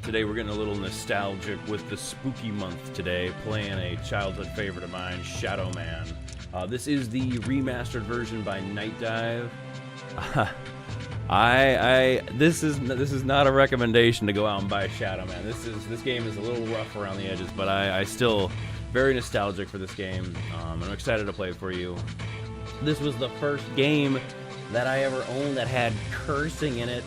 Today we're getting a little nostalgic with the spooky month today, playing a childhood favorite of mine, Shadow Man. This is the remastered version by Nightdive. This is not a recommendation to go out and buy Shadow Man. This game is a little rough around the edges, but I still very nostalgic for this game. I'm excited to play it for you. This was the first game that I ever owned that had cursing in it.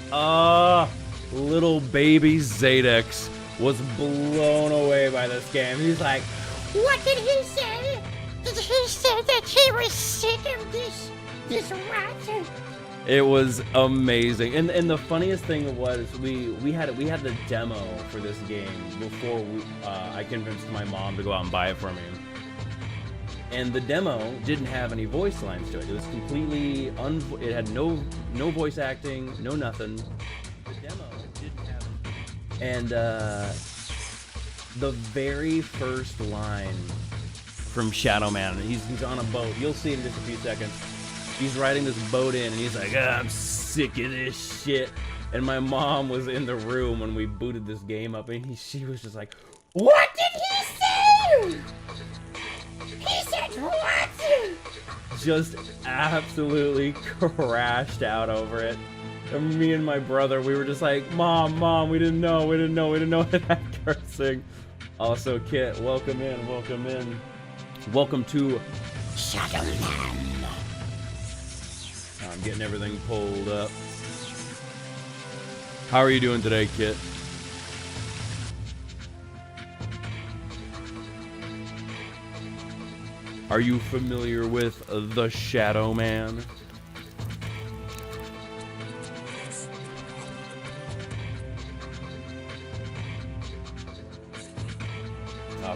Little baby Zadex was blown away by this game. He's like, what did he say? Did he say that he was sick of this rat? It was amazing. And the funniest thing was we had the demo for this game before I convinced my mom to go out and buy it for me. And the demo didn't have any voice lines to it. It was completely it had no voice acting, no nothing. The demo didn't have it. And the very first line from Shadow Man, he's on a boat. You'll see in just a few seconds. He's riding this boat in, and he's like, I'm sick of this shit. And my mom was in the room when we booted this game up, and she was just like, what did he say? He said what? Just absolutely crashed out over it. And me and my brother, we were just like, Mom, we didn't know that cursing. Also, Kit, welcome in. Welcome to Shadow Man. I'm getting everything pulled up. How are you doing today, Kit? Are you familiar with the Shadow Man?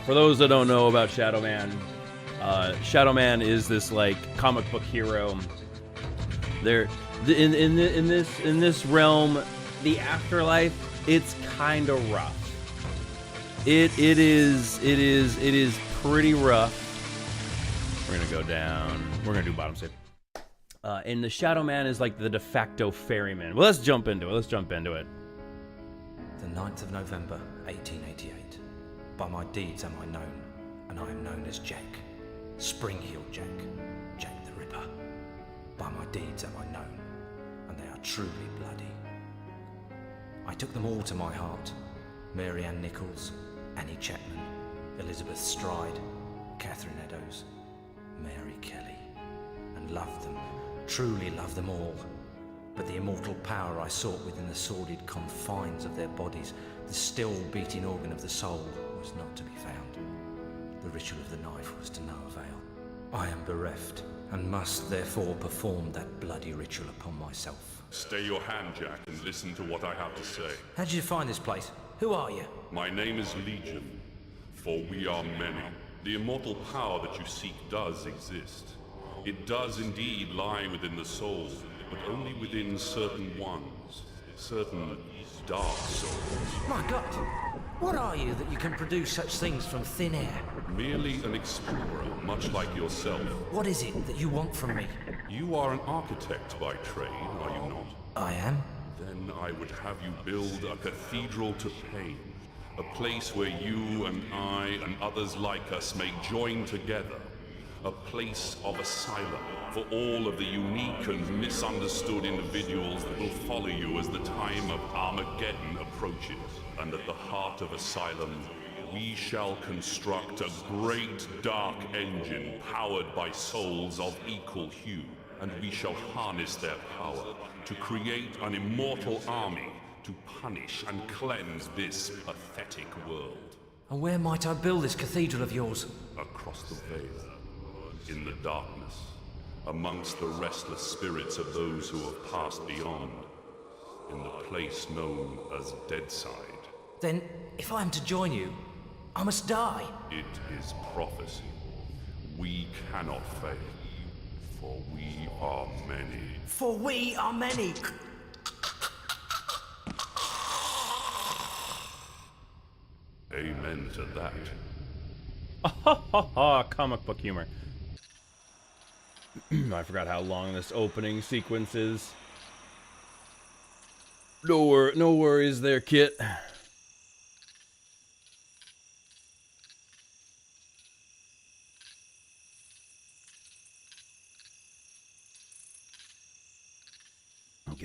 For those that don't know about Shadow Man is this like comic book hero. There, in this realm, the afterlife, it's kind of rough. It is pretty rough. We're gonna go down. We're gonna do bottom save. And the Shadow Man is like the de facto ferryman. Well, let's jump into it. The 9th of November, 1888. By my deeds am I known, and I am known as Jack. Spring-heeled Jack. Jack the Ripper. By my deeds am I known, and they are truly bloody. I took them all to my heart. Mary Ann Nichols, Annie Chapman, Elizabeth Stride, Catherine Eddowes, Mary Kelly, and loved them, truly loved them all. But the immortal power I sought within the sordid confines of their bodies, the still beating organ of the soul, was not to be found. The ritual of the knife was to no avail. I am bereft, and must therefore perform that bloody ritual upon myself. Stay your hand, Jack, and listen to what I have to say. How did you find this place? Who are you? My name is Legion, for we are many. The immortal power that you seek does exist. It does indeed lie within the soul, but only within certain ones, certain dark souls. My God! What are you that you can produce such things from thin air? Merely an explorer, much like yourself. What is it that you want from me? You are an architect by trade, are you not? I am. Then I would have you build a cathedral to pain. A place where you and I and others like us may join together. A place of asylum for all of the unique and misunderstood individuals that will follow you as the time of Armageddon approaches. And at the heart of asylum, we shall construct a great dark engine powered by souls of equal hue. And we shall harness their power to create an immortal army to punish and cleanse this pathetic world. And where might I build this cathedral of yours? Across the veil, in the darkness, amongst the restless spirits of those who have passed beyond, in the place known as Deadside. Then, if I am to join you, I must die. It is prophecy. We cannot fail, for we are many. For we are many. Amen to that. Comic book humor. I forgot how long this opening sequence is. No worries there, Kit.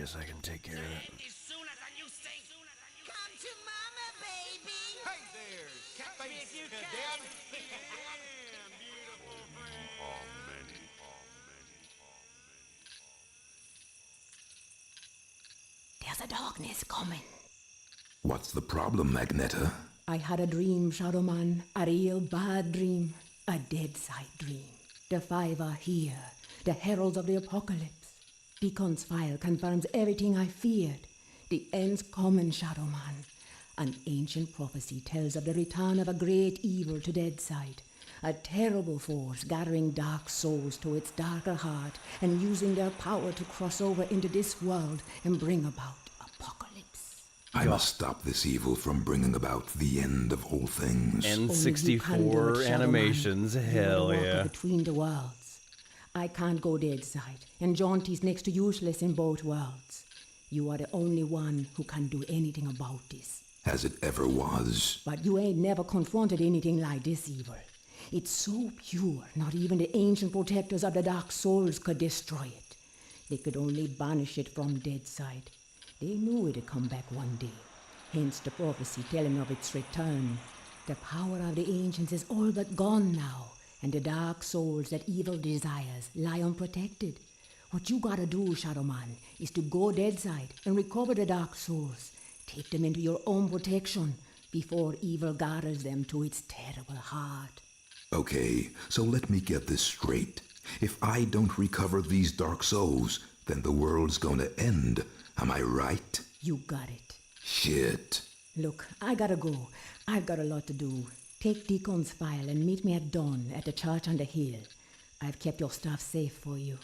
guess I can take care of it. Come to mama, baby. Hey there, catface cadet. Beautiful friend. There's a darkness coming. What's the problem, Magneta? I had a dream, Shadow Man. A real bad dream. A deadside dream. The five are here. The heralds of the apocalypse. Deacon's file confirms everything I feared. The end's coming, Shadow Man. An ancient prophecy tells of the return of a great evil to Deadside. A terrible force gathering dark souls to its darker heart and using their power to cross over into this world and bring about apocalypse. I must stop this evil from bringing about the end of all things. N64 animations, hell yeah. Between the worlds. I can't go Deadside, and Jaunty's next to useless in both worlds. You are the only one who can do anything about this. As it ever was. But you ain't never confronted anything like this evil. It's so pure, not even the ancient protectors of the Dark Souls could destroy it. They could only banish it from Deadside. They knew it'd come back one day, hence the prophecy telling of its return. The power of the ancients is all but gone now, and the Dark Souls that evil desires lie unprotected. What you gotta do, Shadow Man, is to go Deadside and recover the Dark Souls. Take them into your own protection before evil gathers them to its terrible heart. Okay, so let me get this straight. If I don't recover these Dark Souls, then the world's gonna end. Am I right? You got it. Shit. Look, I gotta go. I've got a lot to do. Take Deacon's file and meet me at dawn at the church on the hill. I've kept your stuff safe for you.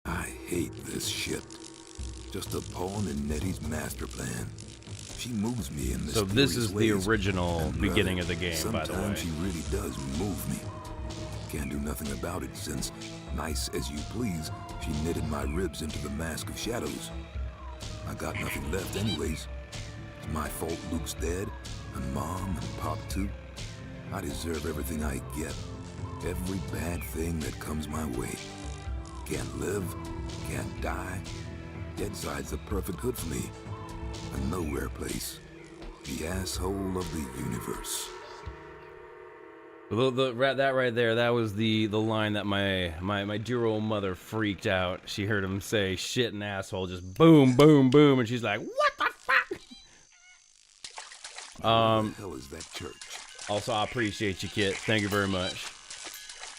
I hate this shit. Just a pawn in Nettie's master plan. She moves me in So this is the ways, original and, beginning of the game, by the way. Sometimes she really does move me. Can't do nothing about it since, nice as you please, she knitted my ribs into the mask of shadows. I got nothing left anyways. It's my fault Luke's dead, and Mom and Pop too. I deserve everything I get. Every bad thing that comes my way. Can't live, can't die. Deadside's the perfect hood for me. A nowhere place. The asshole of the universe. That right there, that was the line that my dear old mother freaked out. She heard him say shit and asshole, just boom, boom, boom, and she's like, what the fuck? What the hell is that church? Also, I appreciate you, Kit. Thank you very much.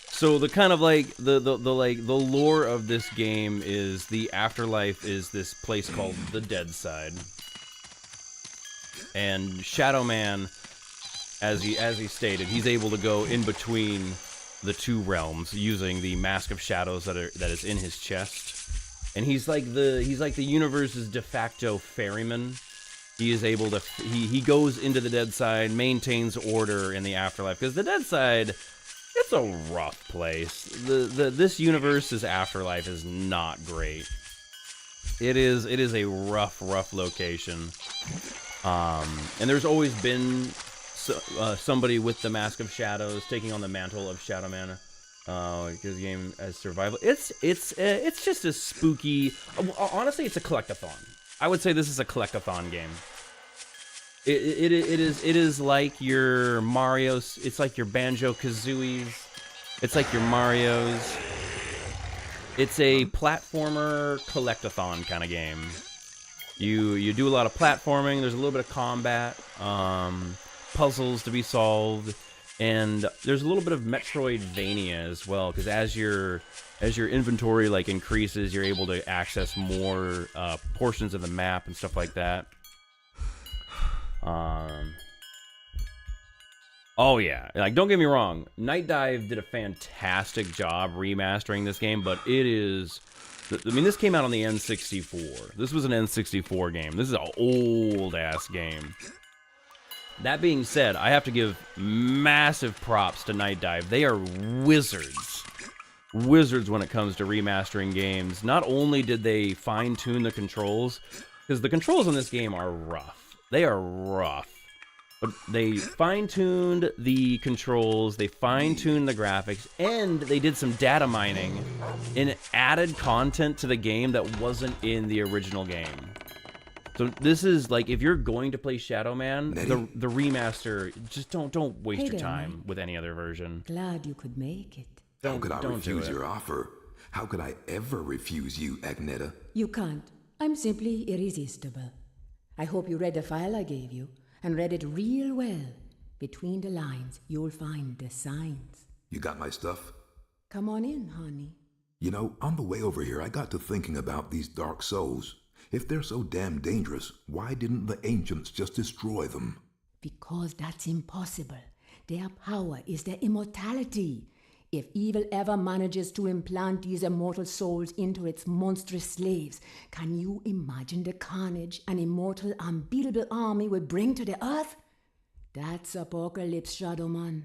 So the kind of like the lore of this game is the afterlife is this place called the Deadside. And Shadow Man, as he stated, he's able to go in between the two realms using the Mask of Shadows that is in his chest. And he's like the universe's de facto ferryman. He is able to he goes into the Deadside, maintains order in the afterlife, because the Deadside, it's a rough place. This universe's afterlife is not great. It is a rough location. And there's always been somebody with the Mask of Shadows taking on the mantle of Shadow Man. Because the game as survival, it's just a spooky. Honestly, it's a collectathon. I would say this is a collectathon game. It is like your Mario's. It's like your Banjo-Kazooies. It's like your Mario's. It's a platformer collectathon kind of game. You do a lot of platforming. There's a little bit of combat, puzzles to be solved, and there's a little bit of Metroidvania as well. Because as your inventory like increases, you're able to access more portions of the map and stuff like that. Oh yeah, like don't get me wrong, Nightdive did a fantastic job remastering this game, but it is. I mean, this came out on the N64. This was an N64 game. This is an old-ass game. That being said, I have to give massive props to Nightdive. They are wizards. Wizards when it comes to remastering games. Not only did they fine-tune the controls, because the controls in this game are rough. They are rough. But they fine-tuned the controls, they fine-tuned the graphics, and they did some data mining and added content to the game that wasn't in the original game. So this is like, if you're going to play Shadow Man, the remaster, just don't waste your time with any other version. Glad you could make it. How could I refuse your offer? How could I ever refuse you, Agneta? You can't. I'm simply irresistible. I hope you read the file I gave you, and read it real well. Between the lines, you'll find the signs. You got my stuff? Come on in, honey. You know, on the way over here, I got to thinking about these dark souls. If they're so damn dangerous, why didn't the ancients just destroy them? Because that's impossible. Their power is their immortality. If evil ever manages to implant these immortal souls into its monstrous slaves, can you imagine the carnage an immortal, unbeatable army would bring to the earth? That's Apocalypse, Shadowman.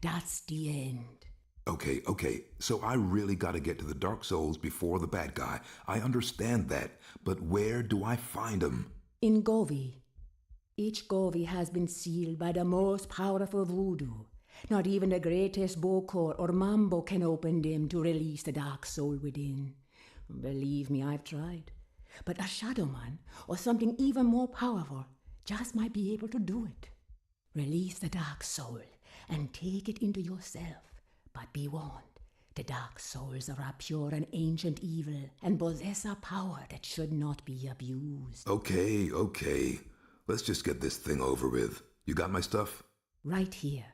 That's the end. Okay, so I really gotta get to the Dark Souls before the bad guy. I understand that, but where do I find him? In Govi. Each Govi has been sealed by the most powerful voodoo. Not even the greatest Bokor or Mambo can open them to release the dark soul within. Believe me, I've tried. But a Shadow Man, or something even more powerful, just might be able to do it. Release the dark soul and take it into yourself. But be warned, the dark souls are a pure and ancient evil and possess a power that should not be abused. Okay. Let's just get this thing over with. You got my stuff? Right here.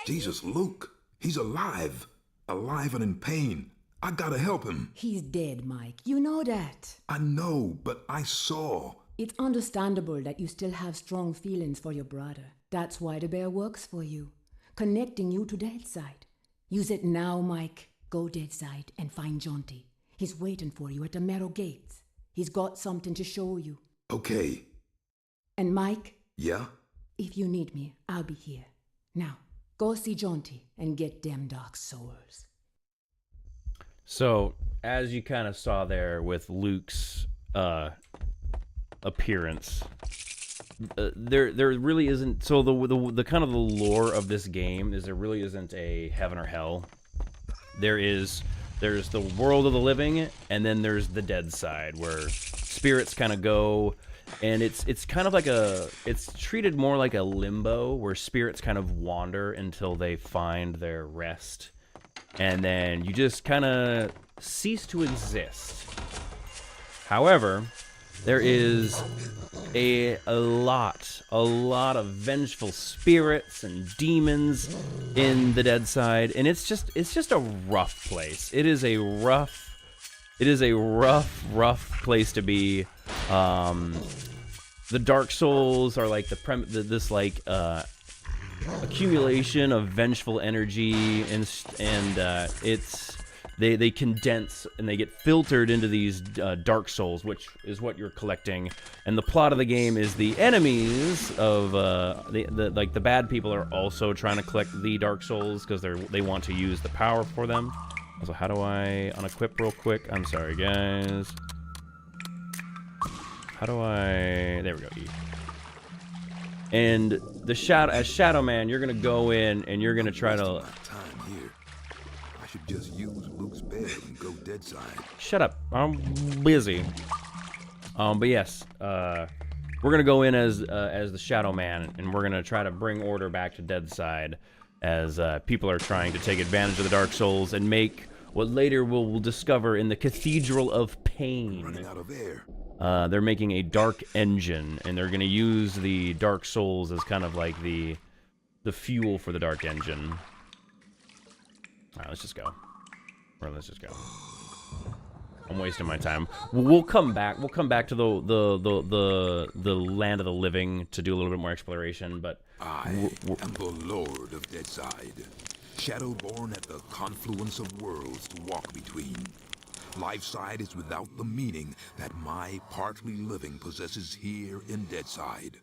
Jesus, Luke, he's alive. Alive and in pain. I gotta help him. He's dead, Mike. You know that. I know, but I saw. It's understandable that you still have strong feelings for your brother. That's why the bear works for you, connecting you to Deadside. Use it now, Mike. Go Deadside and find Jonty. He's waiting for you at the Marrow Gates. He's got something to show you. Okay. And Mike? Yeah? If you need me, I'll be here. Now, go see Jonty and get them dark souls. So, as you kind of saw there with Luke's appearance, there really isn't. So the kind of the lore of this game is there really isn't a heaven or hell. There's the world of the living, and then there's the dead side where spirits kind of go, and it's kind of like it's treated more like a limbo where spirits kind of wander until they find their rest, and then you just kind of cease to exist. However, there is a lot of vengeful spirits and demons in the dead side, and it's just a rough place. It is a rough place to be. The Dark Souls are like this accumulation of vengeful energy, and they condense and they get filtered into these Dark Souls, which is what you're collecting. And the plot of the game is the enemies of the bad people are also trying to collect the Dark Souls because they want to use the power for them. So how do I unequip real quick? I'm sorry, guys. How do I? There we go. E. And as Shadow Man, you're gonna go in and you're gonna try to. I should just use Luke's bed and go Deadside. Shut up. I'm busy. But yes, we're gonna go in as the Shadow Man, and we're gonna try to bring order back to Deadside, as people are trying to take advantage of the Dark Souls and make what later we'll discover in the Cathedral of Pain. Running out of air. They're making a dark engine, and they're gonna use the Dark Souls as kind of like the fuel for the dark engine. Alright, let's just go. Or let's just go. I'm wasting my time. We'll come back. We'll come back to the land of the living to do a little bit more exploration. But I am the Lord of Deadside, Shadowborn at the confluence of worlds to walk between. Lifeside is without the meaning that my partly living possesses here in Deadside,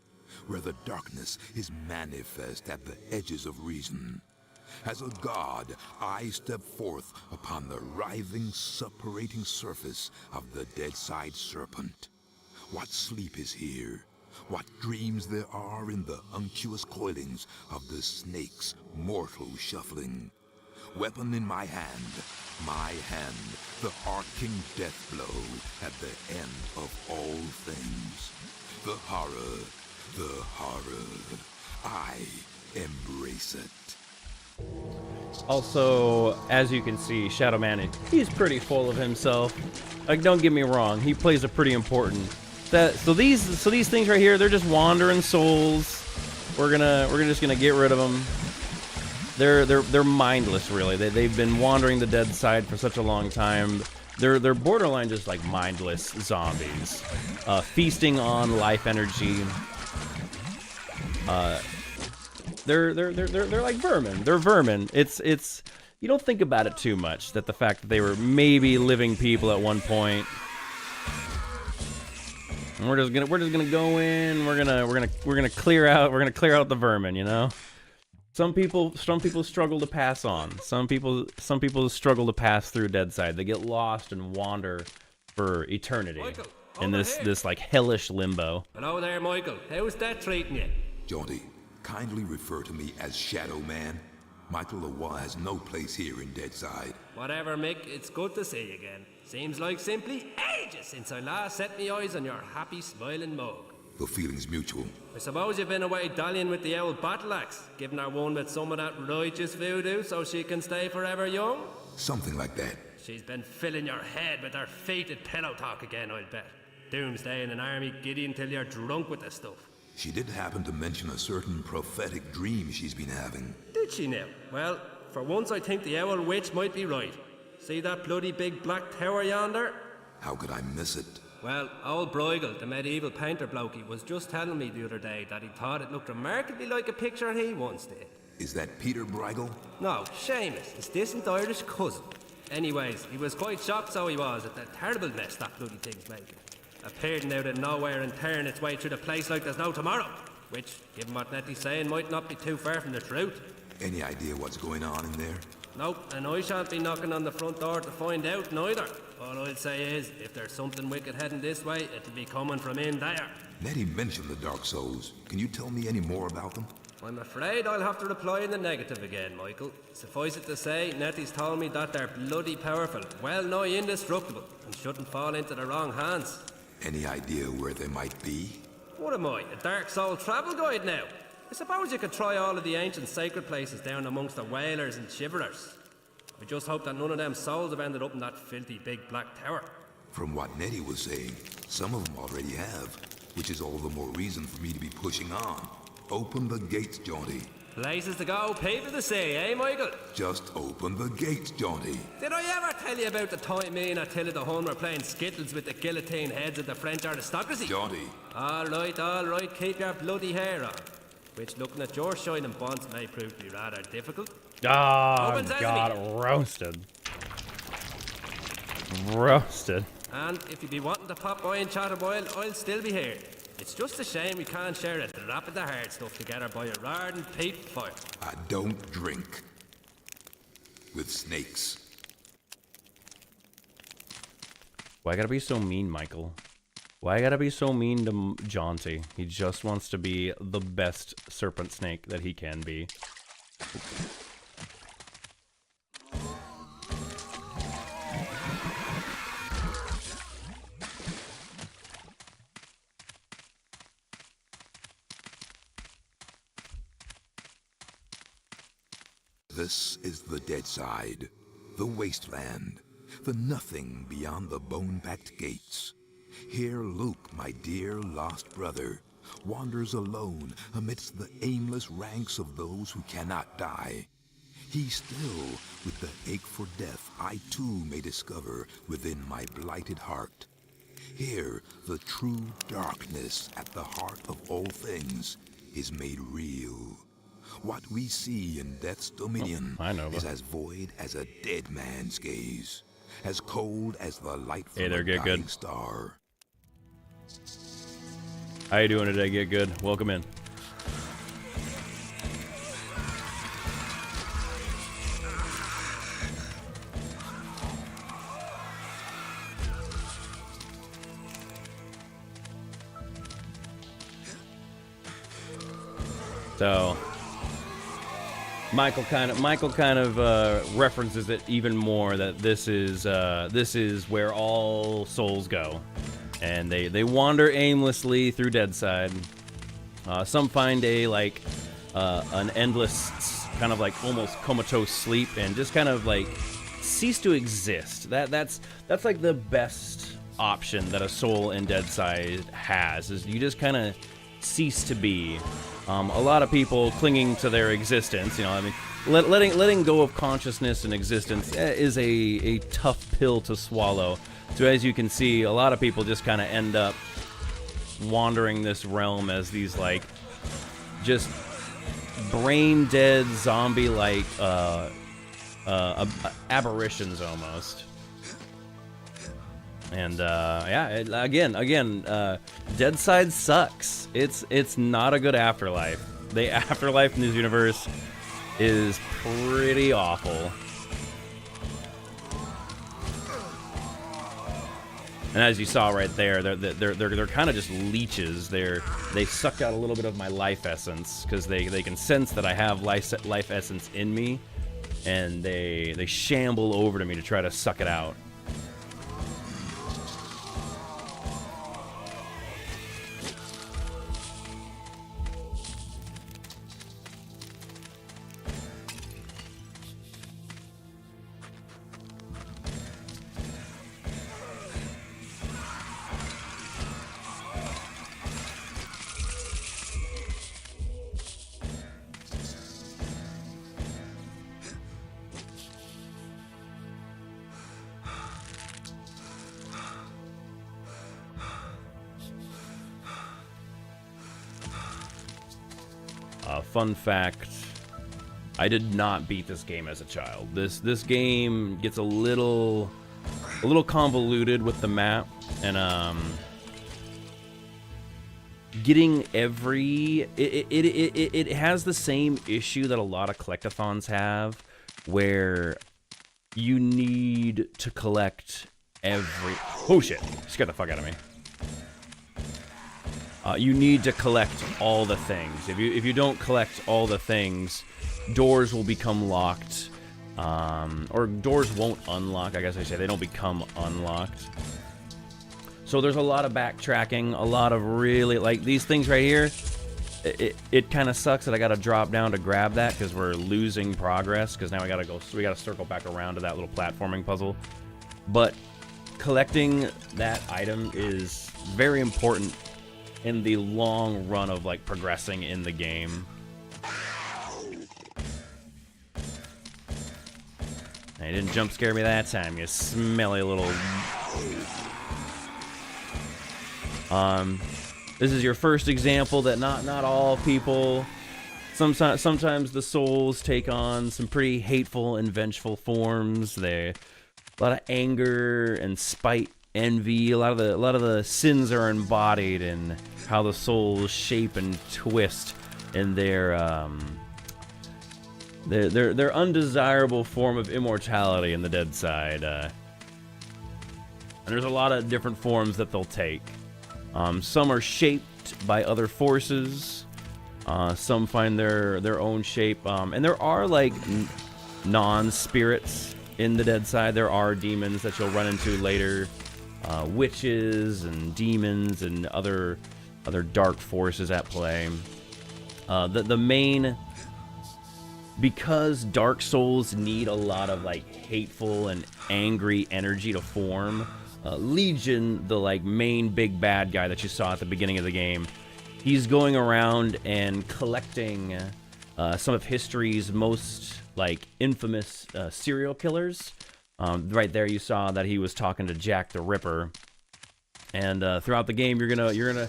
where the darkness is manifest at the edges of reason. As a god, I step forth upon the writhing, suppurating surface of the Deadside serpent. What sleep is here? What dreams there are in the unctuous coilings of the snake's mortal shuffling? Weapon in my hand, the arcing death blow at the end of all things. The horror, I embrace it. Also, as you can see, Shadow Man, he's pretty full of himself. Like, don't get me wrong, he plays a pretty important. So these things right here, they're just wandering souls. We're just gonna get rid of them. They're mindless, really. They've been wandering the Deadside for such a long time. They're borderline just like mindless zombies, feasting on life energy. They're like vermin. They're vermin. It's you don't think about it too much, that the fact that they were maybe living people at one point. And we're just gonna go in. We're gonna clear out the vermin. You know. Some people struggle to pass on. Some people struggle to pass through Deadside. They get lost and wander for eternity in this like hellish limbo. Hello there, Michael. How's that treating you? Jaunty, kindly refer to me as Shadow Man. Michael Leroy has no place here in Deadside. Whatever, Mick. It's good to see you again. Seems like simply ages since I last set me eyes on your happy, smiling mug. The feeling's mutual. I suppose you've been away dallying with the old battle axe, giving her one with some of that righteous voodoo so she can stay forever young? Something like that. She's been filling your head with her fated pillow talk again, I'll bet. Doomsday in an army giddy until you're drunk with the stuff. She did happen to mention a certain prophetic dream she's been having. Did she now? Well, for once I think the owl witch might be right. See that bloody big black tower yonder? How could I miss it? Well, old Bruegel, the medieval painter blokey, was just telling me the other day that he thought it looked remarkably like a picture he once did. Is that Peter Bruegel? No, Seamus, his distant Irish cousin. Anyways, he was quite shocked, so he was, at the terrible mess that bloody thing's making. Appearing out of nowhere and tearing its way through the place like there's no tomorrow. Which, given what Nettie's saying, might not be too far from the truth. Any idea what's going on in there? Nope, and I shan't be knocking on the front door to find out neither. All I'll say is, if there's something wicked heading this way, it'll be coming from in there. Nettie mentioned the Dark Souls. Can you tell me any more about them? I'm afraid I'll have to reply in the negative again, Michael. Suffice it to say, Nettie's told me that they're bloody powerful, well nigh indestructible, and shouldn't fall into the wrong hands. Any idea where they might be? What am I, a Dark Soul travel guide now? I suppose you could try all of the ancient sacred places down amongst the whalers and shiverers. I just hope that none of them souls have ended up in that filthy big black tower. From what Nettie was saying, some of them already have, which is all the more reason for me to be pushing on. Open the gates, Jaunty. Places to go, people to see, eh, Michael? Just open the gates, Jaunty. Did I ever tell you about the time me and Attila the Hun were playing skittles with the guillotine heads of the French aristocracy? Jaunty. All right, keep your bloody hair on. Which, looking at your shining bonds, may prove to be rather difficult. Oh, God, roasted. Roasted. And if you be wanting to pop by and chat a while, I'll still be here. It's just a shame we can't share a drop of the hard stuff together by a roaring peat fire. I don't drink with snakes. Why gotta be so mean, Michael? Why gotta be so mean to Jaunty? He just wants to be the best serpent snake that he can be. This is the Deadside, the wasteland, the nothing beyond the bone-packed gates. Here Luke, my dear lost brother, wanders alone amidst the aimless ranks of those who cannot die. He still, with the ache for death I too may discover within my blighted heart. Here, the true darkness at the heart of all things is made real. What we see in Death's dominion is as void as a dead man's gaze, as cold as the light from a dying star. How you doing today? Get good. Welcome in. So Michael kind of references it even more, that this is where all souls go, and they wander aimlessly through Deadside. Some find an endless kind of like almost comatose sleep and just kind of like cease to exist. That's like the best option that a soul in Deadside has, is you just kind of cease to be. A lot of people clinging to their existence, I mean, letting go of consciousness and existence is a tough pill to swallow. So as you can see, a lot of people just kind of end up wandering this realm as these like just brain dead zombie like aberrations almost. And again, Deadside sucks. It's not a good afterlife. The afterlife in this universe is pretty awful. And as you saw right there, they're kind of just leeches. They sucked out a little bit of my life essence because they can sense that I have life essence in me, and they shamble over to me to try to suck it out. Fun fact, I did not beat this game as a child. This game gets a little convoluted with the map, and getting it has the same issue that a lot of collectathons have, where you need to collect every... Oh shit, scared the fuck out of me. You need to collect all the things. If you don't collect all the things, doors will become locked, or doors won't unlock. I guess I say they don't become unlocked. So there's a lot of backtracking, a lot of really like these things right here. It kind of sucks that I got to drop down to grab that because we're losing progress. Because now we got to circle back around to that little platforming puzzle. But collecting that item is very important in the long run of like progressing in the game. You didn't jump scare me that time, you smelly little... This is your first example that not all people... Sometimes the souls take on some pretty hateful and vengeful forms. A lot of anger and spite, envy. A lot of the sins are embodied in how the souls shape and twist in their undesirable form of immortality in the Deadside. And there's a lot of different forms that they'll take. Some are shaped by other forces. Some find their own shape. And there are like non-spirits in the Deadside. There are demons that you'll run into later. Witches and demons and other dark forces at play. The main... Because Dark Souls need a lot of like hateful and angry energy to form, Legion, the like main big bad guy that you saw at the beginning of the game, he's going around and collecting some of history's most like infamous serial killers. Right there, you saw that he was talking to Jack the Ripper, and throughout the game, you're gonna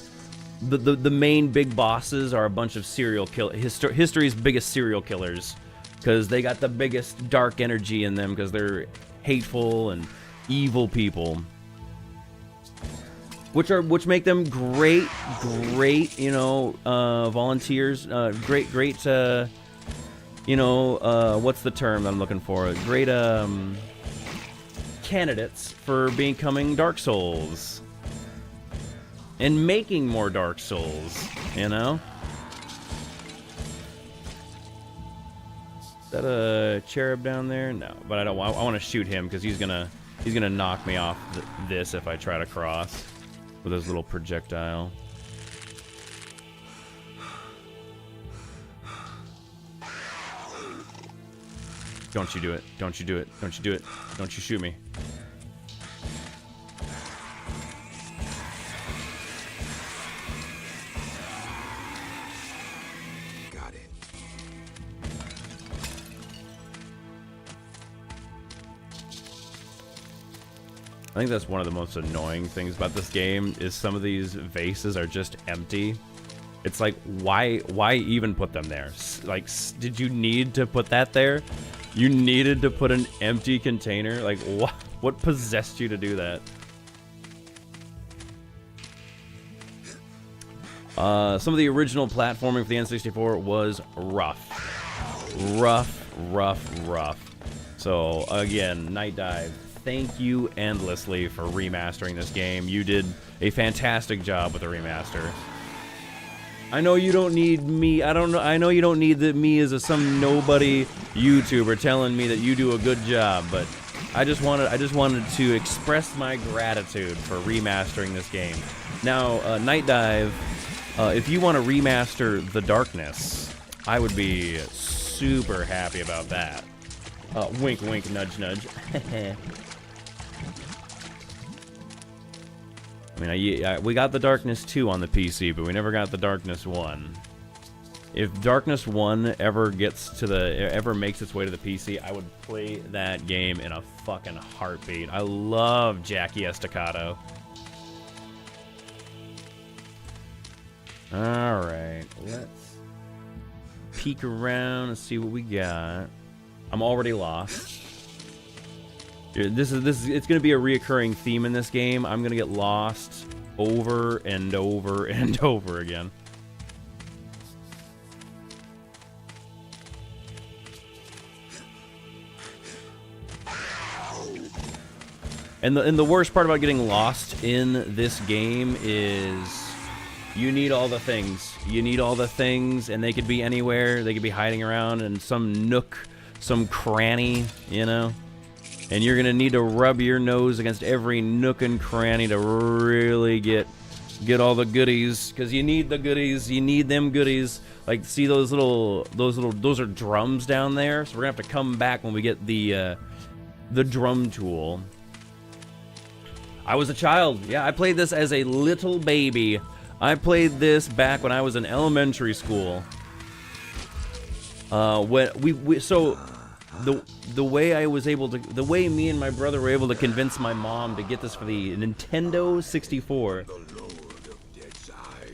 the main big bosses are a bunch of serial history's biggest serial killers, because they got the biggest dark energy in them because they're hateful and evil people, which make them great volunteers, great what's the term I'm looking for? Great candidates for becoming Dark Souls and making more Dark Souls, that a cherub down there? No, but I don't. I want to shoot him because he's gonna knock me off this if I try to cross with his little projectile. Don't you do it. Don't you do it. Don't you do it. Don't you shoot me. Got it. I think that's one of the most annoying things about this game is some of these vases are just empty. It's like, why even put them there? Like, did you need to put that there? You needed to put an empty container? Like, what possessed you to do that? Some of the original platforming for the N64 was rough. Rough. So, again, Nightdive, thank you endlessly for remastering this game. You did a fantastic job with the remaster. I know you don't need me. I know you don't need me as some nobody YouTuber telling me that you do a good job, but I just wanted to express my gratitude for remastering this game. Now, Nightdive, if you want to remaster The Darkness, I would be super happy about that. Wink, wink, nudge, nudge. I mean, we got The Darkness 2 on the PC, but we never got The Darkness 1. If Darkness 1 ever makes its way to the PC, I would play that game in a fucking heartbeat. I love Jackie Estacado. Alright, let's peek around and see what we got. I'm already lost. It's gonna be a reoccurring theme in this game. I'm gonna get lost over and over and over again. And the worst part about getting lost in this game is you need all the things. You need all the things, and they could be anywhere. They could be hiding around in some nook, some cranny, you know? And you're gonna need to rub your nose against every nook and cranny to really get all the goodies, because you need the goodies. You need them goodies. Like, see those are drums down there. So we're gonna have to come back when we get the drum tool. I was a child. Yeah, I played this as a little baby. I played this back when I was in elementary school. The way me and my brother were able to convince my mom to get this for the Nintendo 64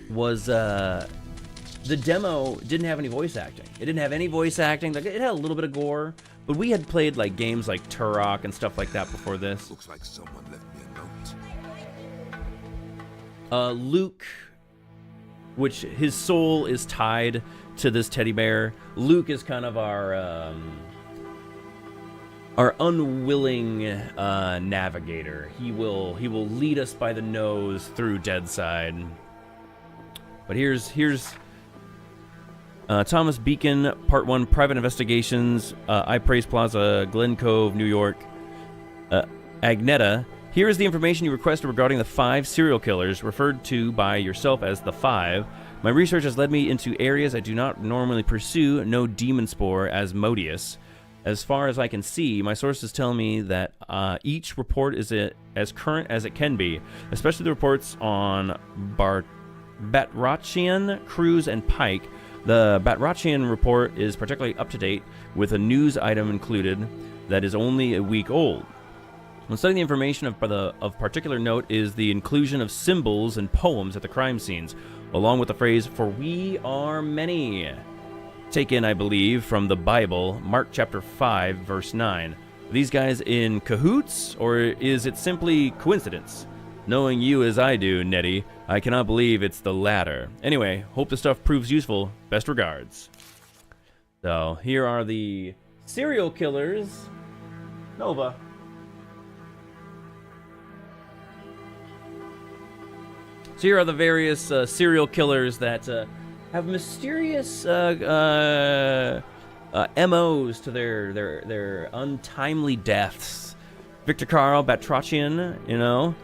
was the demo didn't have any voice acting. It didn't have any voice acting. Like, it had a little bit of gore, but we had played like games like Turok and stuff like that before this. Looks like someone left me a note. Luke, which his soul is tied to this teddy bear. Luke is kind of our unwilling navigator. He will lead us by the nose through Deadside. But here's Thomas Beacon, Part 1, Private Investigations, I Praise Plaza, Glen Cove, New York. Agneta, here is the information you requested regarding the 5 serial killers referred to by yourself as the 5. My research has led me into areas I do not normally pursue. No demon spore as Modius. As far as I can see, my sources tell me that each report is as current as it can be, especially the reports on Batrachian, Cruz, and Pike. The Batrachian report is particularly up to date, with a news item included that is only a week old. When studying the information of particular note is the inclusion of symbols and poems at the crime scenes, along with the phrase, "For we are many," taken, I believe, from the Bible, Mark chapter 5, verse 9. Are these guys in cahoots, or is it simply coincidence? Knowing you as I do, Nettie, I cannot believe it's the latter. Anyway, hope the stuff proves useful. Best regards. So, here are the serial killers. Nova. So here are the various serial killers that have mysterious MOs to their untimely deaths. Victor Karl Batrachian, you know.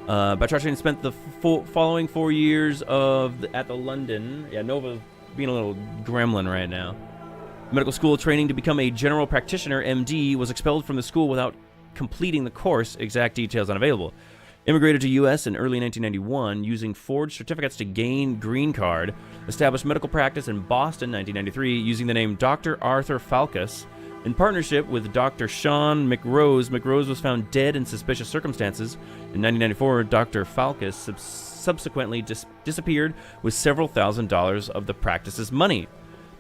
Batrachian spent the following 4 years at the London. Yeah, Nova's being a little gremlin right now. Medical school training to become a general practitioner, MD, was expelled from the school without completing the course. Exact details unavailable. Immigrated to U.S. in early 1991 using forged certificates to gain green card. Established medical practice in Boston 1993 using the name Dr. Arthur Falkus. In partnership with Dr. Sean McRose, McRose was found dead in suspicious circumstances. In 1994, Dr. Falkus subsequently disappeared with several $1,000s of the practice's money.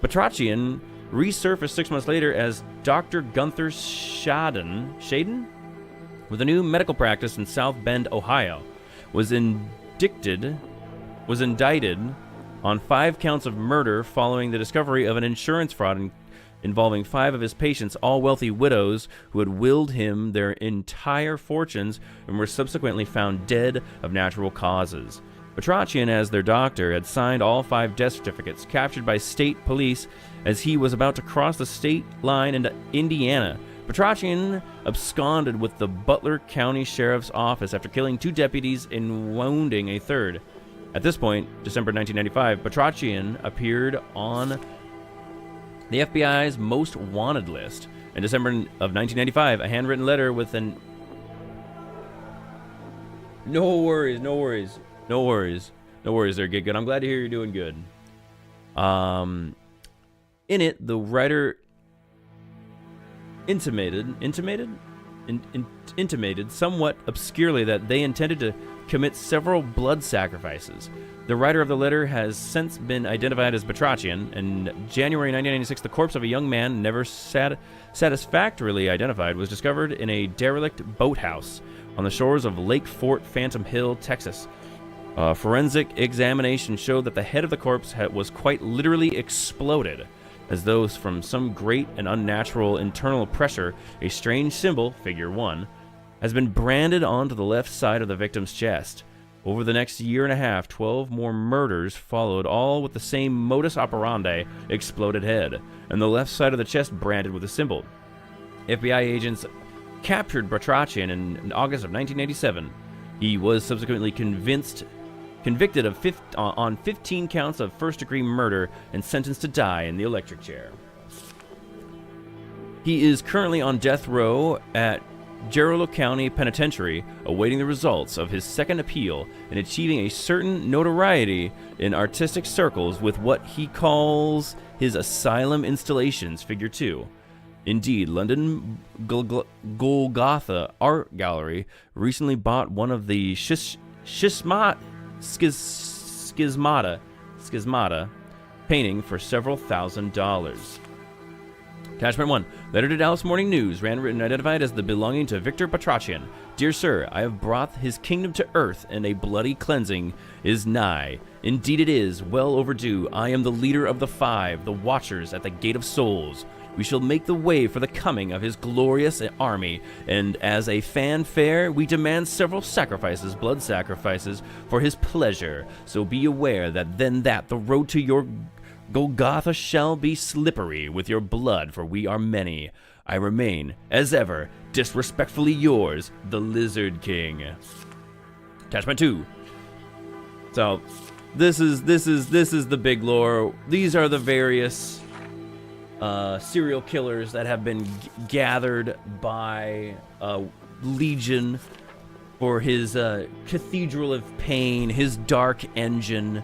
Batrachian resurfaced 6 months later as Dr. Gunther Schaden, with a new medical practice in South Bend, Ohio, was indicted on 5 counts of murder following the discovery of an insurance fraud involving 5 of his patients, all wealthy widows who had willed him their entire fortunes and were subsequently found dead of natural causes. Batrachian, as their doctor, had signed all 5 death certificates, captured by state police as he was about to cross the state line into Indiana. Batrachian absconded with the Butler County Sheriff's Office after killing 2 deputies and wounding a 3rd. At this point, December 1995, Batrachian appeared on the FBI's most wanted list. In December of 1995, a handwritten letter with an... No worries, there, get good. I'm glad to hear you're doing good. In it, the writer intimated somewhat obscurely that they intended to commit several blood sacrifices. The writer of the letter has since been identified as Batrachian. In January 1996, the corpse of a young man, never satisfactorily identified, was discovered in a derelict boathouse on the shores of Lake Fort Phantom Hill, Texas. Forensic examination showed that the head of the corpse was quite literally exploded, as though from some great and unnatural internal pressure. A strange symbol, figure 1, has been branded onto the left side of the victim's chest. Over the next year and a half, 12 more murders followed, all with the same modus operandi, exploded head, and the left side of the chest branded with a symbol. FBI agents captured Batrachian in August of 1987. He was subsequently convicted on 15 counts of first-degree murder and sentenced to die in the electric chair. He is currently on death row at Gerolo County Penitentiary, awaiting the results of his second appeal and achieving a certain notoriety in artistic circles with what he calls his asylum installations, figure 2. Indeed, London Golgotha Art Gallery recently bought one of the Schismata painting for several $1,000s. Attachment 1. Letter to Dallas Morning News, written identified as the belonging to Victor Batrachian. Dear Sir, I have brought his kingdom to earth, and a bloody cleansing is nigh. Indeed it is, well overdue. I am the leader of the 5, the watchers at the gate of souls. We shall make the way for the coming of his glorious army, and as a fanfare, we demand several sacrifices, blood sacrifices, for his pleasure. So be aware that the road to your Golgotha shall be slippery with your blood, for we are many. I remain, as ever, disrespectfully yours, the Lizard King. Attachment 2. So, this is the big lore. These are the various serial killers that have been gathered by Legion for his Cathedral of Pain, his Dark Engine.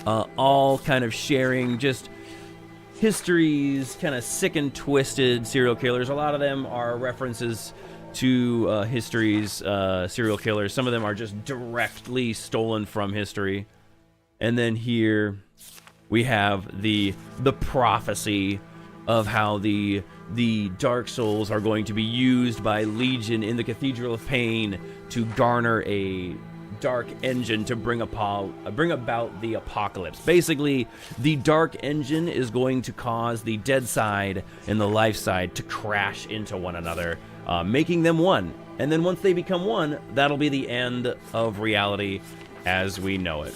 All kind of sharing just histories, kind of sick and twisted serial killers. A lot of them are references to history's serial killers. Some of them are just directly stolen from history. And then here we have the prophecy of how the Dark Souls are going to be used by Legion in the Cathedral of Pain to garner a Dark Engine to bring about the apocalypse. Basically, the Dark Engine is going to cause the dead side and the life side to crash into one another, making them one. And then once they become one, that'll be the end of reality as we know it.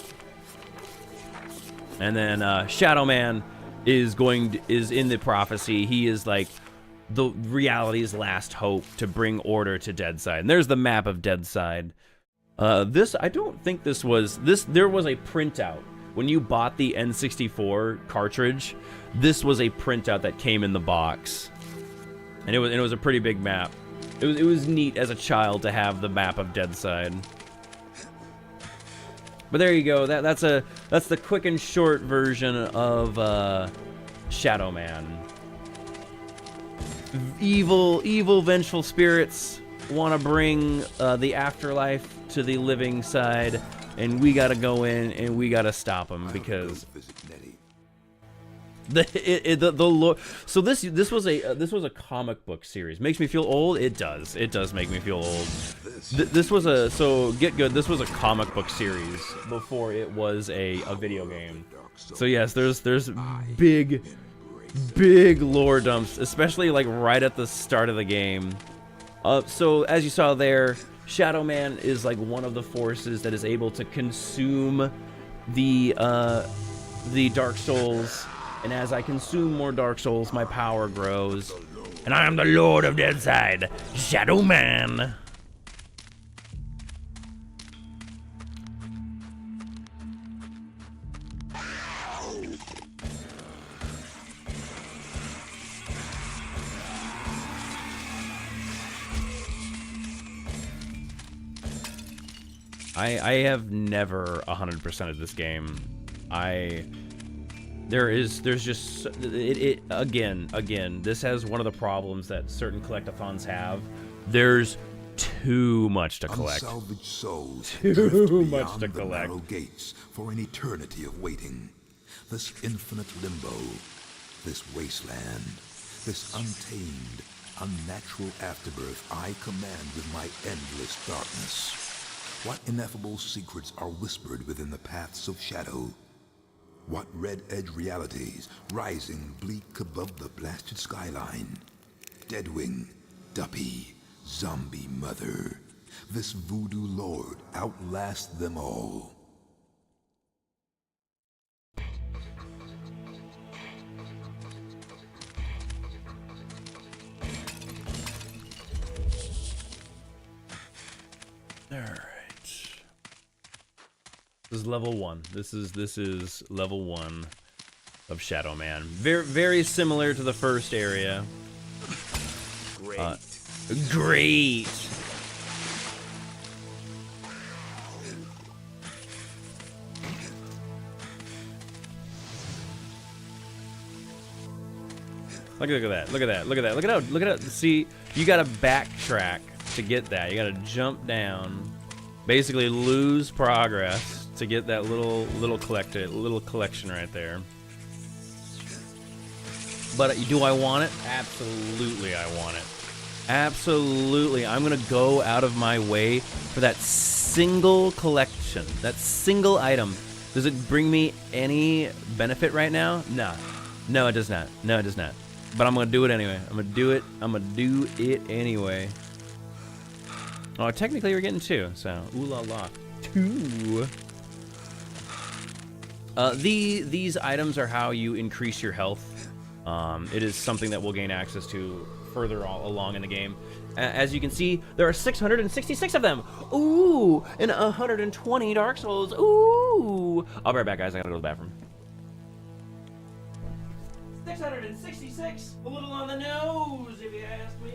And then Shadow Man is in the prophecy. He is like the reality's last hope to bring order to Deadside. And there's the map of Deadside. I don't think there was a printout. When you bought the N64 cartridge, this was a printout that came in the box. And it was a pretty big map. It was neat as a child to have the map of Deadside. But there you go. That's the quick and short version of Shadow Man. Evil, vengeful spirits want to bring the afterlife to the living side, and we gotta go in and we gotta stop them because the Lord. So this was a comic book series. Makes me feel old. It does make me feel old. This was This was a comic book series before it was a video game. So yes, there's big lore dumps, especially like right at the start of the game. So as you saw there, Shadow Man is like one of the forces that is able to consume the Dark Souls, and as I consume more Dark Souls, my power grows, and I am the Lord of Deadside, Shadow Man. I have never 100%ed this game. There's just again, this has one of the problems that certain collectathons have. There's too much to collect. Unsalvaged souls Too much to the collect. narrow gates for an eternity of waiting. This infinite limbo, this wasteland, this untamed, unnatural afterbirth I command with my endless darkness. What ineffable secrets are whispered within the paths of shadow? What red-edge realities rising bleak above the blasted skyline? Deadwing, Duppy, Zombie Mother. This voodoo lord outlasts them all. Alright. This is level 1. This is level 1 of Shadow Man. Very similar to the first area. Great. Look at that. Look at that. Look at that. Look at that. See, you gotta backtrack to get that. You gotta jump down, basically lose progress to get that little collection right there. But do I want it? Absolutely, I want it. Absolutely, I'm gonna go out of my way for that single collection, that single item. Does it bring me any benefit right now? No, it does not. No, it does not. But I'm gonna do it anyway. I'm gonna do it anyway. Oh, technically we're getting 2, so ooh la la, 2. These items are how you increase your health. It is something that we'll gain access to further along in the game. As you can see, there are 666 of them. Ooh, and 120 Dark Souls. Ooh. I'll be right back, guys. I gotta go to the bathroom. 666, a little on the nose, if you ask me.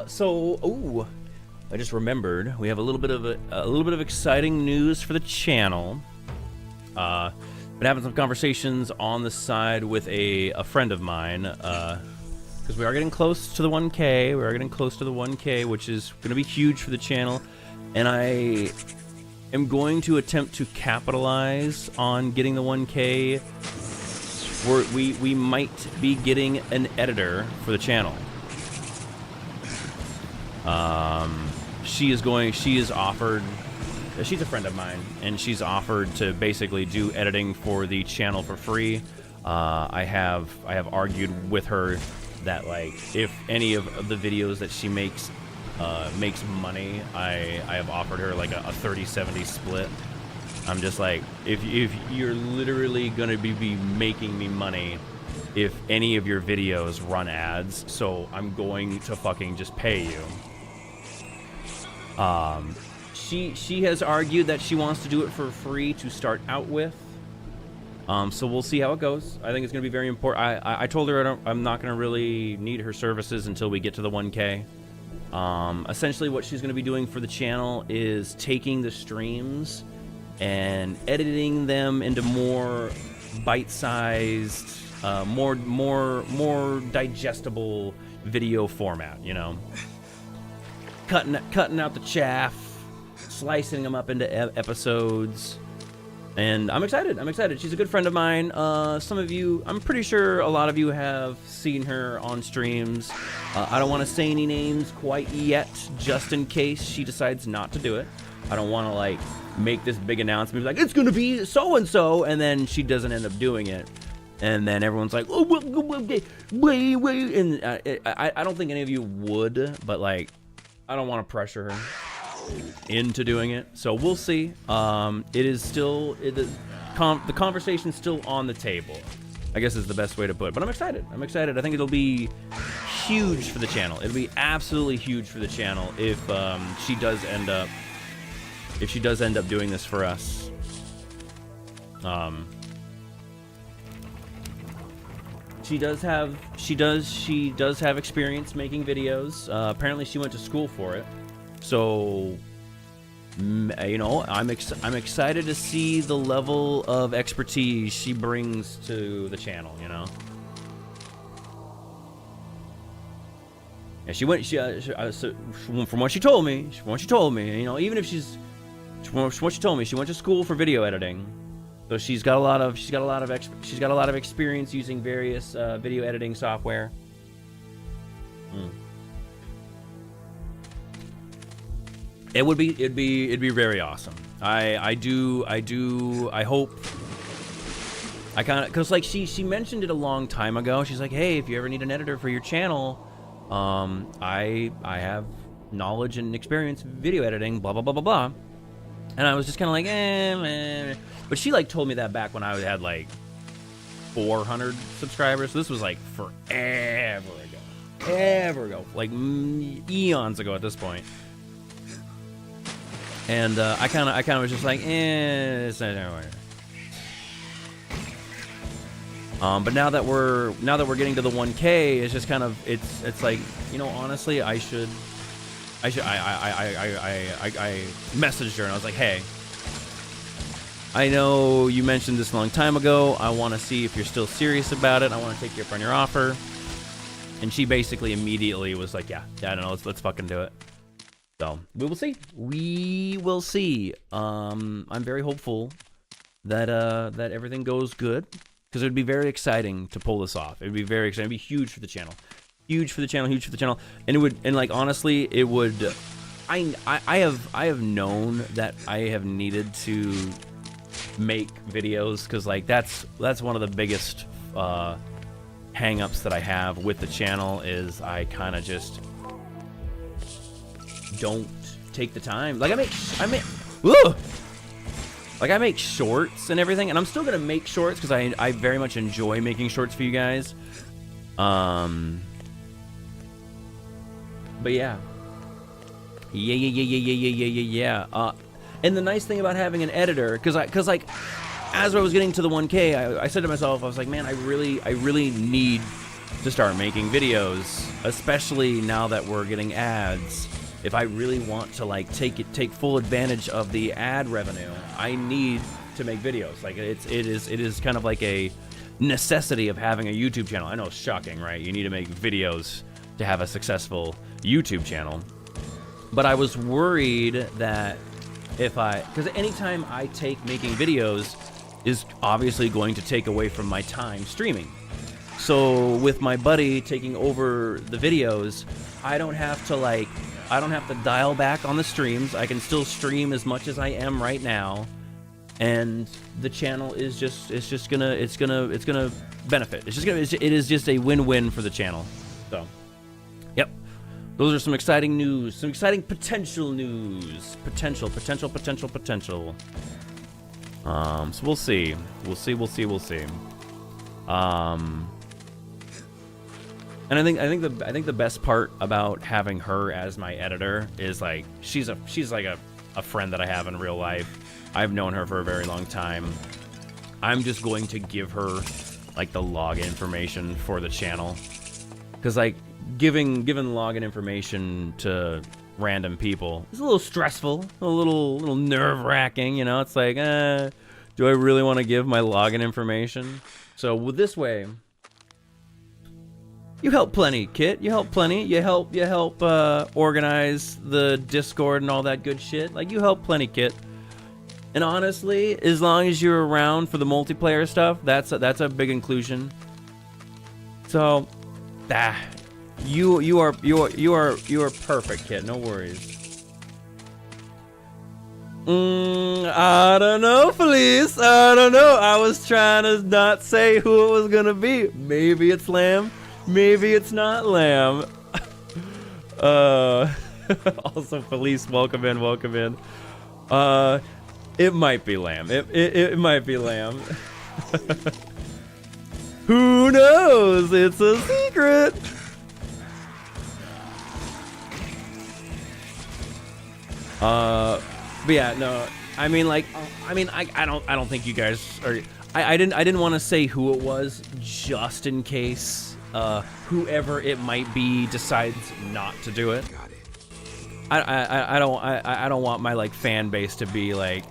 So, I just remembered we have a little bit of exciting news for the channel. Been having some conversations on the side with a friend of mine, because we are getting close to the 1K. We are getting close to the 1K, which is going to be huge for the channel, and I am going to attempt to capitalize on getting the 1K. We might be getting an editor for the channel. She is offered. She's a friend of mine, and she's offered to basically do editing for the channel for free. I have argued with her that, like, if any of the videos that she makes money, I have offered her like a 30-70 split. I'm just like, if you're literally gonna be making me money if any of your videos run ads, so I'm going to fucking just pay you. She has argued that she wants to do it for free to start out with. So we'll see how it goes. I think it's going to be very important. I told her I'm not going to really need her services until we get to the 1K. Essentially what she's going to be doing for the channel is taking the streams and editing them into more bite-sized, more digestible video format, you know? Cutting out the chaff, slicing them up into episodes, and I'm excited. She's a good friend of mine. Some of you, I'm pretty sure a lot of you have seen her on streams. I don't want to say any names quite yet, just in case she decides not to do it. I don't want to, like, make this big announcement, like, it's gonna be so-and-so, and then she doesn't end up doing it. And then everyone's like, oh, wait. And I don't think any of you would, but, like, I don't want to pressure her into doing it, so we'll see. It is still the conversation's still on the table, I guess is the best way to put it. But I'm excited. I think it'll be huge for the channel. It'll be absolutely huge for the channel if she does end up doing this for us. She does have experience making videos. Apparently she went to school for it. So, you know, I'm excited to see the level of expertise she brings to the channel, you know. And so from what she told me, you know, even if from what she told me, she went to school for video editing. So she's got a lot of experience using various video editing software. It'd be very awesome. I hope. I kind of, cause like she mentioned it a long time ago. She's like, hey, if you ever need an editor for your channel, I have knowledge and experience video editing, blah blah blah blah blah. And I was just kind of like, man. But she like told me that back when I had like 400 subscribers. So this was like forever ago, like eons ago at this point. And I kind of was just like, it's not anywhere. But now that we're getting to the 1K, it's just kind of it's like, you know, honestly, I messaged her and I was like, hey, I know you mentioned this a long time ago. I want to see if you're still serious about it. I want to take you up on your offer. And she basically immediately was like, yeah, I don't know, let's fucking do it. So we will see. I'm very hopeful that everything goes good, because it would be very exciting to pull this off. It would be very exciting. It'd be huge for the channel. Huge for the channel. And it would, and like, honestly, it would, I have known that I have needed to make videos, because like that's one of the biggest hang-ups that I have with the channel, is I kind of just don't take the time. Like I make shorts and everything, and I'm still gonna make shorts because I very much enjoy making shorts for you guys. But yeah. And the nice thing about having an editor, because as I was getting to the 1K, I said to myself, I was like, man, I really need to start making videos, especially now that we're getting ads. If I really want to like take full advantage of the ad revenue, I need to make videos. Like it is kind of like a necessity of having a YouTube channel. I know it's shocking, right? You need to make videos to have a successful YouTube channel. But I was worried that because anytime I take making videos is obviously going to take away from my time streaming. So with my buddy taking over the videos, I don't have to dial back on the streams. I can still stream as much as I am right now, and the channel is just gonna benefit. It is just a win-win for the channel. So, yep. Those are some exciting news, some exciting potential news. Potential. So we'll see. And I think the best part about having her as my editor is like she's like a friend that I have in real life. I've known her for a very long time. I'm just going to give her like the login information for the channel, because like giving login information to random people is a little stressful, a little nerve-wracking, you know. It's like, do I really want to give my login information? So with this way, you help plenty, Kit. You help plenty. You help organize the Discord and all that good shit. Like, you help plenty, Kit. And honestly, as long as you're around for the multiplayer stuff, that's a big inclusion. So, you are perfect, Kit. No worries. I don't know, Felice. I don't know. I was trying to not say who it was gonna be. Maybe it's Lamb. Maybe it's not Lamb. Also, Felice, welcome in. It might be Lamb. It might be Lamb. Who knows? It's a secret. But yeah, no. I mean, like, I don't think you guys are. I didn't want to say who it was, just in case whoever it might be decides not to do it. I don't want my like fan base to be like,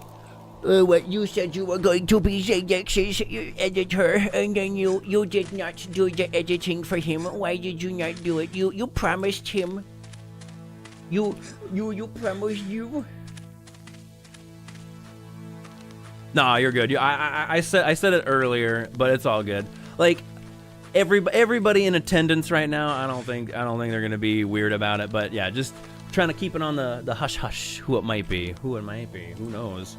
what, you said you were going to be Zex's editor, and then you did not do the editing for him. Why did you not do it? You promised him. You promised you. Nah, you're good. I said it earlier, but it's all good. Like, everybody in attendance right now, I don't think they're gonna be weird about it. But yeah, just trying to keep it on the hush hush. Who it might be? Who knows?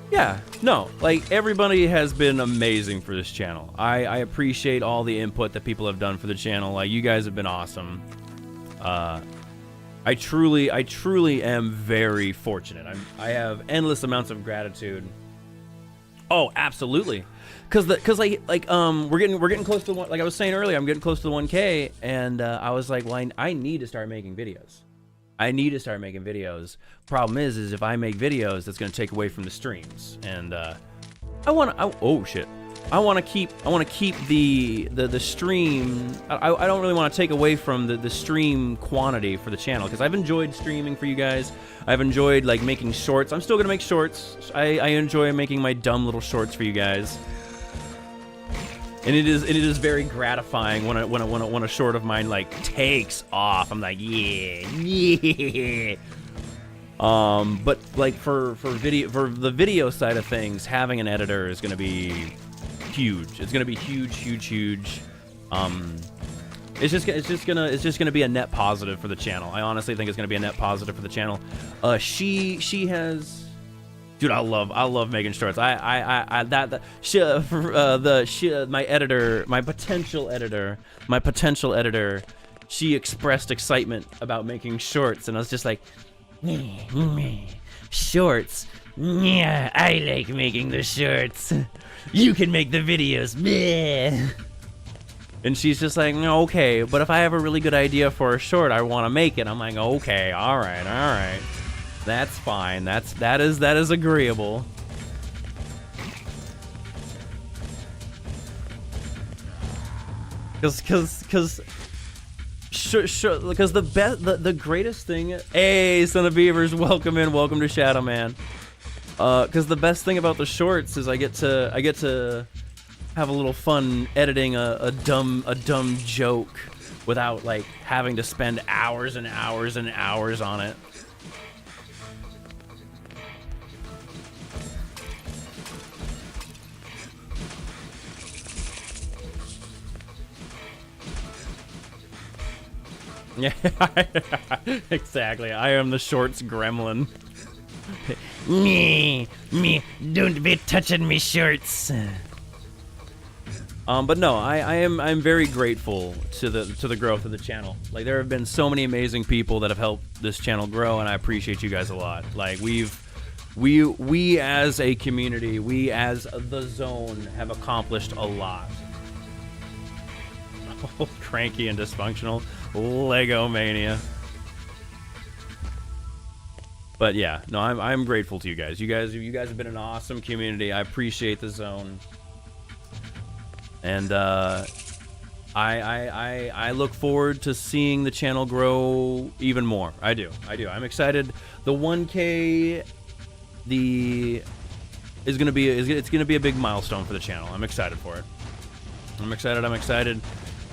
Yeah, no, like, everybody has been amazing for this channel. I appreciate all the input that people have done for the channel. Like, you guys have been awesome. I truly am very fortunate. I have endless amounts of gratitude. Oh, absolutely. Cause we're getting close to the one. Like I was saying earlier, I'm getting close to the 1K, and I was like, well, I need to start making videos. Problem is if I make videos, that's gonna take away from the streams, and I want to keep the stream. I don't really want to take away from the stream quantity for the channel, because I've enjoyed streaming for you guys. I've enjoyed like making shorts. I'm still gonna make shorts. I enjoy making my dumb little shorts for you guys. And it is very gratifying when a short of mine like takes off. I'm like, yeah. But like for the video side of things, having an editor is gonna be huge. It's gonna be huge. It's just gonna be a net positive for the channel. I honestly think it's gonna be a net positive for the channel. She has. Dude, I love making shorts. My potential editor, she expressed excitement about making shorts, and I was just like, shorts. Yeah, I like making the shorts. You can make the videos. And she's just like, okay, but if I have a really good idea for a short, I want to make it. I'm like, okay, all right. That's fine. That is agreeable. Because the greatest thing. Hey, Son of Beavers, welcome in, welcome to Shadow Man. Because the best thing about the shorts is I get to have a little fun editing a dumb joke without like having to spend hours and hours and hours on it. Yeah, exactly. I am the shorts gremlin. me, don't be touching me shorts. But no, I'm very grateful to the growth of the channel. Like, there have been so many amazing people that have helped this channel grow, and I appreciate you guys a lot. Like, we as a community, we as the Zone have accomplished a lot. Oh, cranky and dysfunctional. Lego mania. But yeah, no, I'm grateful to you guys. You guys have been an awesome community. I appreciate the Zone, and I look forward to seeing the channel grow even more. I do. I'm excited. The 1K, it's gonna be a big milestone for the channel. I'm excited for it. I'm excited.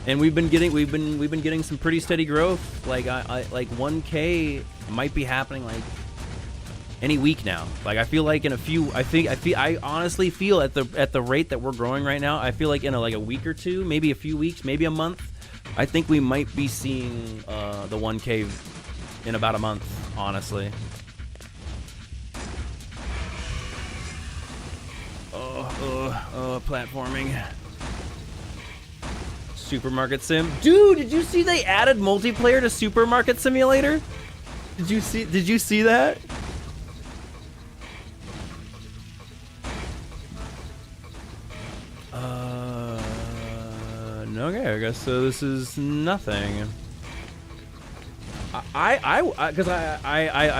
And we've been getting some pretty steady growth. Like like 1K might be happening like any week now. Like, I feel like in a few, I honestly feel at the rate that we're growing right now, I feel like in a week or two, maybe a few weeks, maybe a month, I think we might be seeing the 1K in about a month, honestly. Platforming. Supermarket Sim. Dude, did you see they added multiplayer to Supermarket Simulator? Did you see that? Okay, I guess so. This is nothing. I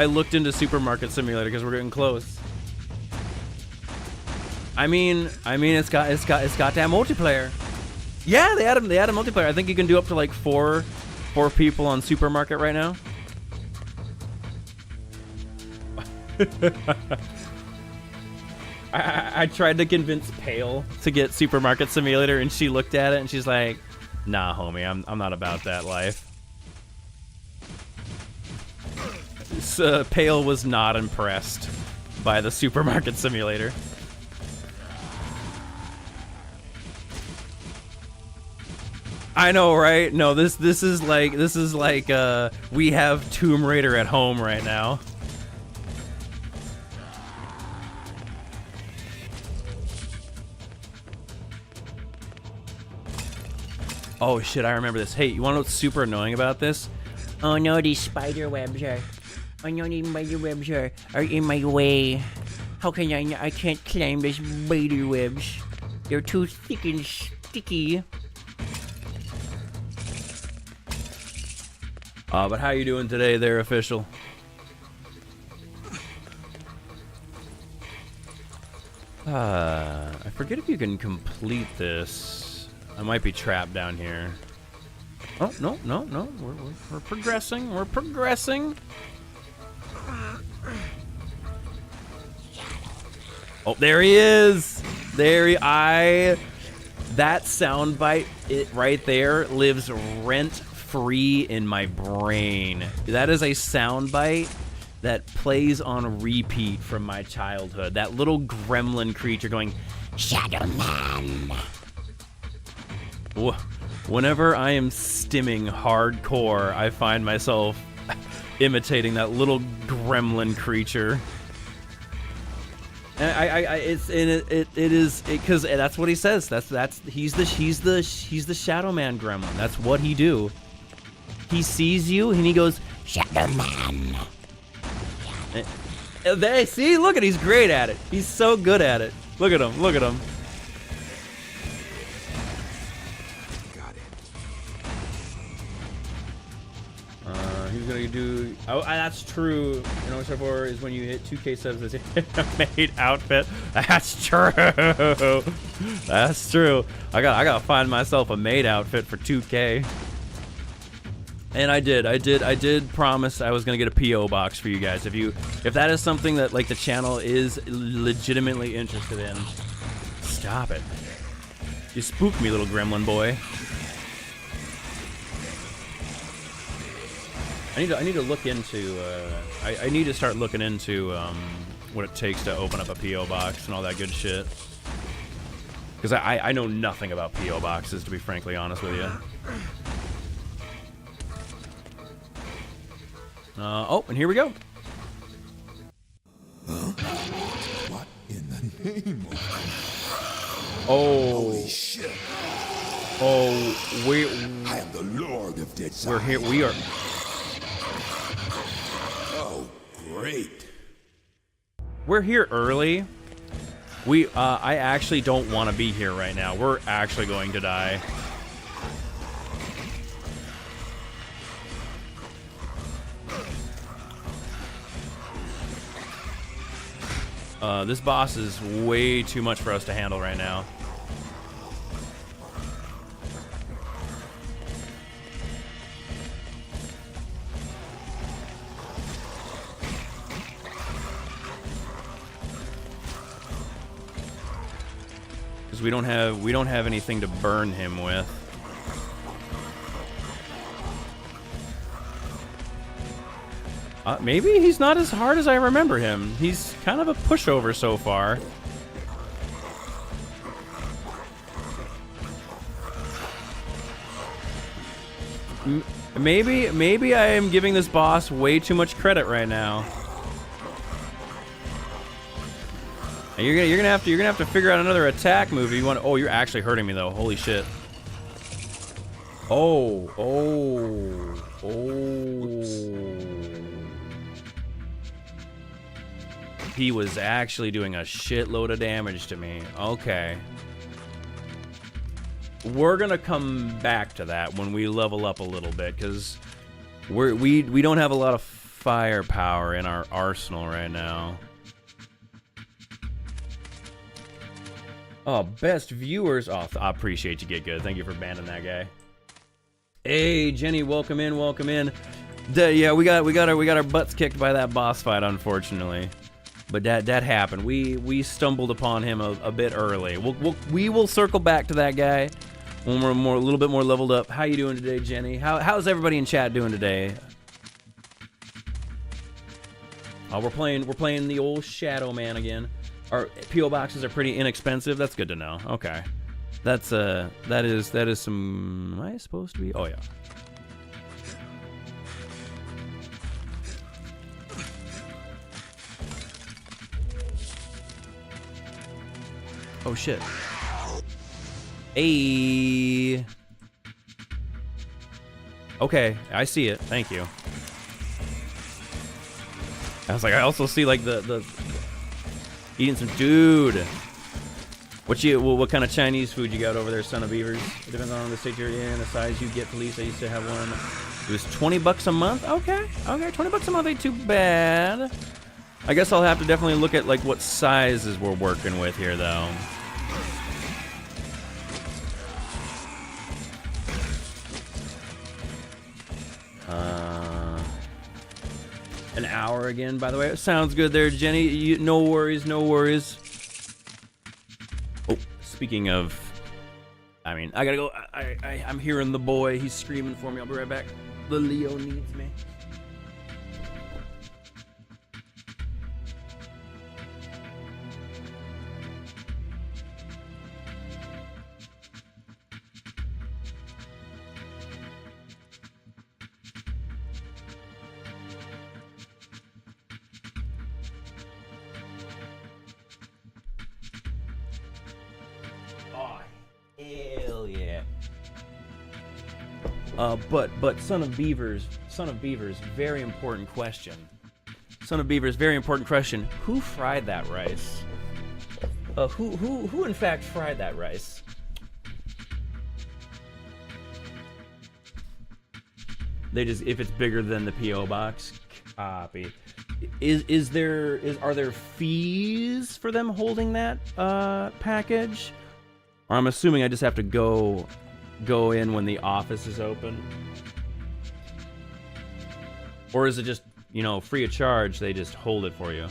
looked into Supermarket Simulator because we're getting close. I mean, it's got that multiplayer. Yeah, they added multiplayer. I think you can do up to like four people on Supermarket right now. I tried to convince Pale to get Supermarket Simulator, and she looked at it and she's like, "Nah, homie, I'm not about that life." Pale was not impressed by the Supermarket Simulator. I know, right? No, this is like we have Tomb Raider at home right now. Oh shit, I remember this. Hey, you wanna know what's super annoying about this? Oh no, these spider webs are... Oh no, these spider webs are in my way. How can I can't climb these spider webs. They're too thick and sticky. But how you doing today there, official? I forget if you can complete this. I might be trapped down here. Oh, no. We're progressing. We're progressing. Oh, there he is. That soundbite, right there, lives rent-free in my brain. That is a soundbite that plays on repeat from my childhood. That little gremlin creature going, "Shadow Man." Whenever I am stimming hardcore, I find myself imitating that little gremlin creature. And it is because that's what he says. He's the Shadow Man gremlin. That's what he do. He sees you and he goes, "Shadow Man." See, look at, he's great at it. He's so good at it. Look at him. Look at him. He's gonna do. Oh, that's true. You know, so far is when you hit 2K subs as a maid outfit. That's true. That's true. I gotta find myself a maid outfit for 2K. And I did promise I was gonna get a PO box for you guys. If that is something that like the channel is legitimately interested in, stop it. You spooked me, little gremlin boy. I need to look into. I need to start looking into what it takes to open up a PO box and all that good shit. Because I know nothing about PO boxes, to be frankly honest with you. Oh, and here we go. What in the name of... Oh. Holy shit. Oh, I am the Lord of Deadside. we're here. We are. Oh, great. We're here early. I actually don't want to be here right now. We're actually going to die. This boss is way too much for us to handle right now. Because we don't have anything to burn him with. Maybe he's not as hard as I remember him. He's kind of a pushover so far. Maybe I am giving this boss way too much credit right now. And you're gonna have to figure out another attack move if you want. Oh, you're actually hurting me though. Holy shit. Oh. He was actually doing a shitload of damage to me. Okay. We're gonna come back to that when we level up a little bit, because we don't have a lot of firepower in our arsenal right now. Oh, best viewers. Oh, I appreciate you, Get Good. Thank you for banning that guy. Hey, Jenny, welcome in, welcome in. Yeah, we got our butts kicked by that boss fight, unfortunately. But that happened. We stumbled upon him a bit early. We will circle back to that guy when we're a little bit more leveled up. How you doing today, Jenny? How's everybody in chat doing today? Oh, we're playing the old Shadow Man again. Our PO boxes are pretty inexpensive. That's good to know. Okay, that is some. Am I supposed to be? Oh yeah. Oh shit. Hey. Okay, I see it. Thank you. I was like, I also see like the eating some dude. What kind of Chinese food you got over there, son of beavers? It depends on the state you're in, the size you get. Police, I used to have one. It was $20 a month. Okay, 20 bucks a month ain't too bad. I guess I'll have to definitely look at like what sizes we're working with here, though. An hour again, by the way. Sounds good there, Jenny. No worries, no worries. Oh, speaking of, I mean, I gotta go. I'm hearing the boy. He's screaming for me. I'll be right back. The Leo needs me. Hell yeah. But son of beavers, very important question. Son of beavers, very important question. Who fried that rice? Who in fact fried that rice? They just, if it's bigger than the PO box, copy. Are there fees for them holding that package? Or I'm assuming I just have to go in when the office is open. Or is it just, you know, free of charge, they just hold it for you?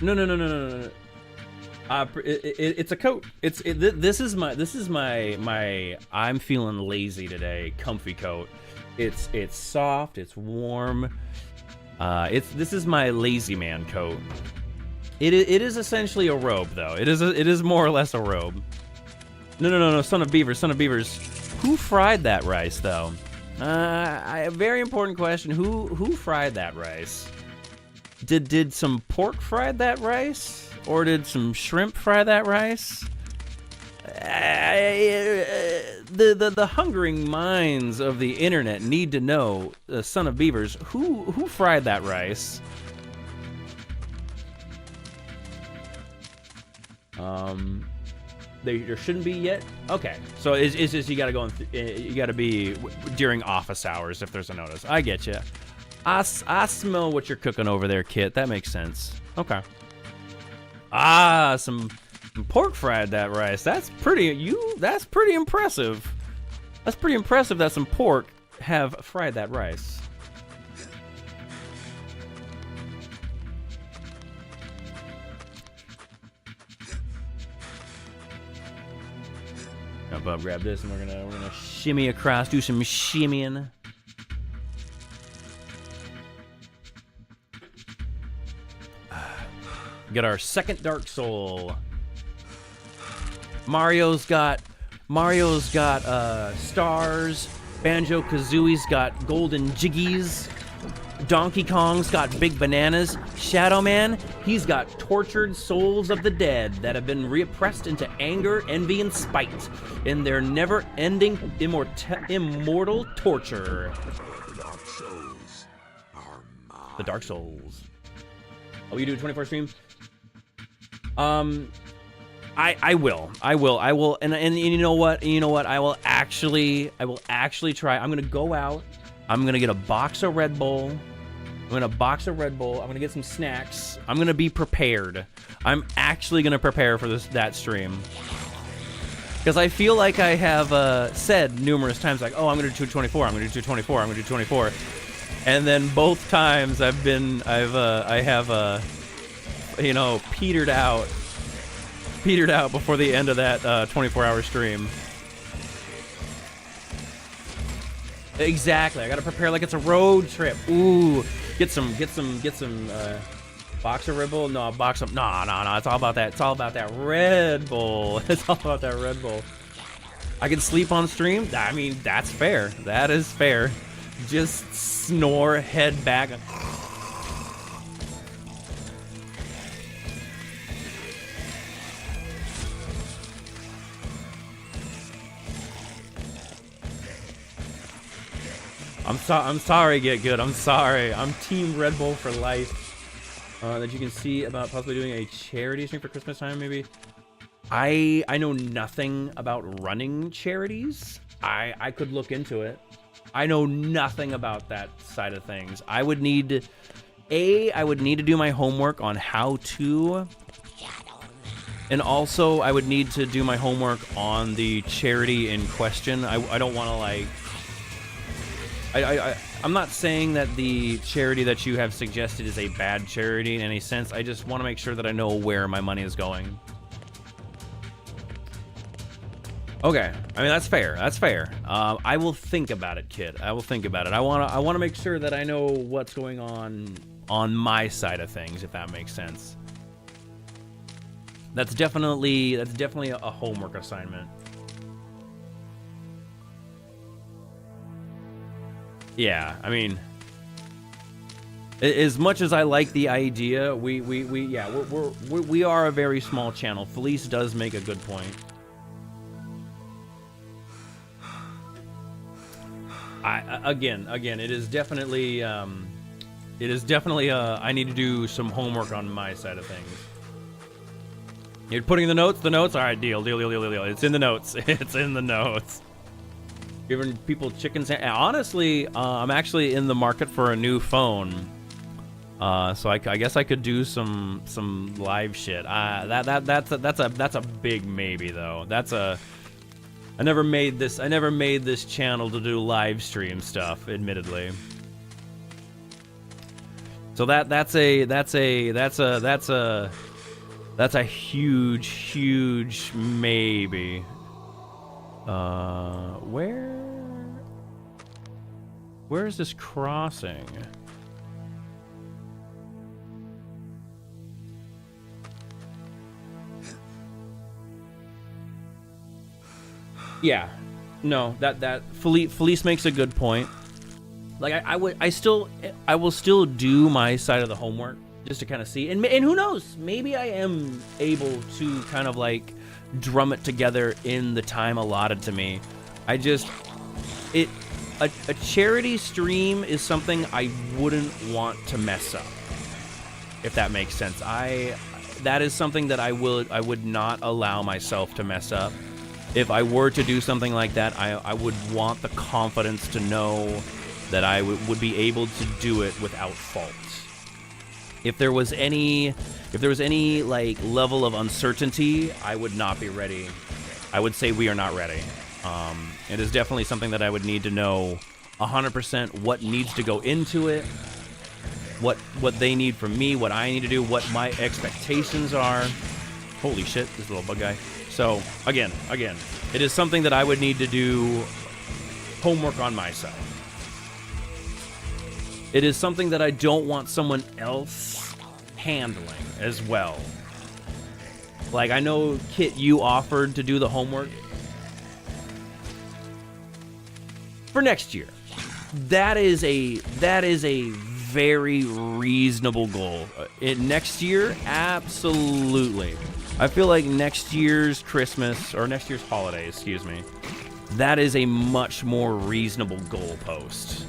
No. It's a coat. This is my I'm feeling lazy today. Comfy coat. It's soft. It's warm. This is my lazy man coat. It is essentially a robe, though. It is more or less a robe. No. Son of beavers. Who fried that rice, though? A very important question. Who fried that rice? Did some pork fry that rice? Or did some shrimp fry that rice? The hungering minds of the internet need to know, son of beavers, who fried that rice? There shouldn't be yet. Okay, so it's just you gotta go. You gotta be during office hours if there's a notice. I get you. I smell what you're cooking over there, Kit. That makes sense. Okay. Some pork fried that rice. That's pretty impressive. That's pretty impressive that some pork have fried that rice. Now, Bub, grab this, and we're gonna shimmy across, do some shimmying. Get our second Dark Soul. Mario's got stars. Banjo-Kazooie's got golden jiggies. Donkey Kong's got big bananas. Shadow Man, he's got tortured souls of the dead that have been repressed into anger, envy, and spite in their never-ending immortal torture. The Dark Souls are mine. The Dark Souls. Oh, you do a 24 stream? I will, and you know what? I will actually try. I'm gonna go out. I'm gonna get a box of Red Bull. I'm gonna get some snacks. I'm gonna be prepared. I'm actually gonna prepare for that stream. Because I feel like I have said numerous times, like, oh, I'm gonna do 224. I'm gonna do 224. I'm gonna do 24. And then both times I have petered out before the end of that 24-hour stream. Exactly. I gotta prepare like it's a road trip. Ooh, get some box of Red Bull. No, box of no. It's all about that. It's all about that Red Bull. It's all about that Red Bull. I can sleep on stream. I mean, that's fair. That is fair. Just snore, head back. I'm sorry, Get Good. I'm sorry. I'm Team Red Bull for life. That you can see about possibly doing a charity stream for Christmas time, maybe. I know nothing about running charities. I could look into it. I know nothing about that side of things. I would need to do my homework on how to, and also I would need to do my homework on the charity in question. I don't want to like. I'm not saying that the charity that you have suggested is a bad charity in any sense. I just want to make sure that I know where my money is going. Okay, I mean that's fair. That's fair. I will think about it, kid. I will think about it. I want to make sure that I know what's going on my side of things, if that makes sense. That's definitely a homework assignment. Yeah, I mean, as much as I like the idea, we are a very small channel. Felice does make a good point. Again, it is definitely I need to do some homework on my side of things. You're putting the notes? The notes? All right, deal. It's in the notes. It's in the notes. Giving people chicken sandwich. Honestly, I'm actually in the market for a new phone. So I guess I could do some live shit. That's a big maybe though. I never made this channel to do live stream stuff, admittedly. So that's a huge maybe. Where is this crossing? Yeah, no, that Felice makes a good point. Like I will still do my side of the homework just to kind of see, and who knows, maybe I am able to kind of like drum it together in the time allotted to me. A charity stream is something I wouldn't want to mess up, if that makes sense. That is something that I would not allow myself to mess up. If I were to do something like that, I would want the confidence to know that I would be able to do it without fault. If there was any like level of uncertainty, I would not be ready. I would say we are not ready. It is definitely something that I would need to know 100% what needs to go into it, what they need from me, what I need to do, what my expectations are. Holy shit, this little bug guy. So again, it is something that I would need to do homework on my side. It is something that I don't want someone else handling as well. Like, I know, Kit, you offered to do the homework for next year. That is a very reasonable goal. Next year, absolutely. I feel like next year's Christmas, or next year's holiday, excuse me, that is a much more reasonable goalpost.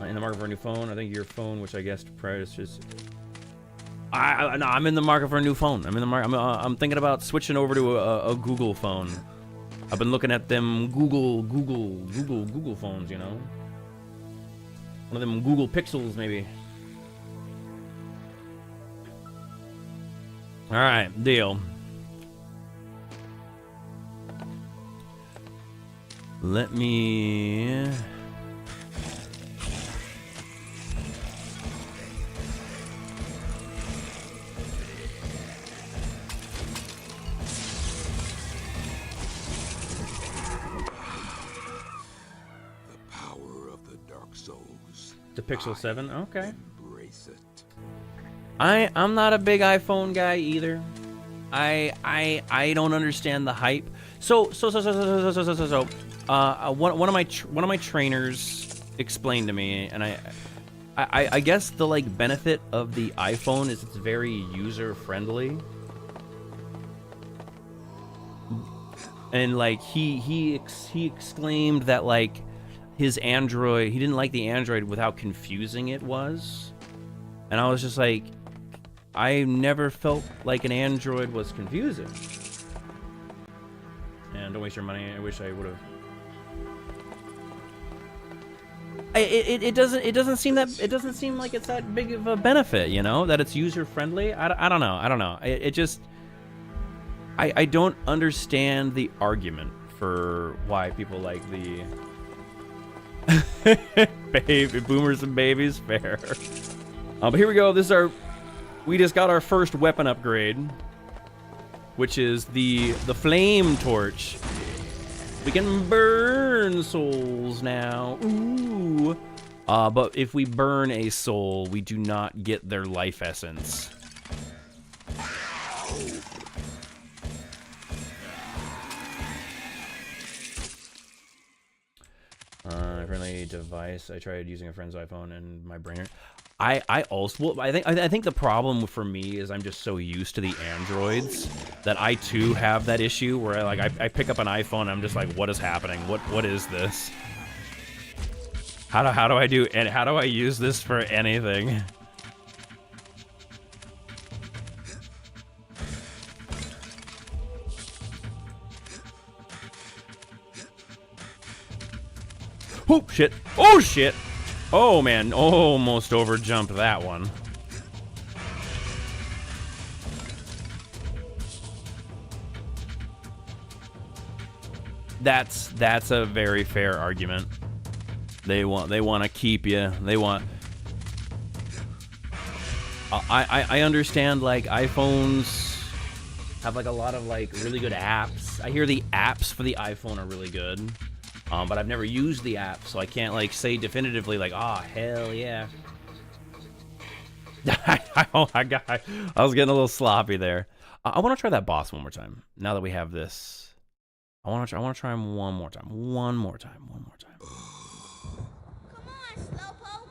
In the market for a new phone. I think your phone, which I guess price is. No, I'm in the market for a new phone. I'm thinking about switching over to a Google phone. I've been looking at them Google phones, you know. One of them Google Pixels, maybe. All right, deal. Let me. The Pixel 7, okay. I'm not a big iPhone guy either. I don't understand the hype. So one of my trainers explained to me, and I guess the like benefit of the iPhone is it's very user friendly. And like he exclaimed that like his Android, he didn't like the Android with how confusing it was. And I was just like, I never felt like an Android was confusing. And don't waste your money. I wish I would have. It doesn't seem like it's that big of a benefit, you know, that it's user friendly. I don't know. It just, I don't understand the argument for why people like the baby boomers and babies. Fair. But here we go. We just got our first weapon upgrade, which is the flame torch. We can burn souls now. Ooh. But if we burn a soul, we do not get their life essence. Friendly device. I tried using a friend's iPhone and my brain. I also, well, I think the problem for me is I'm just so used to the Androids that I too have that issue where I pick up an iPhone and I'm just like, what is happening? What is this? How do I do, and how do I use this for anything? Oh shit! Oh shit! Oh man, almost overjumped that one. That's a very fair argument. They want to keep you. They want. I understand, like, iPhones have like a lot of like really good apps. I hear the apps for the iPhone are really good. But I've never used the app, so I can't like say definitively like, oh hell yeah. I was getting a little sloppy there. I want to try that boss one more time. Now that we have this, I want to try him one more time. One more time. Come on, Slowpoke.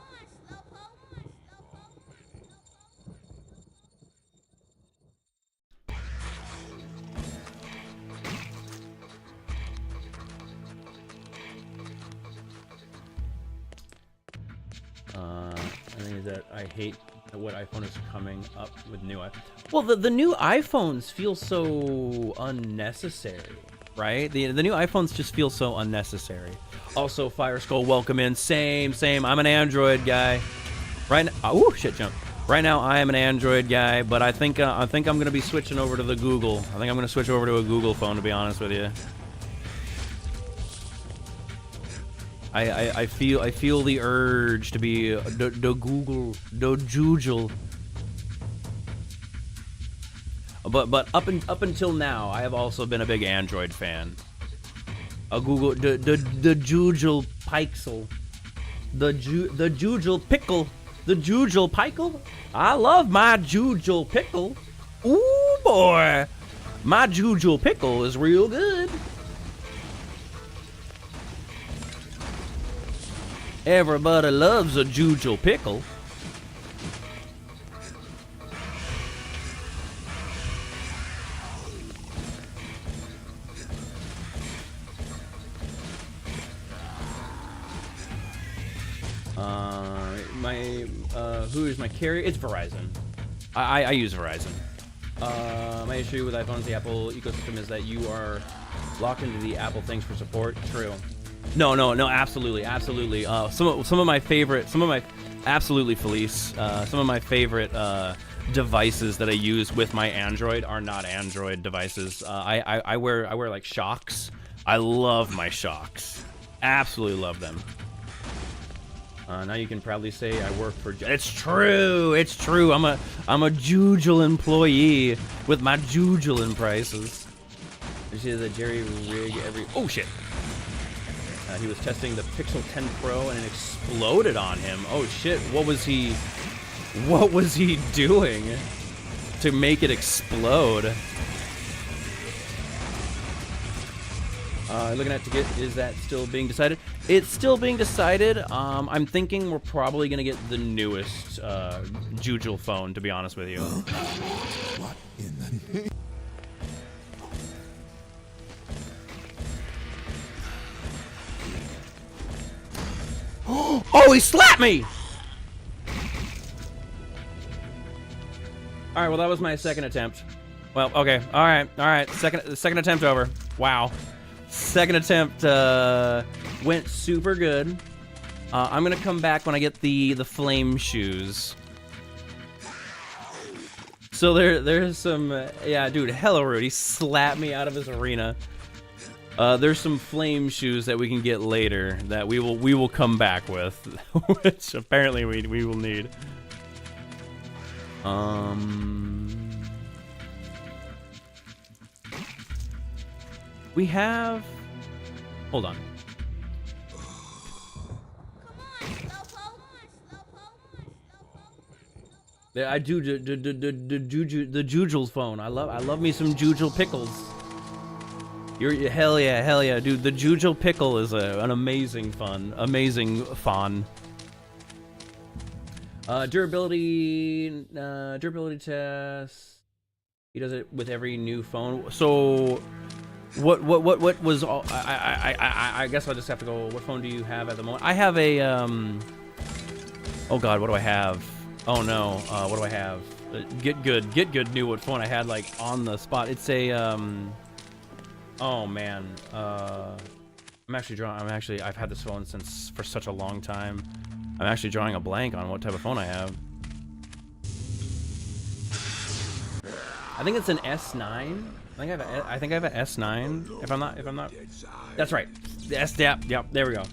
I think that I hate what iPhone is coming up with new iPhone. Well, the new iPhones feel so unnecessary, right? The new iPhones just feel so unnecessary. Also, Fire Skull, welcome in. Same. I'm an Android guy. Right now, oh shit, jump. Right now, I am an Android guy, but I think I'm gonna be switching over to the Google. I think I'm gonna switch over to a Google phone, to be honest with you. I feel the urge to be the Google, the Jujul. But up until now, I have also been a big Android fan. A Google, the Jujul Pixel, the Jujul Pickle, the Jujul Pickle. I love my Jujul Pickle. Ooh boy, my Jujul Pickle is real good. Everybody loves a Jujul Pickle. Who is my carrier? It's Verizon. I use Verizon. My issue with iPhones, the Apple ecosystem, is that you are locked into the Apple things for support. True. No, absolutely. Some of my favorite, absolutely, Felice. Some of my favorite devices that I use with my Android are not Android devices. I wear like shocks. I love my shocks. Absolutely love them. Now you can proudly say I work for. It's true. I'm a Jujul employee with my Jujulin prices. You see the Jerry rig every. Oh shit. He was testing the Pixel 10 Pro and it exploded on him. Oh shit, what was he doing to make it explode? Looking at to get, is that still being decided? It's still being decided. I'm thinking we're probably gonna get the newest Jujul phone, to be honest with you. What in the name? Oh, he slapped me! Alright, well that was my second attempt. Well, okay, alright. Second attempt over. Wow. Second attempt went super good. I'm gonna come back when I get the flame shoes. So there's some yeah, dude, hella rude. He slapped me out of his arena. There's some flame shoes that we can get later that we will come back with, which apparently we will need. We have. Hold on. Yeah, I do the Jujul's phone. I love me some Jujul pickles. You're hell yeah, dude. The Jujul pickle is an amazing fawn. Durability test. He does it with every new phone. So, what was all? I guess I'll just have to go. What phone do you have at the moment? I have a Oh God, what do I have? Oh no, what do I have? Get good knew what phone I had like on the spot. It's a oh man, I've had this phone for such a long time. I'm actually drawing a blank on what type of phone I have. I think it's an S9. I think I have an S9. If I'm not. That's right. The S. Yep. There we go.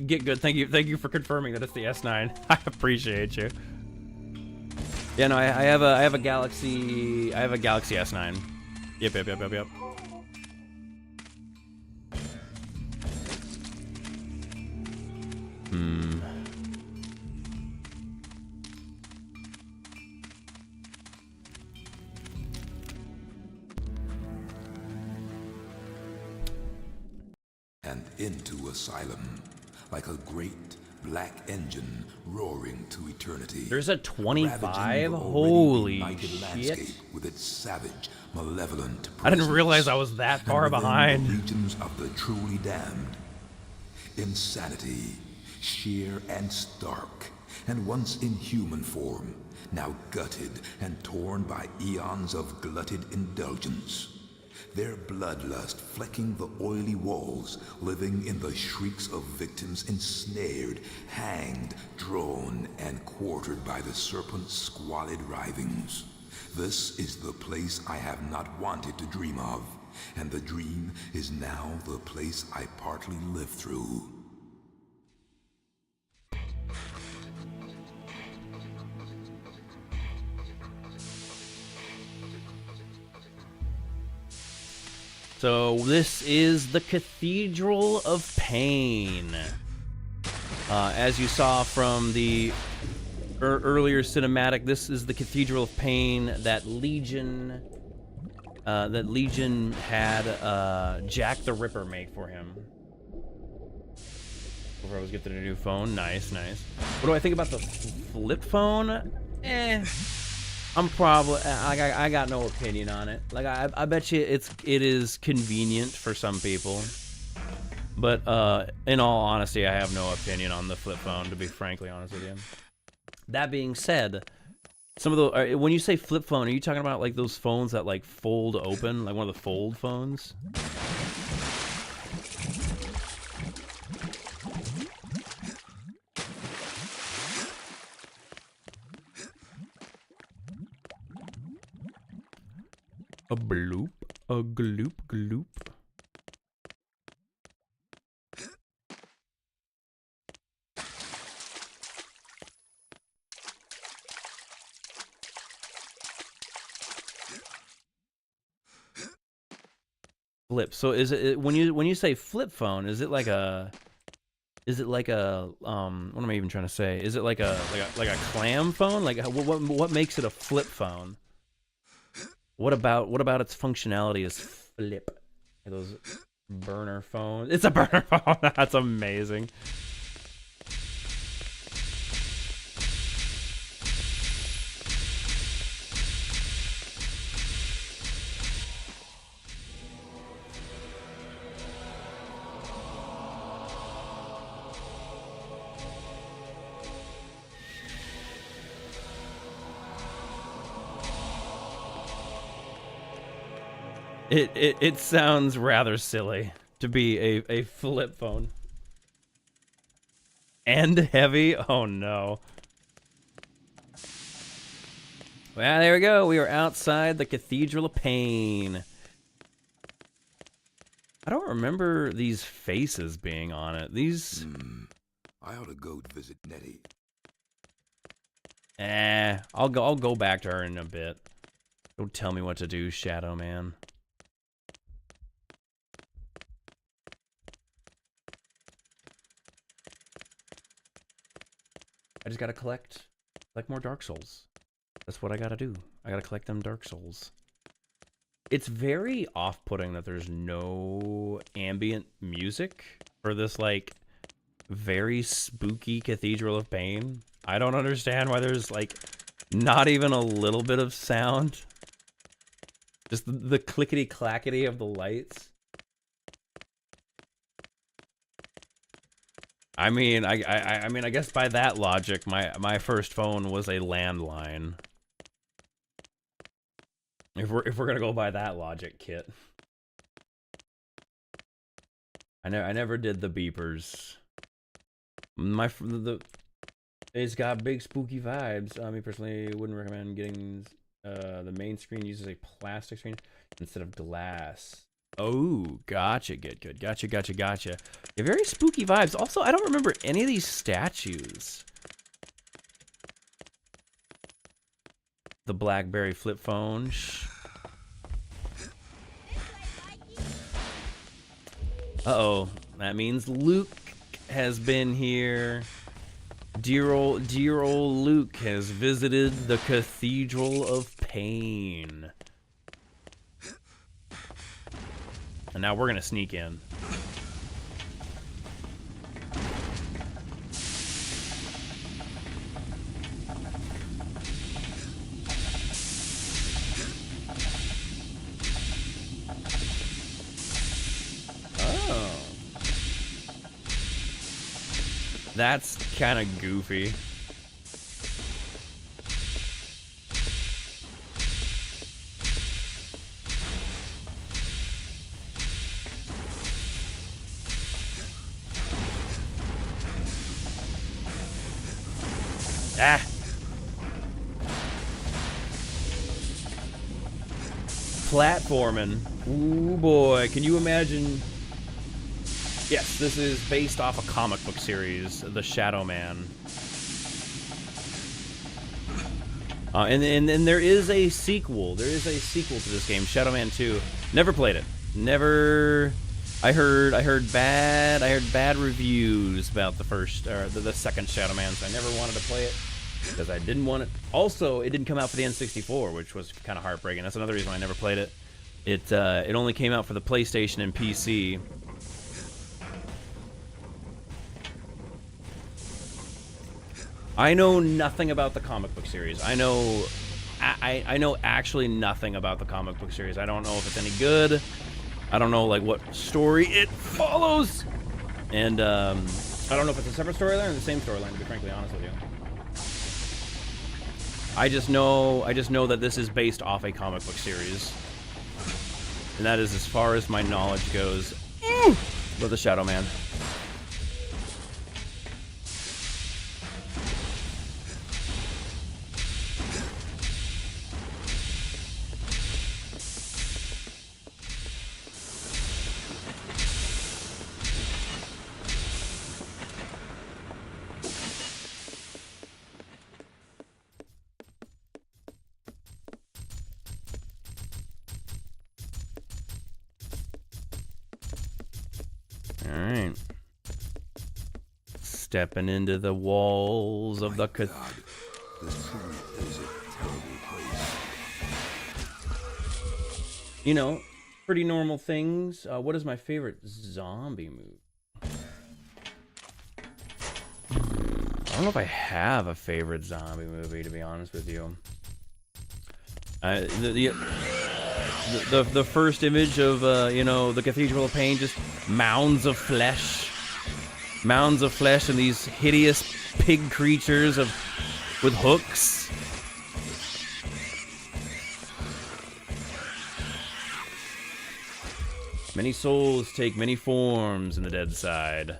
Get good. Thank you for confirming that it's the S9. I appreciate you. Yeah, no, I have a Galaxy. I have a Galaxy S9. Yep. And into Asylum, like a great black engine roaring to eternity. There's a 25? ravaging the Holy already benighted shit. landscape with its savage, malevolent I didn't presence. realize I was that far And within behind. the regions of the truly damned. Insanity, sheer and stark, and once in human form, now gutted and torn by eons of glutted indulgence. Their bloodlust flecking the oily walls, living in the shrieks of victims ensnared, hanged, drawn, and quartered by the serpent's squalid writhings. This is the place I have not wanted to dream of, and the dream is now the place I partly live through. So this is the Cathedral of Pain. As you saw from the earlier cinematic, this is the Cathedral of Pain that Legion had Jack the Ripper make for him. Before I was getting a new phone. Nice. What do I think about the flip phone? I'm probably I got no opinion on it. Like I bet you it is convenient for some people, but in all honesty, I have no opinion on the flip phone. To be frankly honest with you. That being said, some of the when you say flip phone, are you talking about like those phones that like fold open, like one of the fold phones? A bloop, a gloop, gloop. Flip. So is it when you say flip phone? Is it like a? Is it like a what am I even trying to say? Is it like a clam phone? Like what makes it a flip phone? What about its functionality is flip? Those burner phones. It's a burner phone. That's amazing. It sounds rather silly to be a flip phone. And heavy? Oh no. Well, there we go. We are outside the Cathedral of Pain. I don't remember these faces being on it. These... I ought to go visit Nettie. I'll go back to her in a bit. Don't tell me what to do, Shadow Man. I just gotta collect more Dark Souls. That's what I gotta do. I gotta collect them Dark Souls. It's very off-putting that there's no ambient music for this, like, very spooky Cathedral of Pain. I don't understand why there's like not even a little bit of sound. Just the clickety clackety of the lights. I mean, I mean, I guess by that logic, my first phone was a landline. If we're gonna go by that logic, Kit. I never did the beepers. It's got big spooky vibes. Me personally wouldn't recommend getting the main screen uses a plastic screen instead of glass. Oh, gotcha, good. Gotcha. Yeah, very spooky vibes. Also, I don't remember any of these statues. The BlackBerry flip phone. Uh-oh, that means Luke has been here. Dear old Luke has visited the Cathedral of Pain. And now we're gonna sneak in. Oh. That's kind of goofy. Ah. Platforming. Ooh boy, can you imagine? Yes, this is based off a comic book series, The Shadow Man. And there is a sequel. There is a sequel to this game, Shadow Man 2. Never played it. Never. I heard bad reviews about the first or the second Shadow Man, so I never wanted to play it because I didn't want it. Also, it didn't come out for the N64, which was kind of heartbreaking. That's another reason why I never played it. It only came out for the PlayStation and PC. I know nothing about the comic book series. I know actually nothing about the comic book series. I don't know if it's any good. I don't know like what story it follows. And I don't know if it's a separate storyline or the same storyline, to be frankly honest with you. I just know that this is based off a comic book series. And that is as far as my knowledge goes with the Shadow Man. Alright. Stepping into the walls of the cathedral. This truly is a terrible place. You know, pretty normal things. What is my favorite zombie movie? I don't know if I have a favorite zombie movie, to be honest with you. The first image of you know, the Cathedral of Pain, just mounds of flesh and these hideous pig creatures with hooks. Many souls take many forms in the Deadside.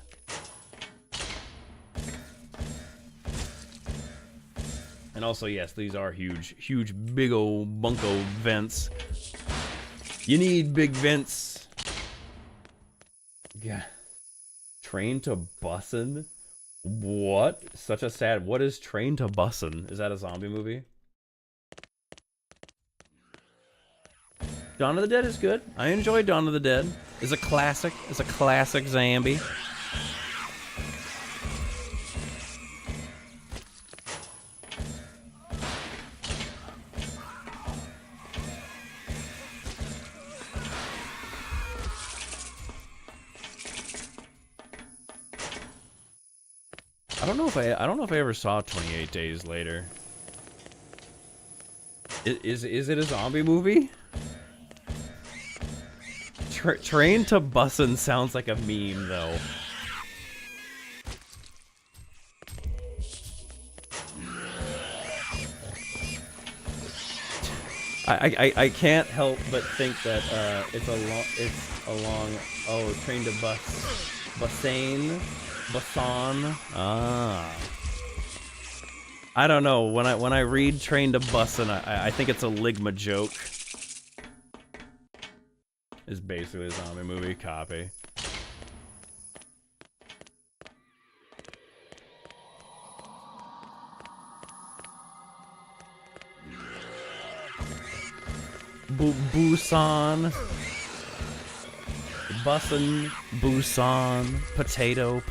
And also, yes, these are huge, big old bunko vents. You need big vents. Yeah. Train to Bussin'? What? Such a sad... What is Train to Bussin'? Is that a zombie movie? Dawn of the Dead is good. I enjoy Dawn of the Dead. It's a classic. It's a classic zombie. I don't know if I ever saw 28 Days Later. Is it a zombie movie? Train to Bussin' sounds like a meme though. I can't help but think that it's a long Train to Busan. I don't know, when I read Train to Bussin', I think it's a Ligma joke. It's basically a zombie movie copy. Busan. Bussin', Busan, potato.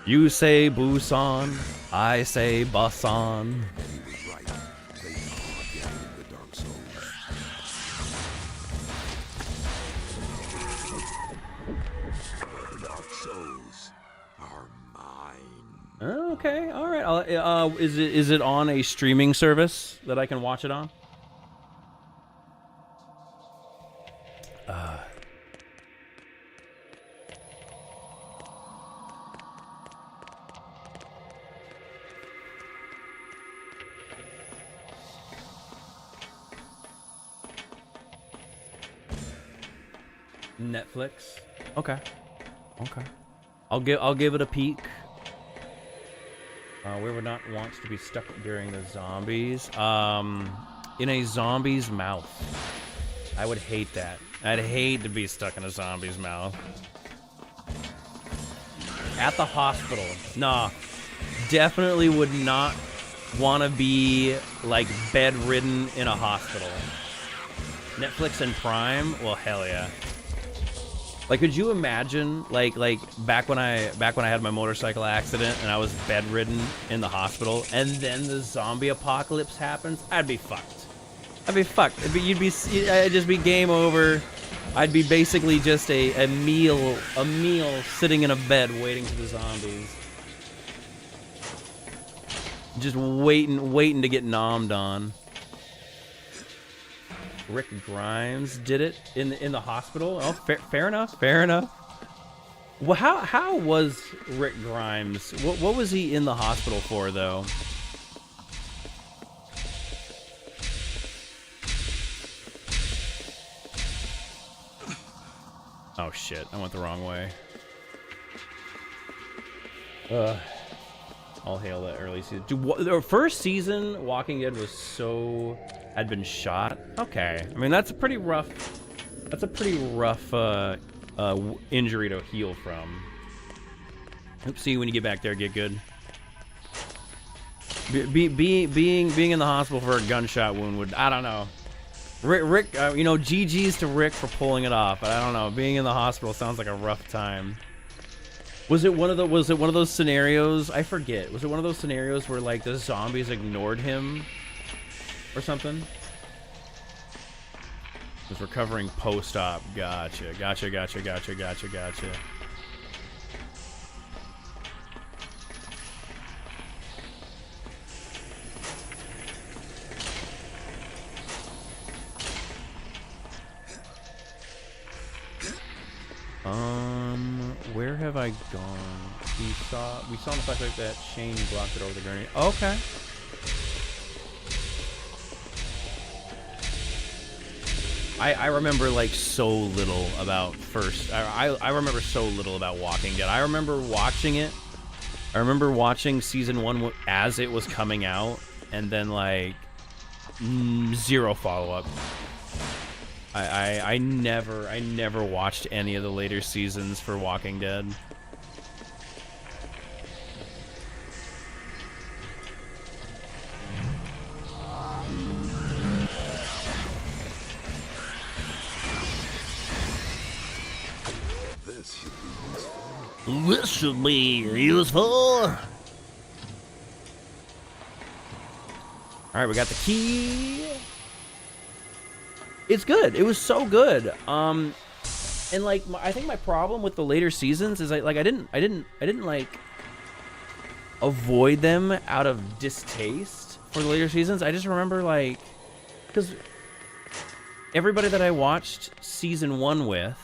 You say Busan, I say Busan. He was right. They are gathering the Dark Souls. The Dark Souls are mine. Okay, all right. Is it on a streaming service that I can watch it on? Netflix. Okay. I'll give it a peek. We would not want to be stuck during the zombies. In a zombie's mouth. I would hate that. I'd hate to be stuck in a zombie's mouth. At the hospital. Nah. Definitely would not want to be, like, bedridden in a hospital. Netflix and Prime? Well, hell yeah. Like, could you imagine, like back when I had my motorcycle accident and I was bedridden in the hospital, and then the zombie apocalypse happens? I'd be fucked. I'd just be game over. I'd be basically just a meal sitting in a bed waiting for the zombies. Just waiting to get nommed on. Rick Grimes did it in the hospital. Oh, fair enough. Well, how was Rick Grimes? What was he in the hospital for, though? Oh shit! I went the wrong way. All hail that early season. Dude, the first season, Walking Dead had been shot. Okay, I mean that's a pretty rough injury to heal from. Oopsie, when you get back there, get good. Being in the hospital for a gunshot wound would, I don't know. Rick, you know, GG's to Rick for pulling it off, but I don't know. Being in the hospital sounds like a rough time. Was it one of those scenarios? I forget. Was it one of those scenarios where like the zombies ignored him or something? Was recovering post-op. Gotcha. Where have I gone? We saw in the flashlight that Shane blocked it over the gurney. Okay. I remember like so little about I remember so little about Walking Dead. I remember watching it. I remember watching season 1 as it was coming out, and then like zero follow-up. I never watched any of the later seasons for Walking Dead. This should be useful. Alright, we got the key. It's good. It was so good. And like, I think my problem with the later seasons is I didn't like avoid them out of distaste for the later seasons. I just remember like, because everybody that I watched season 1 with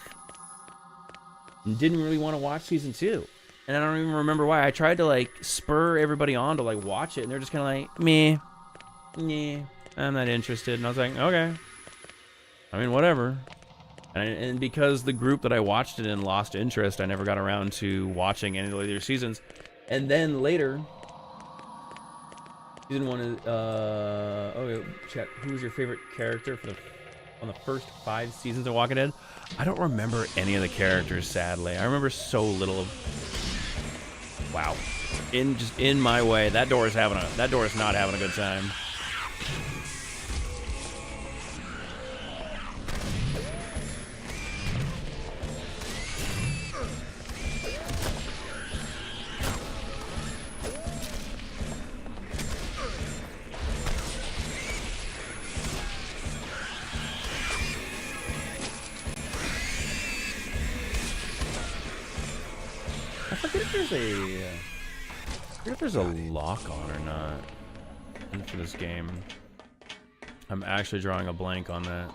didn't really want to watch season 2. And I don't even remember why. I tried to like spur everybody on to like watch it, and they're just kind of like, meh, yeah, I'm not interested. And I was like, okay, I mean, whatever. And because the group that I watched it in lost interest, I never got around to watching any of the later seasons. And then later, season 1 is okay. Chat. Who was your favorite character for on the first 5 seasons of Walking Dead? I don't remember any of the characters, sadly. I remember so little of. Wow. In my way, that door is not having a good time. I forget if there's a lock on or not for this game. I'm actually drawing a blank on that.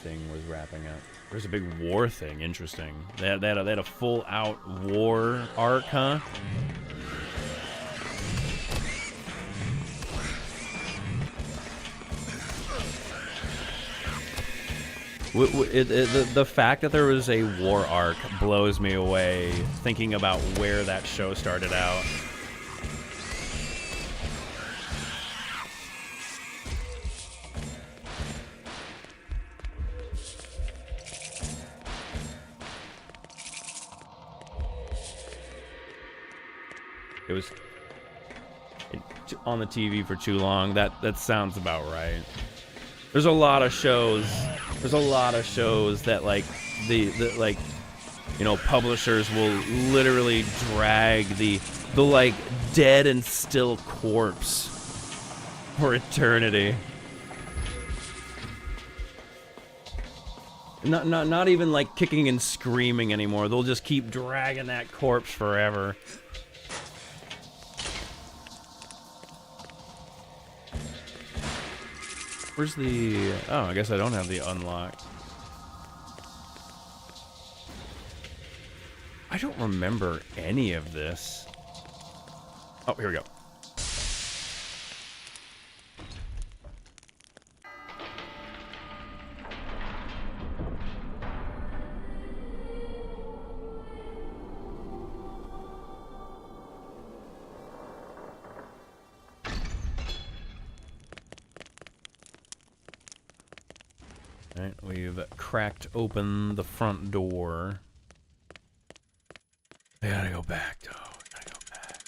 Thing was wrapping up. There's a big war thing. Interesting. They had a full out war arc, huh? The fact that there was a war arc blows me away, thinking about where that show started out. It was on the TV for too long. That sounds about right. There's a lot of shows. There's a lot of shows that like the like, you know, publishers will literally drag the like dead and still corpse for eternity. Not even like kicking and screaming anymore. They'll just keep dragging that corpse forever. Where's the... Oh, I guess I don't have the unlocked. I don't remember any of this. Oh, here we go. Alright, we've cracked open the front door. I gotta go back, though. I gotta go back.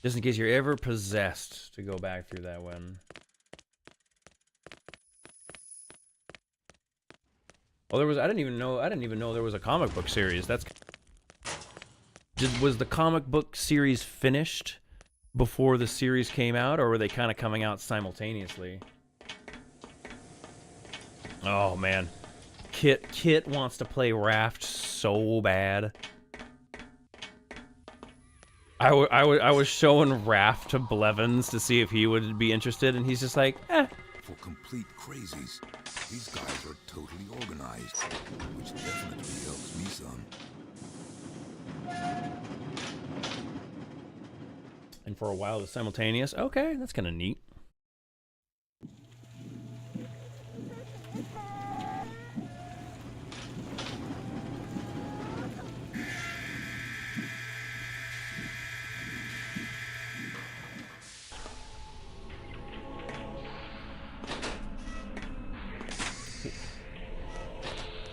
Just in case you're ever possessed to go back through that one. Oh, there was... I didn't even know there was a comic book series. That's... Was the comic book series finished before the series came out, or were they kind of coming out simultaneously? Oh man, Kit wants to play Raft so bad. I was showing Raft to Blevins to see if he would be interested, and he's just like, eh. For complete crazies, these guys are totally organized, which definitely helps me some. And for a while it was simultaneous. Okay, that's kind of neat.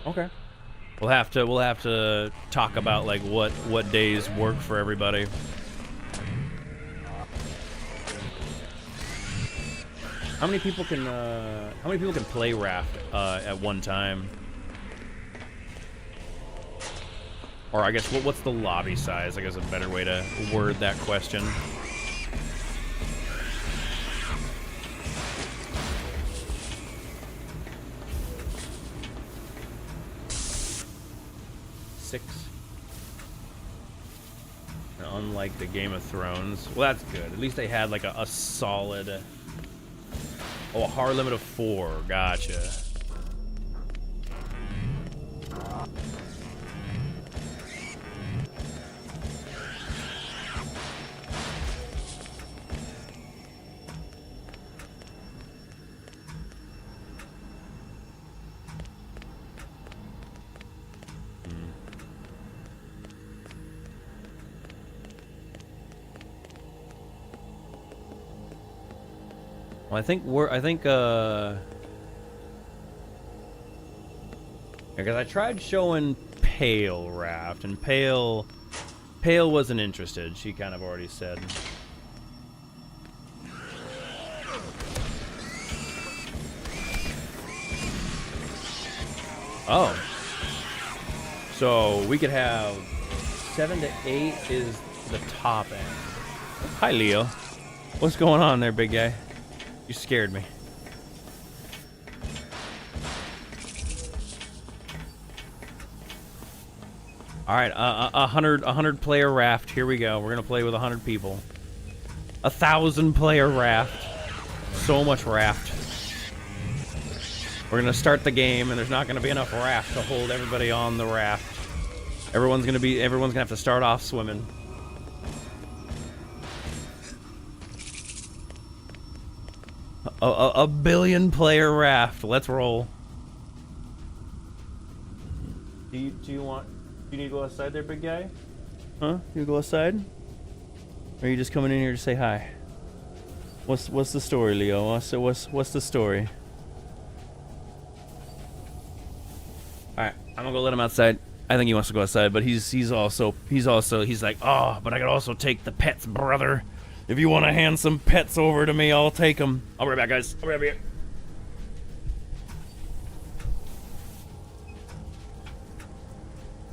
Okay. We'll have to talk about like what days work for everybody. How many people can play Raft at one time? Or I guess what's the lobby size? I guess a better way to word that question. Six. Now, unlike the Game of Thrones, well, that's good. At least they had like a solid. Oh, a hard limit of 4. Gotcha. Well, because I tried showing Pale Raft, and Pale wasn't interested. She kind of already said. Oh. So we could have 7 to 8 is the top end. Hi, Leo. What's going on there, big guy? You scared me. All right, 100 player raft. Here we go. We're gonna play with 100 people. 1,000 player raft. So much raft. We're gonna start the game, and there's not gonna be enough raft to hold everybody on the raft. Everyone's gonna have to start off swimming. A billion player raft. Let's roll. Do you need to go outside there, big guy? Huh? You go outside? Or are you just coming in here to say hi? What's the story, Leo? What's the story? All right, I'm gonna go let him outside. I think he wants to go outside, but he's like, oh, but I could also take the pets, brother. If you want to hand some pets over to me, I'll take them. I'll be right back, guys. I'll be right back.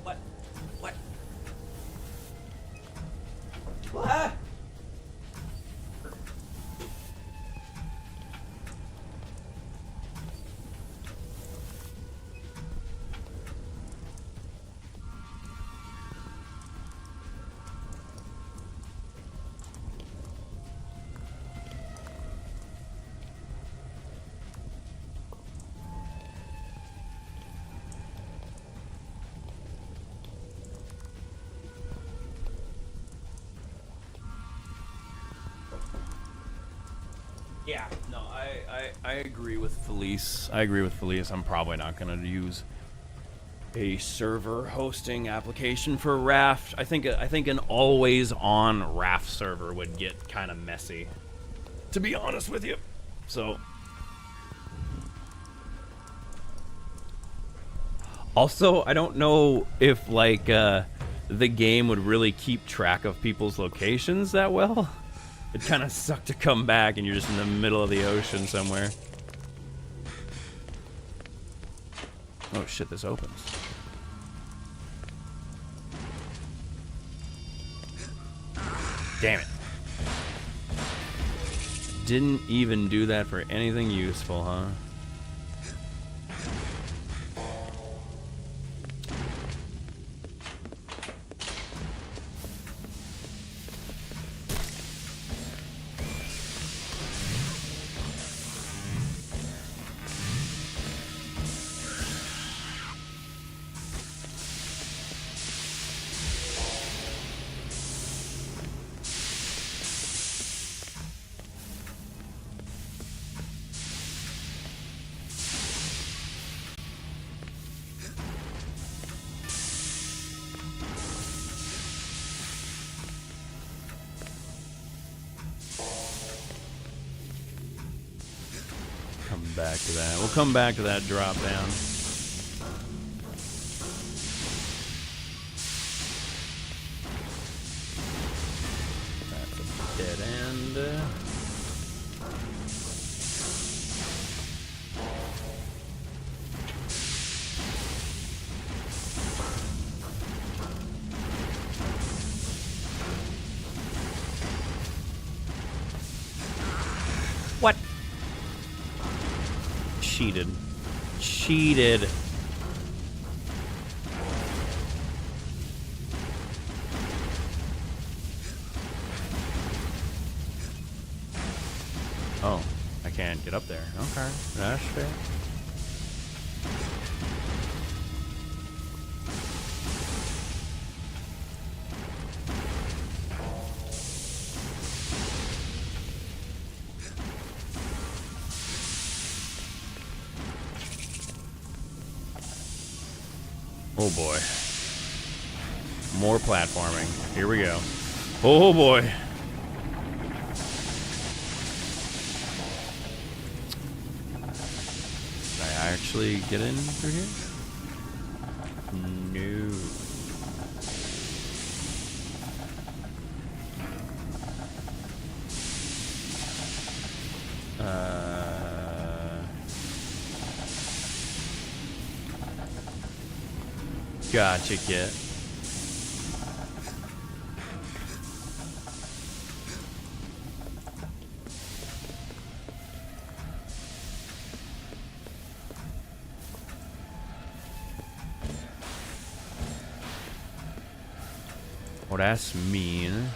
What? What? What? Yeah, no, I agree with Felice. I'm probably not going to use a server hosting application for Raft. I think an always-on Raft server would get kind of messy, to be honest with you. So, also, I don't know if like the game would really keep track of people's locations that well. It kind of sucked to come back and you're just in the middle of the ocean somewhere. Oh shit, this opens. Damn it. Didn't even do that for anything useful, huh? Back to that. We'll come back to that drop down. What? Cheated. Cheated. Oh, I can't get up there. Okay, that's fair. Oh boy. More platforming. Here we go. Oh boy. Did I actually get in through here? No. Gotcha, kid. Well, that's mean.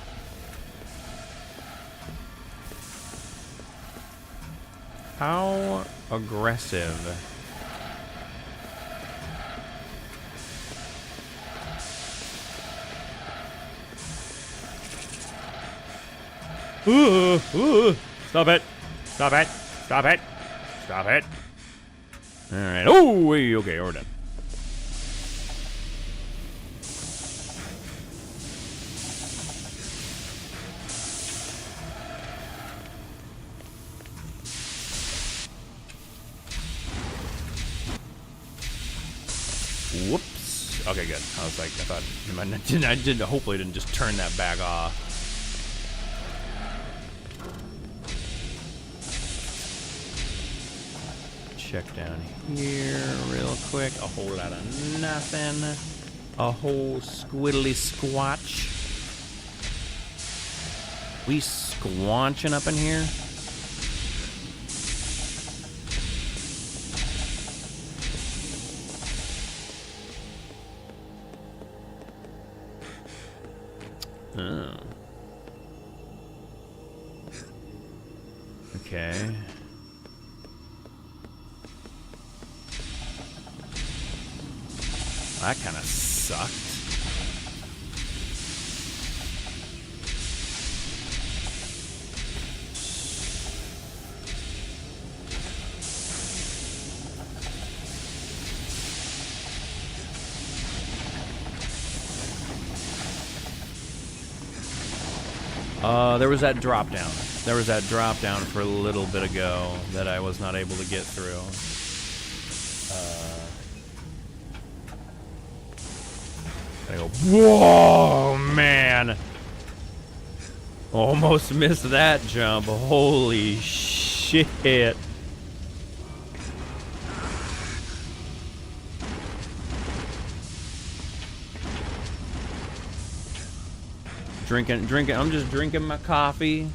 How aggressive. Stop it. Stop it. Stop it. Stop it. Alright. Oh, wait, okay, we're done. Whoops. Okay, good. I was like, I thought, I did, hopefully didn't just turn that back off. Check down here real quick. A whole lot of nothing. A whole squiddly squatch. We squanching up in here? Oh. Okay. That kind of sucked. There was that drop down. There was that drop down for a little bit ago that I was not able to get through. I go, whoa, man. Almost missed that jump. Holy shit. Drinking, I'm just drinking my coffee.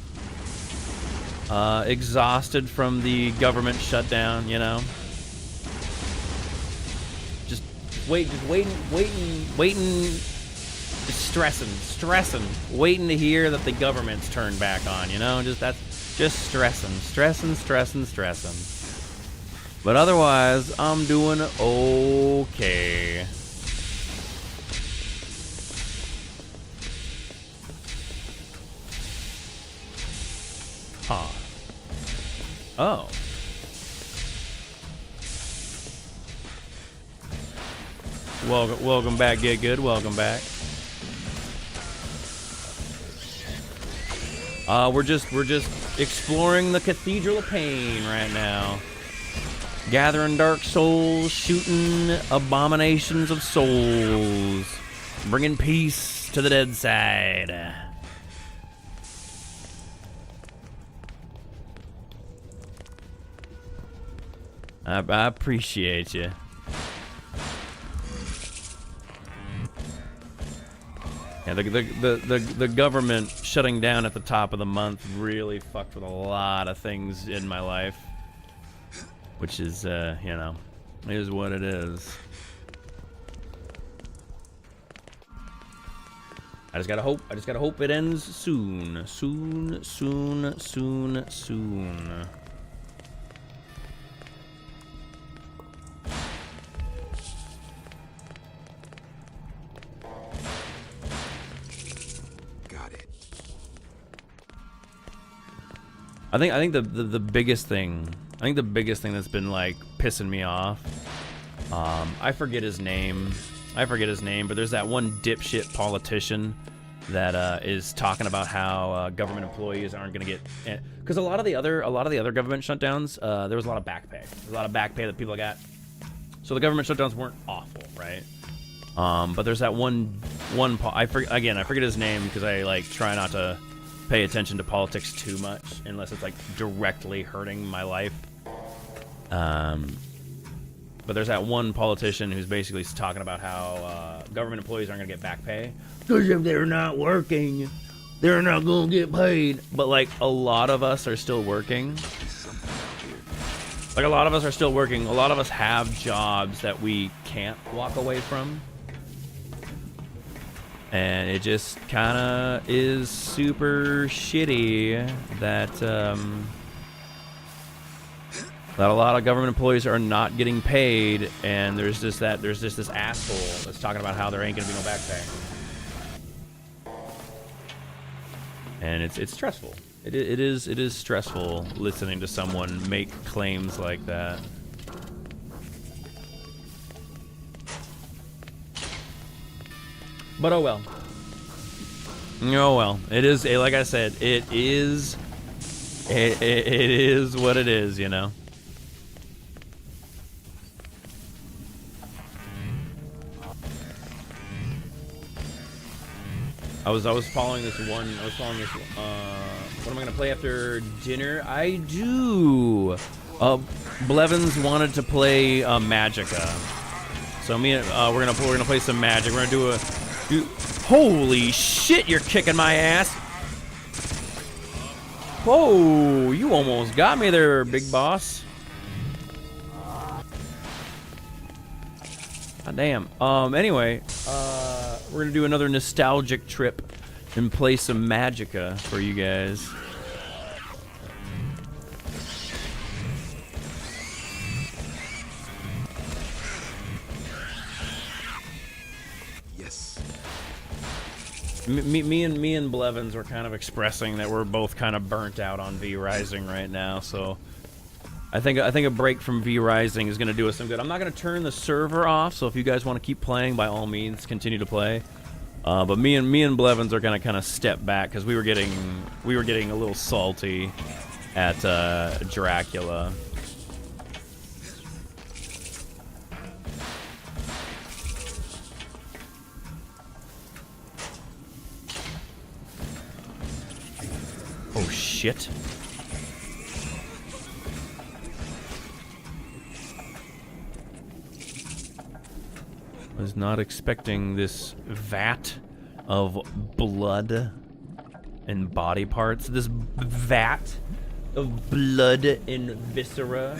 Exhausted from the government shutdown, you know. Just waiting, stressing, waiting to hear that the government's turned back on, you know. Just stressing. But otherwise, I'm doing okay. Huh. Oh. Welcome back, Get Good. Welcome back. We're just exploring the Cathedral of Pain right now. Gathering dark souls, shooting abominations of souls, bringing peace to the dead side. I appreciate you. Yeah, the government shutting down at the top of the month really fucked with a lot of things in my life, which is, you know, is what it is. I just gotta hope it ends soon. Soon. I think the biggest thing, that's been like pissing me off, I forget his name, but there's that one dipshit politician that is talking about how government employees aren't gonna get, because a lot of the other government shutdowns, there was a lot of back pay. There's a lot of back pay that people got, so the government shutdowns weren't awful, right? But there's that one I forget his name because I like try not to pay attention to politics too much unless it's like directly hurting my life. But there's that one politician who's basically talking about how government employees aren't gonna get back pay because if they're not working, they're not gonna get paid. But like a lot of us are still working. A lot of us have jobs that we can't walk away from. And it just kind of is super shitty that that a lot of government employees are not getting paid, and there's just this asshole that's talking about how there ain't gonna be no back pay, and it's stressful. It is stressful listening to someone make claims like that. But oh well. Oh well. It is, like I said, it is what it is, you know. I was following this one. What am I gonna play after dinner? I do. Blevins wanted to play Magicka, so me and we're gonna play some Magic. We're gonna do holy shit! You're kicking my ass. Whoa! You almost got me there, big boss. God damn. Anyway, we're gonna do another nostalgic trip and play some Magicka for you guys. Yes. Me and Blevins were kind of expressing that we're both kind of burnt out on V Rising right now, so I think a break from V Rising is gonna do us some good. I'm not gonna turn the server off, so if you guys want to keep playing, by all means, continue to play. But me and Blevins are gonna kind of step back because we were getting a little salty at Dracula. Oh shit. Was not expecting this vat of blood and body parts. This vat of blood and viscera.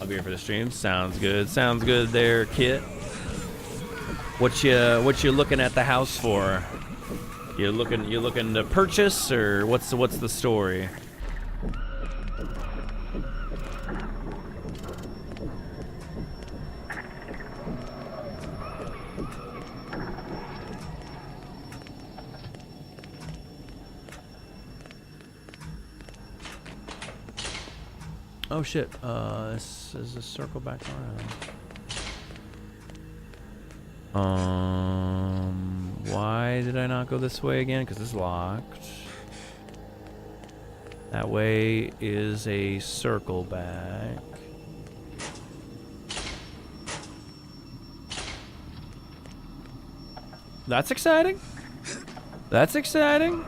I'll be here for the stream. Sounds good. Sounds good there, Kit. What you looking at the house for? You looking to purchase, or what's the story? Oh shit, this is a circle back around. Why did I not go this way again? Because it's locked. That way is a circle back. That's exciting. That's exciting.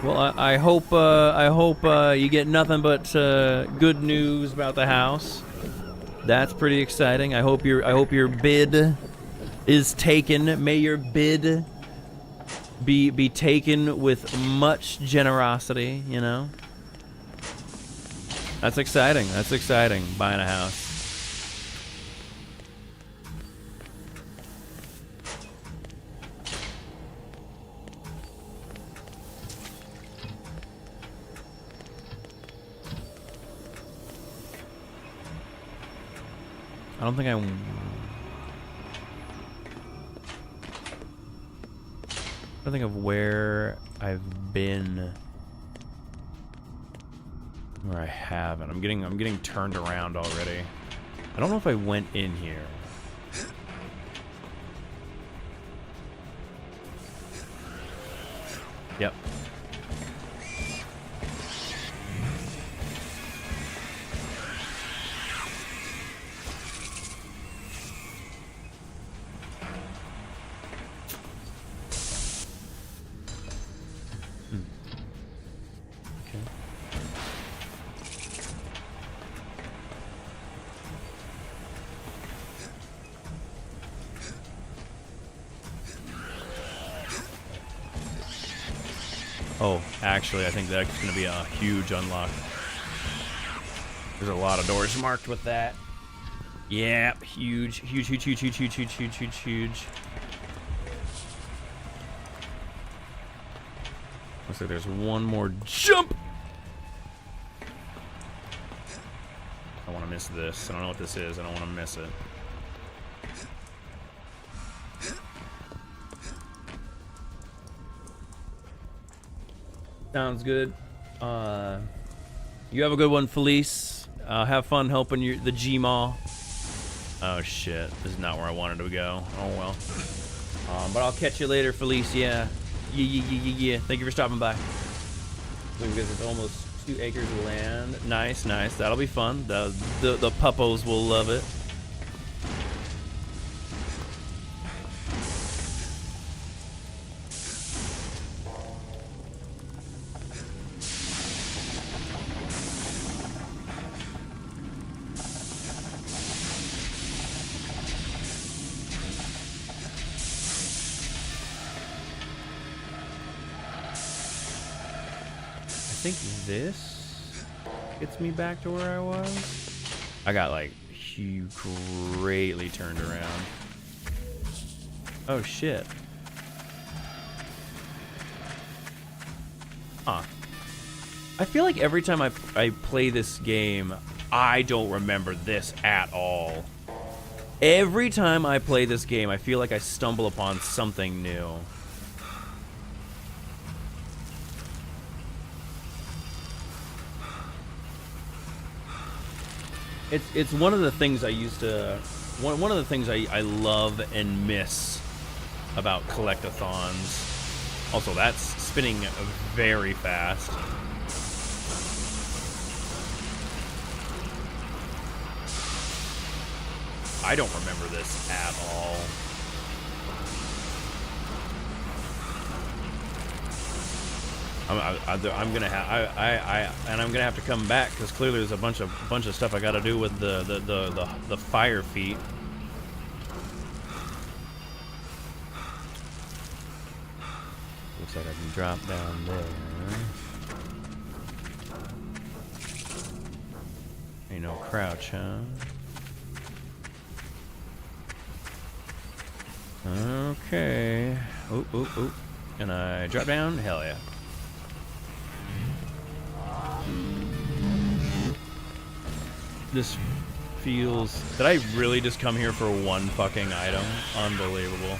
Well, I hope you get nothing but good news about the house. That's pretty exciting. I hope your bid is taken. May your bid be taken with much generosity, you know? That's exciting. That's exciting, buying a house. I don't think of where I've been, where I haven't. I'm getting turned around already. I don't know if I went in here. Yep. Oh, actually, I think that's going to be a huge unlock. There's a lot of doors marked with that. Yeah, huge, huge, huge, huge, huge, huge, huge, huge, huge, huge. Looks like there's one more jump. I don't want to miss this. I don't know what this is. I don't want to miss it. Sounds good. You have a good one, Felice. Have fun helping the Gmaw. Oh shit, this is not where I wanted to go. Oh well. But I'll catch you later, Felice. Yeah. Yeah. Thank you for stopping by. Because it's almost 2 acres of land. Nice, nice. That'll be fun. The puppos will love it. I think this gets me back to where I was. I got like greatly turned around. Oh shit. Huh. I feel like every time I play this game, I don't remember this at all. Every time I play this game, I feel like I stumble upon something new. It's one of the things I used to, one of the things I love and miss about collectathons. Also, that's spinning very fast. I don't remember this at all. I'm gonna have to come back because clearly there's a bunch of stuff I got to do with the fire feet. Looks like I can drop down there. Ain't no crouch, huh? Okay. Oop. Can I drop down? Hell yeah. This feels... Did I really just come here for one fucking item? Unbelievable.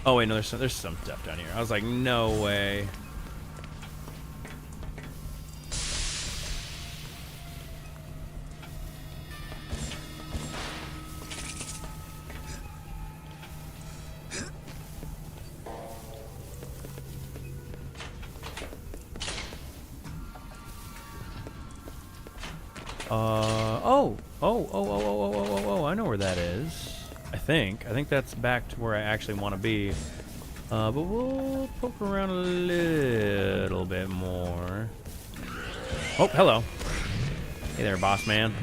Oh wait, no, there's some stuff down here. I was like, no way. Oh, I know where that is. I think that's back to where I actually want to be. But we'll poke around a little bit more. Oh, hello. Hey there, boss man.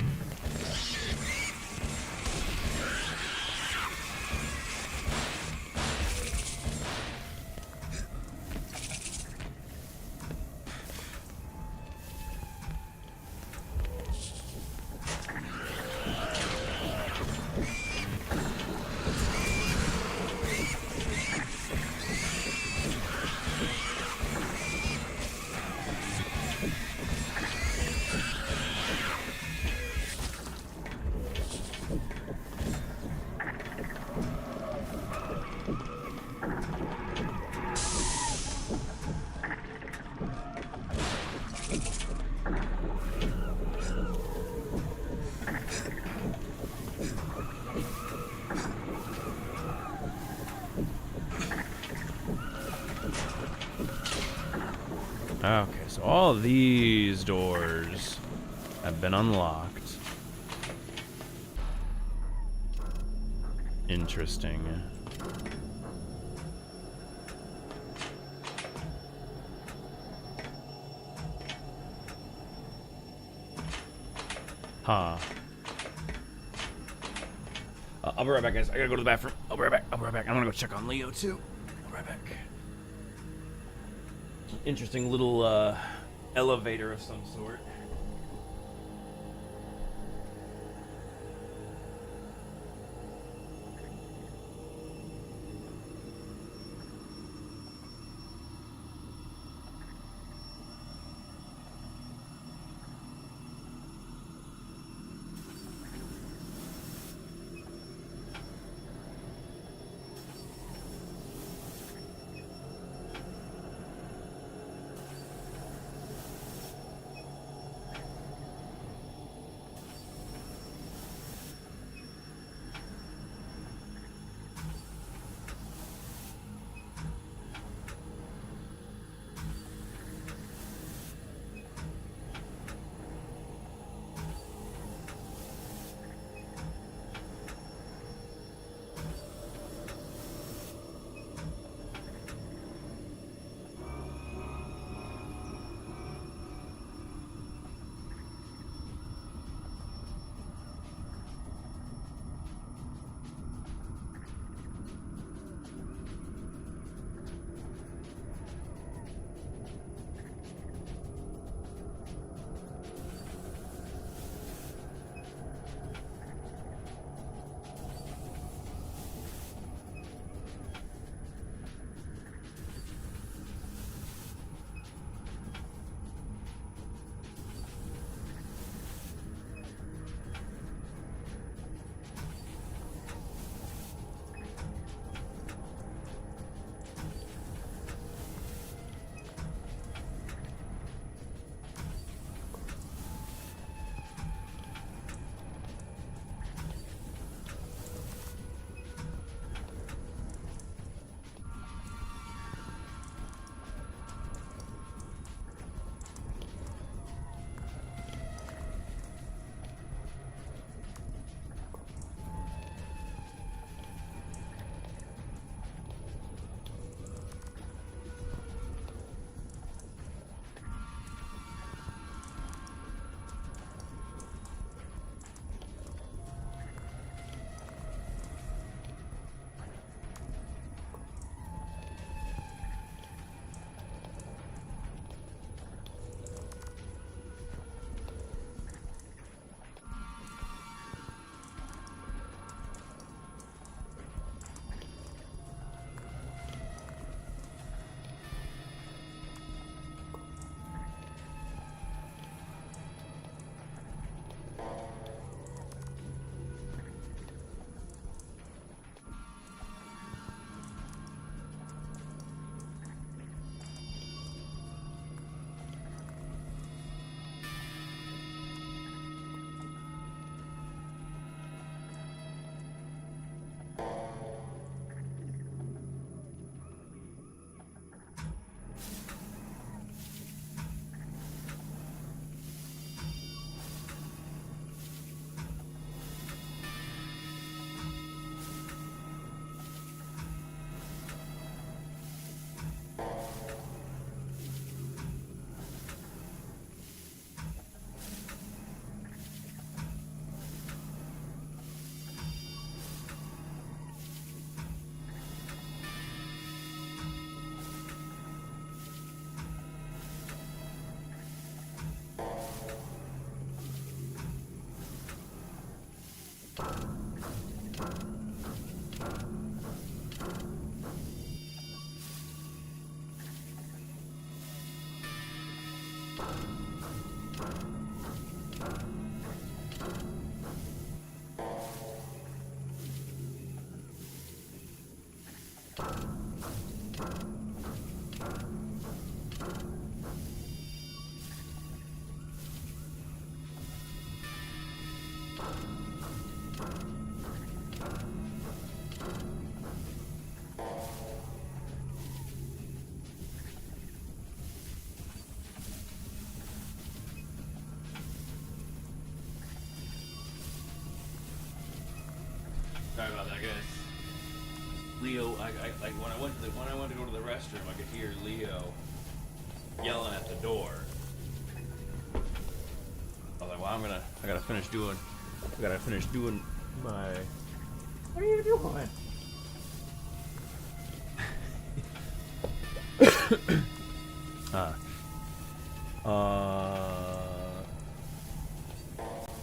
Okay, so all these doors have been unlocked. Interesting. Huh. I'll be right back, guys. I gotta go to the bathroom. I'll be right back. I'll be right back. I'm gonna go check on Leo, too. I'll be right back. Interesting little elevator of some sort. Sorry about that, guys. Leo, like when I went to go to the restroom, I could hear Leo yelling at the door. I was like, well, I gotta finish doing my. What are you doing?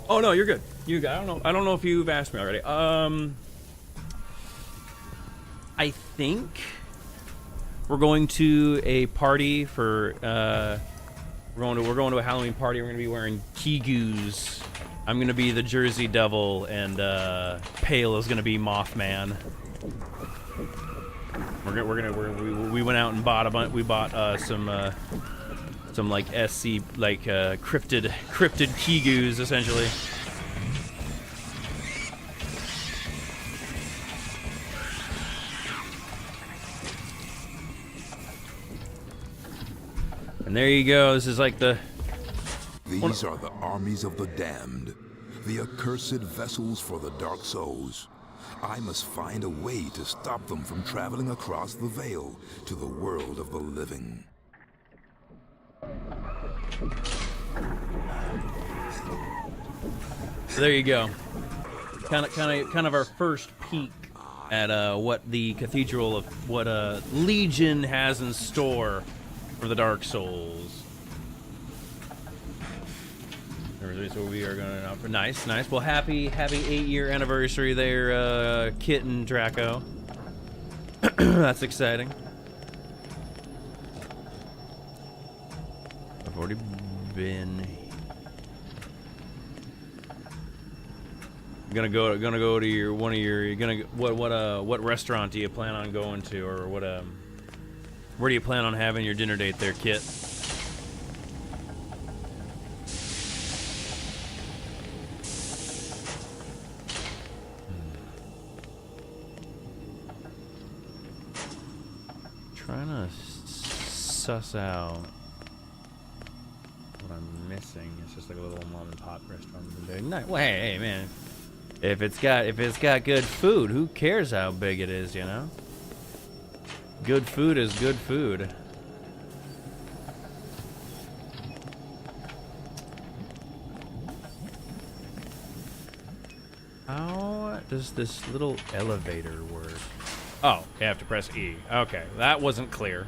Oh no, you're good. You got. I don't know if you've asked me already. I think we're going to a party for. We're going to a Halloween party. We're gonna be wearing kigus. I'm gonna be the Jersey Devil, and Pale is gonna be Mothman. We went out and bought a bunch. We bought some like SC like cryptid kigus essentially. And there you go. This is like the. These are the armies of the damned, the accursed vessels for the dark souls. I must find a way to stop them from traveling across the veil to the world of the living. So there you go. Kind of our first peek at what the Cathedral of what Legion has in store for the Dark Souls. So we are going out for nice. Well, happy 8-year anniversary there, Kit and Draco. That's exciting. I've already been. Gonna go to your one of your. You're gonna what restaurant do you plan on going to, or what where do you plan on having your dinner date there, Kit? Trying to suss out what I'm missing. It's just like a little mom and pop restaurant. Nice. Well, hey, man. If it's got good food, who cares how big it is, you know? Good food is good food. How does this little elevator work? Oh, you have to press E. Okay, that wasn't clear.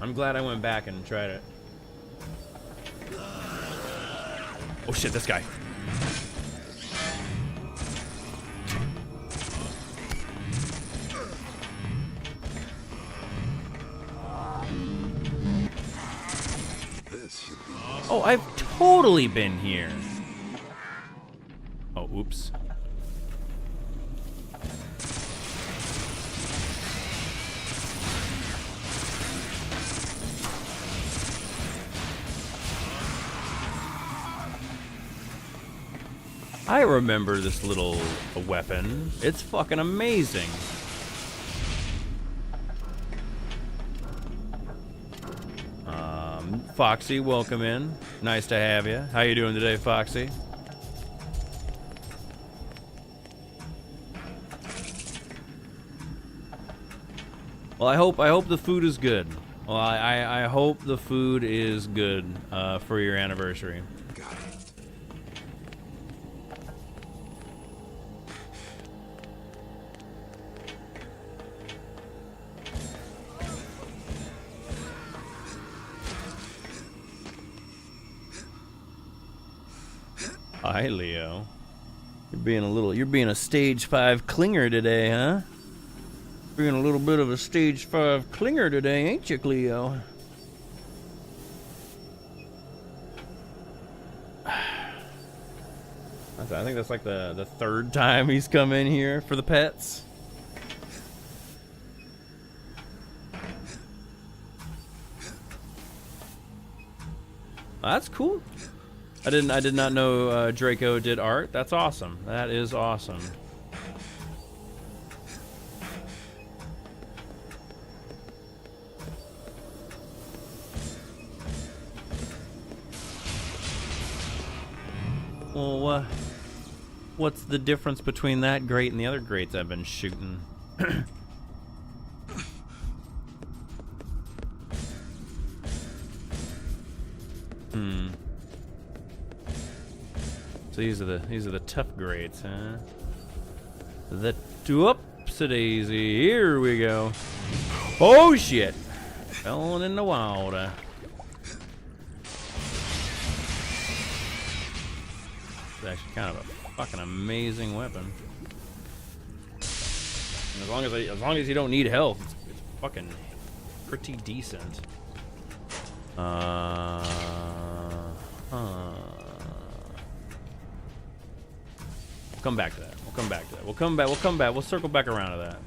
I'm glad I went back and tried it. Oh shit, this guy. Oh, I've totally been here. Oh, oops. I remember this little weapon. It's fucking amazing. Foxy, welcome in. Nice to have you. How you doing today, Foxy? Well, I hope the food is good. Well, I hope the food is good for your anniversary. Hi, Leo. You're being a stage 5 clinger today, huh? Being a little bit of a stage 5 clinger today, ain't you, Cleo? I think that's like the third time he's come in here for the pets. That's cool. I did not know Draco did art. That's awesome. That is awesome. Well, what's the difference between that grate and the other grates I've been shooting? So these are the tough grates, huh? The whoopsie-daisy. Here we go. Oh shit! Falling in the water. It's actually kind of a fucking amazing weapon. And as long as you don't need health, it's fucking pretty decent. We'll come back to that. We'll come back to that. We'll come back. We'll circle back around to that.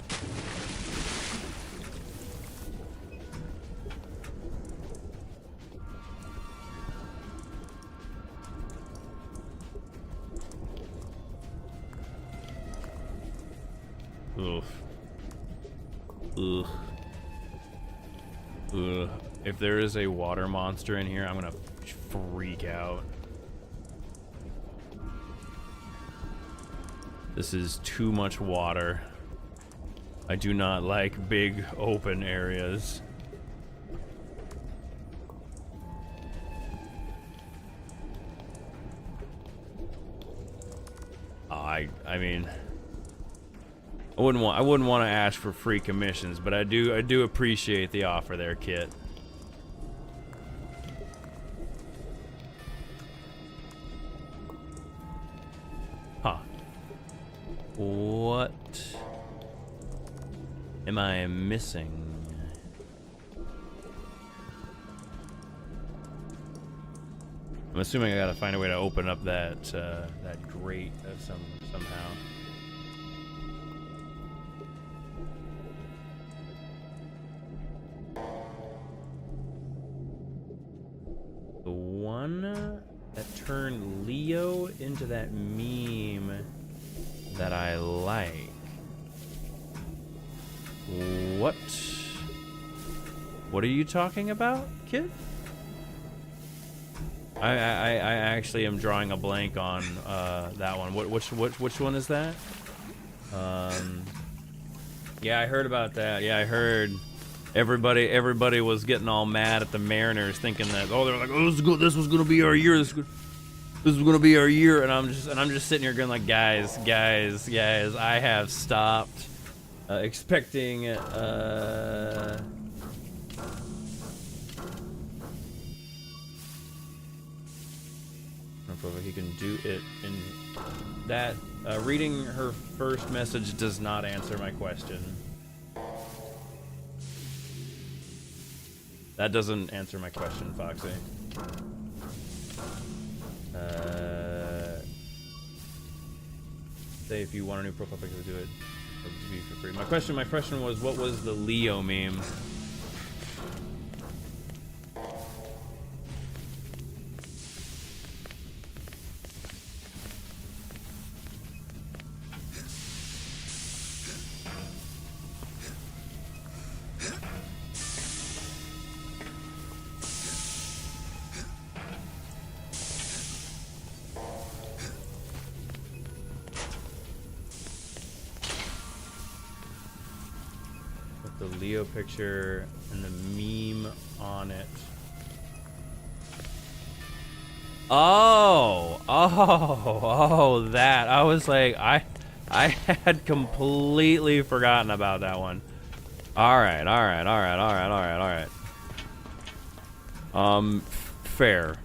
Oof. Ugh. Ugh. If there is a water monster in here, I'm gonna freak out. This is too much water. I do not like big open areas. I mean, I wouldn't want to ask for free commissions, but I do appreciate the offer there, Kit. Huh. What am I missing? I'm assuming I gotta find a way to open up that that grate somehow. The one that turned Leo into that meme that I like. What are you talking about, kid? I actually am drawing a blank on that one. Which one is that? Yeah, I heard about that. Yeah, I heard everybody was getting all mad at the Mariners, thinking that they were like, oh, this was gonna be our year. This was gonna be our year, and I'm just sitting here going like, guys, I have stopped expecting. He can do it in that. Reading her first message does not answer my question. That doesn't answer my question, Foxy. Say if you want a new profile picture, do it. To be for free. My question was, what was the Leo meme? Leo picture and the meme on it. Oh, that. I was like, I had completely forgotten about that one. All right. Fair.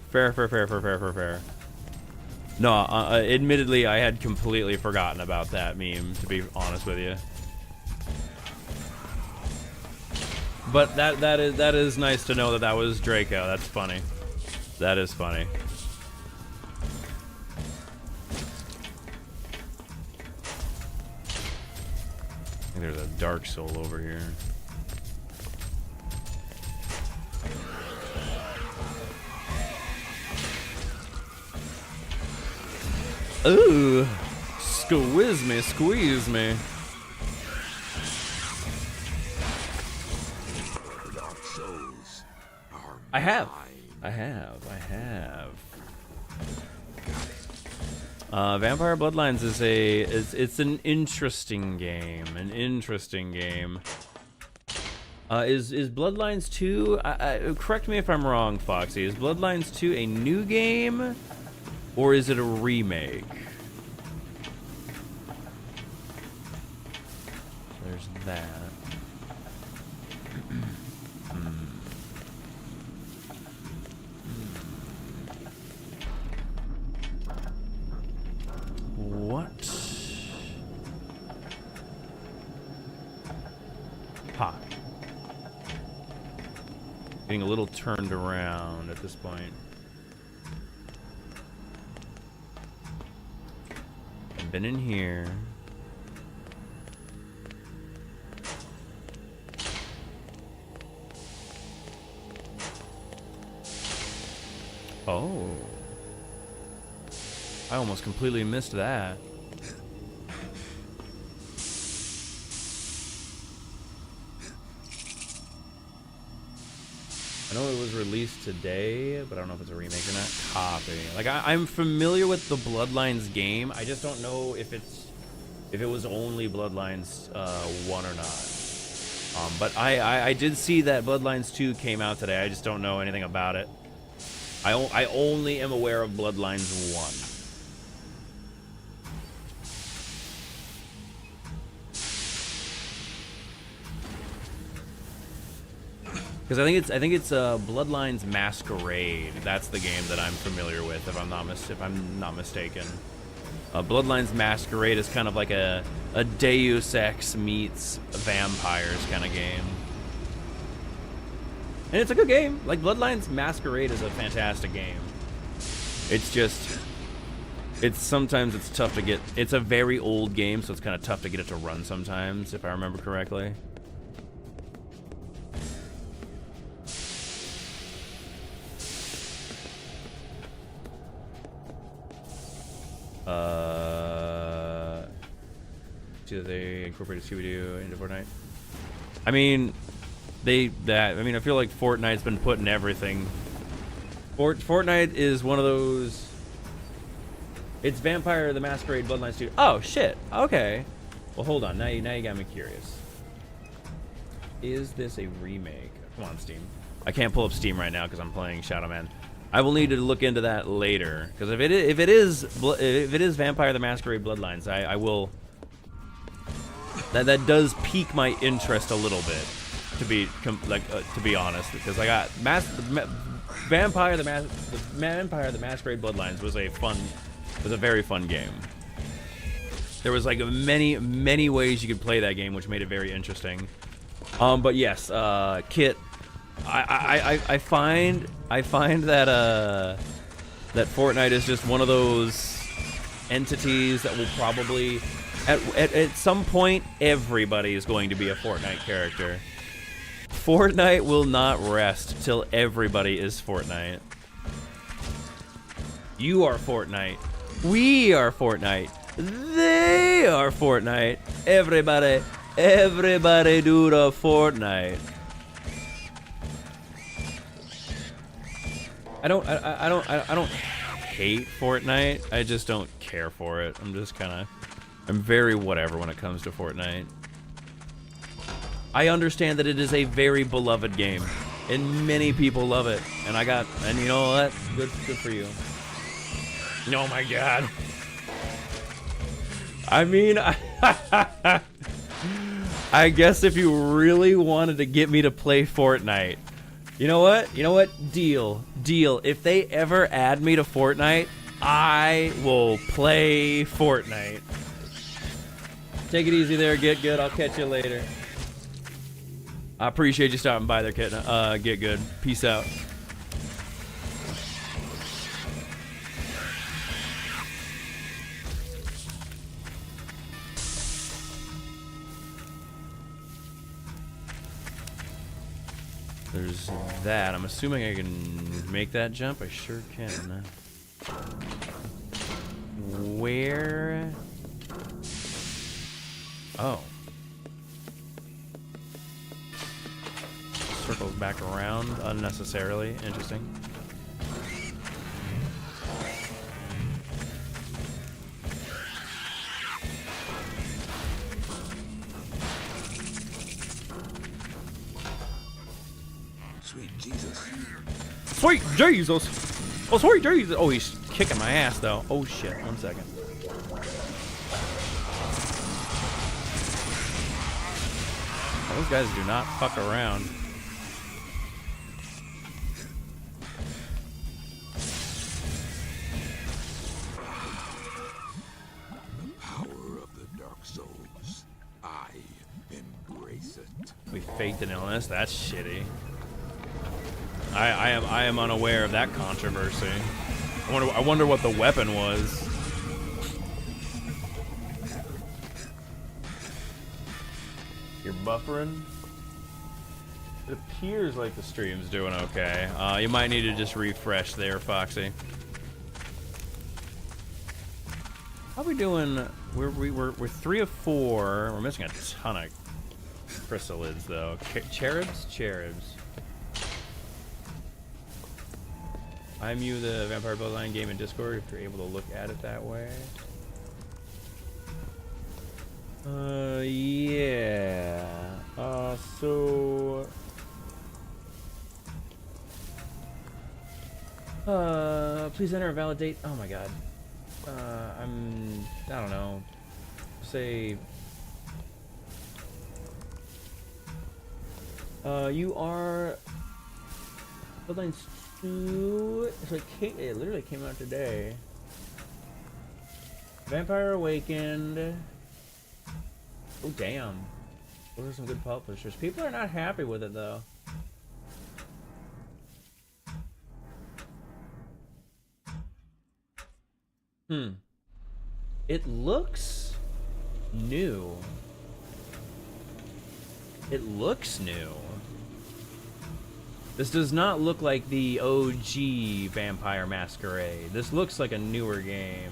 No, admittedly, I had completely forgotten about that meme, to be honest with you. But that is nice to know that was Draco. That's funny. That is funny. I think there's a Dark Soul over here. Ooh, squeeze me, squeeze me. I have. Vampire Bloodlines is it's an interesting game. Is Bloodlines 2? Correct me if I'm wrong, Foxy. Is Bloodlines 2 a new game, or is it a remake? There's that. What? Ha. Getting a little turned around at this point. I've been in here. Oh. I almost completely missed that. I know it was released today, but I don't know if it's a remake or not. Copy. Like I'm familiar with the Bloodlines game. I just don't know if it was only Bloodlines 1 or not. But I did see that Bloodlines 2 came out today. I just don't know anything about it. I only am aware of Bloodlines 1. Because I think it's Bloodlines Masquerade. That's the game that I'm familiar with, if I'm not mistaken. Bloodlines Masquerade is kind of like a Deus Ex meets vampires kind of game, and it's a good game. Like Bloodlines Masquerade is a fantastic game. It's just, sometimes it's tough to get. It's a very old game, so it's kind of tough to get it to run sometimes, if I remember correctly. Do they incorporate Scooby-Doo into Fortnite? I mean, I feel like Fortnite's been putting everything. Fortnite is one of those. It's Vampire the Masquerade Bloodlines 2. Oh shit. Okay. Well, hold on. Now you got me curious. Is this a remake? Come on, Steam. I can't pull up Steam right now because I'm playing Shadow Man. I will need to look into that later, because if it is Vampire the Masquerade Bloodlines, I will. That does pique my interest a little bit, to be honest, because I got Vampire the Masquerade Bloodlines was a very fun game. There was like many ways you could play that game, which made it very interesting. But yes, Kit. I find that that Fortnite is just one of those entities that will probably at some point everybody is going to be a Fortnite character. Fortnite will not rest till everybody is Fortnite. You are Fortnite. We are Fortnite. They are Fortnite. Everybody do the Fortnite. I don't hate Fortnite. I just don't care for it. I'm very whatever when it comes to Fortnite. I understand that it is a very beloved game, and many people love it. And you know what? Good for you. Oh my god. I mean, I guess if you really wanted to get me to play Fortnite, you know what? Deal. If they ever add me to Fortnite, I will play Fortnite. Take it easy there, get good. I'll catch you later. I appreciate you stopping by there, kitten. Get good. Peace out. There's that. I'm assuming I can make that jump. I sure can. Where? Oh. Circles back around unnecessarily. Interesting. Sweet Jesus. Sweet Jesus! Oh, sweet Jesus! Oh, he's kicking my ass, though. Oh, shit. 1 second. Those guys do not fuck around. The power of the Dark Souls. I embrace it. We faked an illness. That's shitty. I am unaware of that controversy. I wonder what the weapon was. You're buffering? It appears like the stream's doing okay. You might need to just refresh there, Foxy. How we doing? We're 3 of 4. We're missing a ton of chrysalids though. Cherubs? I'm you, the Vampire Bloodline game in Discord, if you're able to look at it that way. Yeah. Please enter a valid date. Oh my god. I don't know. Say... you are... Bloodlines 2... So it literally came out today. Vampire Awakened... Oh, damn. Those are some good publishers. People are not happy with it, though. It looks new. It looks new. This does not look like the OG Vampire Masquerade. This looks like a newer game.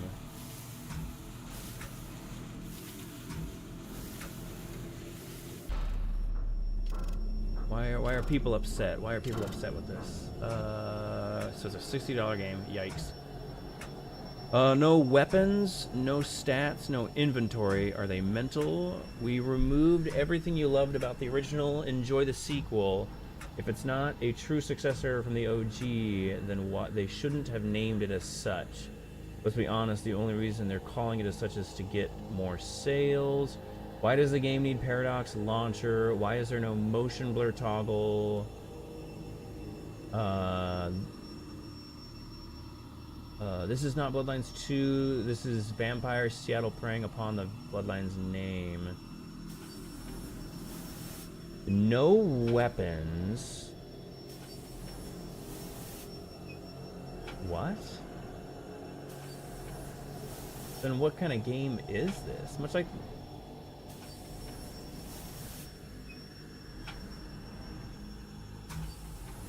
Why are people upset? Why are people upset with this? So it's a $60 game. Yikes. No weapons, no stats, no inventory. Are they mental? We removed everything you loved about the original. Enjoy the sequel. If it's not a true successor from the OG, then what? They shouldn't have named it as such. Let's be honest, the only reason they're calling it as such is to get more sales. Why does the game need Paradox Launcher? Why is there no motion blur toggle? This is not Bloodlines 2. This is Vampire Seattle preying upon the Bloodlines name. No weapons. What? Then what kind of game is this? Much like...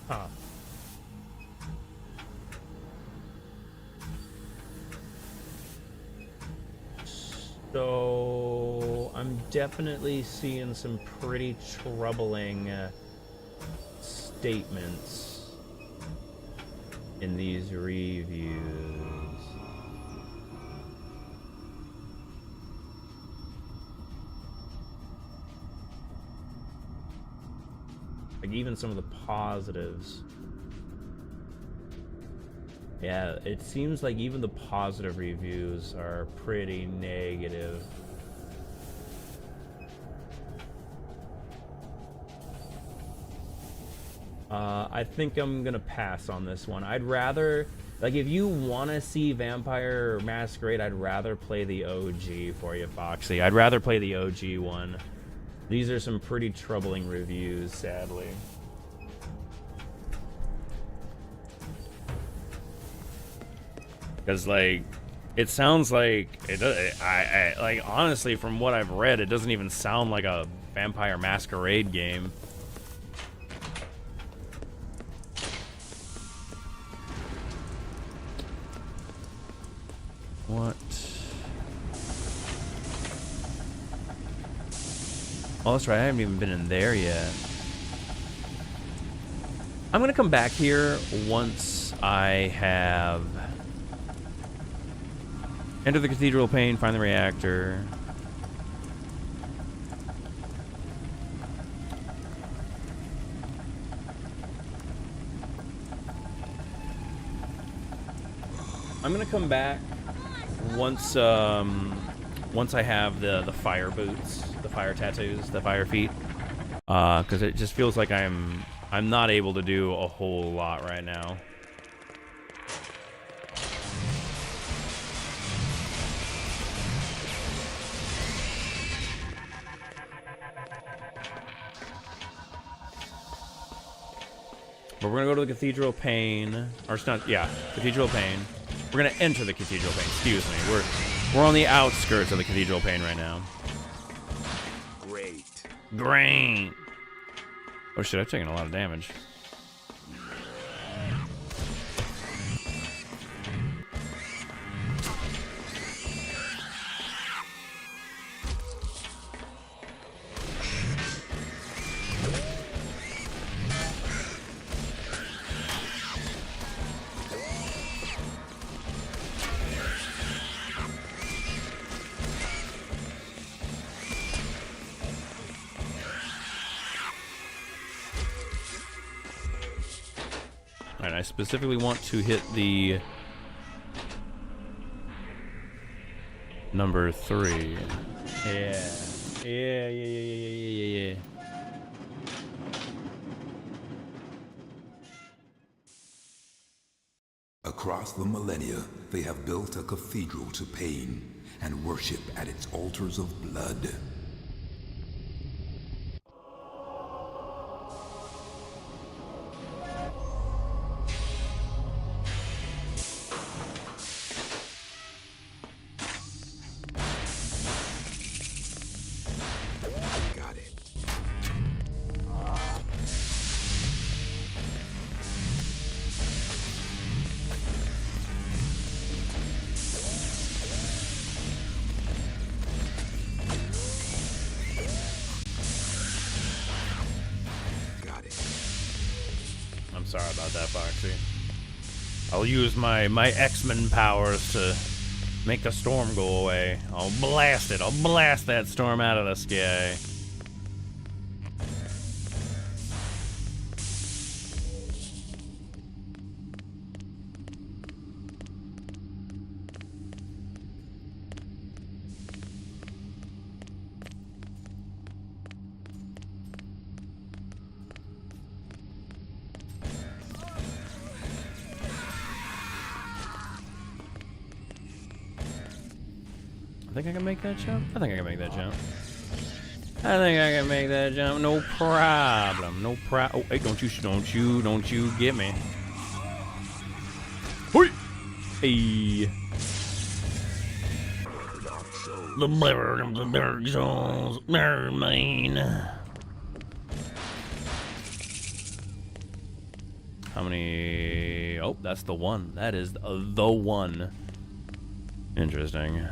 Huh. So I'm definitely seeing some pretty troubling statements in these reviews. Like even some of the positives. Yeah, it seems like even the positive reviews are pretty negative. I think I'm gonna pass on this one. I'd rather, like, if you want to see Vampire Masquerade, I'd rather play the OG for you, Foxy. I'd rather play the OG one. These are some pretty troubling reviews, sadly. Because, like, it sounds like it does. Like, honestly, from what I've read, it doesn't even sound like a Vampire Masquerade game. What? Oh, that's right. I haven't even been in there yet. I'm gonna come back here once I have enter the Cathedral of Pain, find the reactor. I'm gonna come back once once I have the fire boots, the fire tattoos, the fire feet, because it just feels like I'm not able to do a whole lot right now. But we're gonna go to the Cathedral of Pain, or it's not, yeah, Cathedral of Pain. We're gonna enter the Cathedral of Pain. Excuse me. We're on the outskirts of the Cathedral of Pain right now. Great. Oh shit! I've taken a lot of damage. I specifically want to hit the number 3. Yeah. Across the millennia, they have built a cathedral to pain and worship at its altars of blood. Sorry about that, Foxy. I'll use my X-Men powers to make the storm go away. I'll blast it. I'll blast that storm out of the sky. I think I can make that jump? I think I can make that jump. I think I can make that jump. No problem. No problem. Oh, hey, don't you get me. Hoi! Hey. The Lord of the Dark Souls, Mermain. How many? Oh, that's the one. That is the one. Interesting.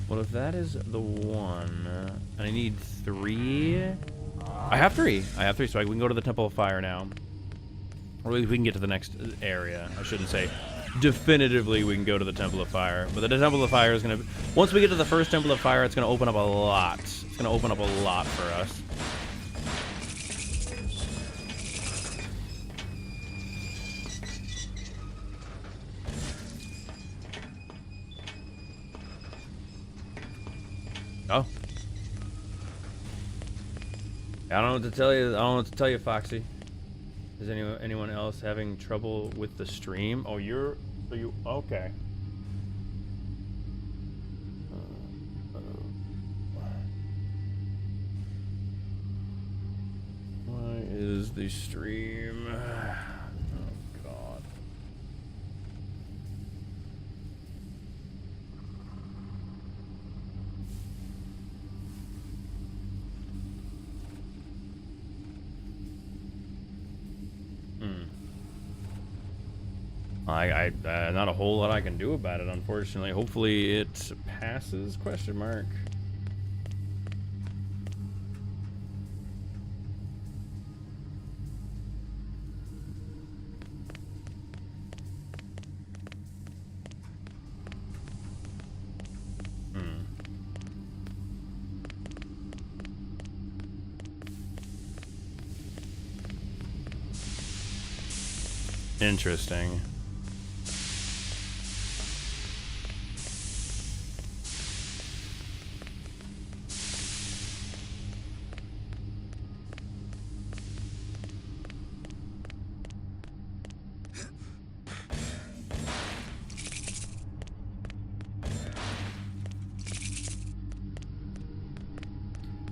Well, if that is the one, and I need 3. I have 3, so we can go to the Temple of Fire now. Or we can get to the next area. I shouldn't say definitively we can go to the Temple of Fire, but the Temple of Fire is gonna. Once we get to the first Temple of Fire, it's gonna open up a lot. It's gonna open up a lot for us. Oh. I don't know what to tell you. I don't know what to tell you, Foxy. Is anyone else having trouble with the stream? Oh, you're okay. Why is the stream? Oh God. Not a whole lot I can do about it, unfortunately. Hopefully it passes, question mark. Interesting.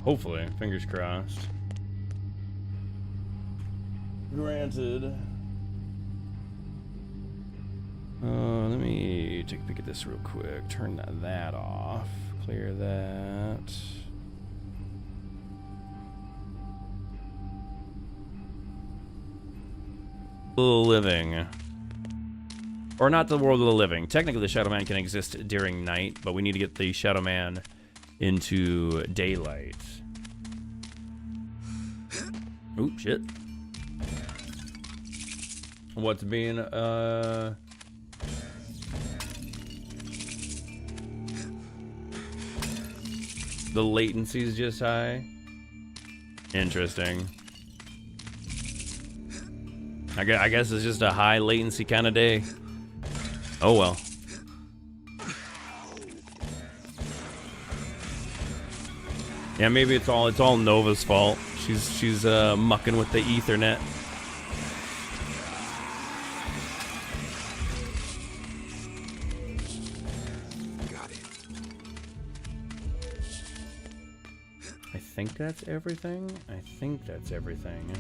Hopefully, fingers crossed. Granted. Let me take a peek at this real quick. Turn that off. Clear that. Living. Or not the world of the living. Technically, the Shadow Man can exist during night, but we need to get the Shadow Man into daylight. Oop, shit. What's being, The latency's just high. Interesting. I guess it's just a high latency kind of day. Oh well. Yeah, maybe it's all Nova's fault. She's mucking with the Ethernet. Got it. I think that's everything. I think that's everything.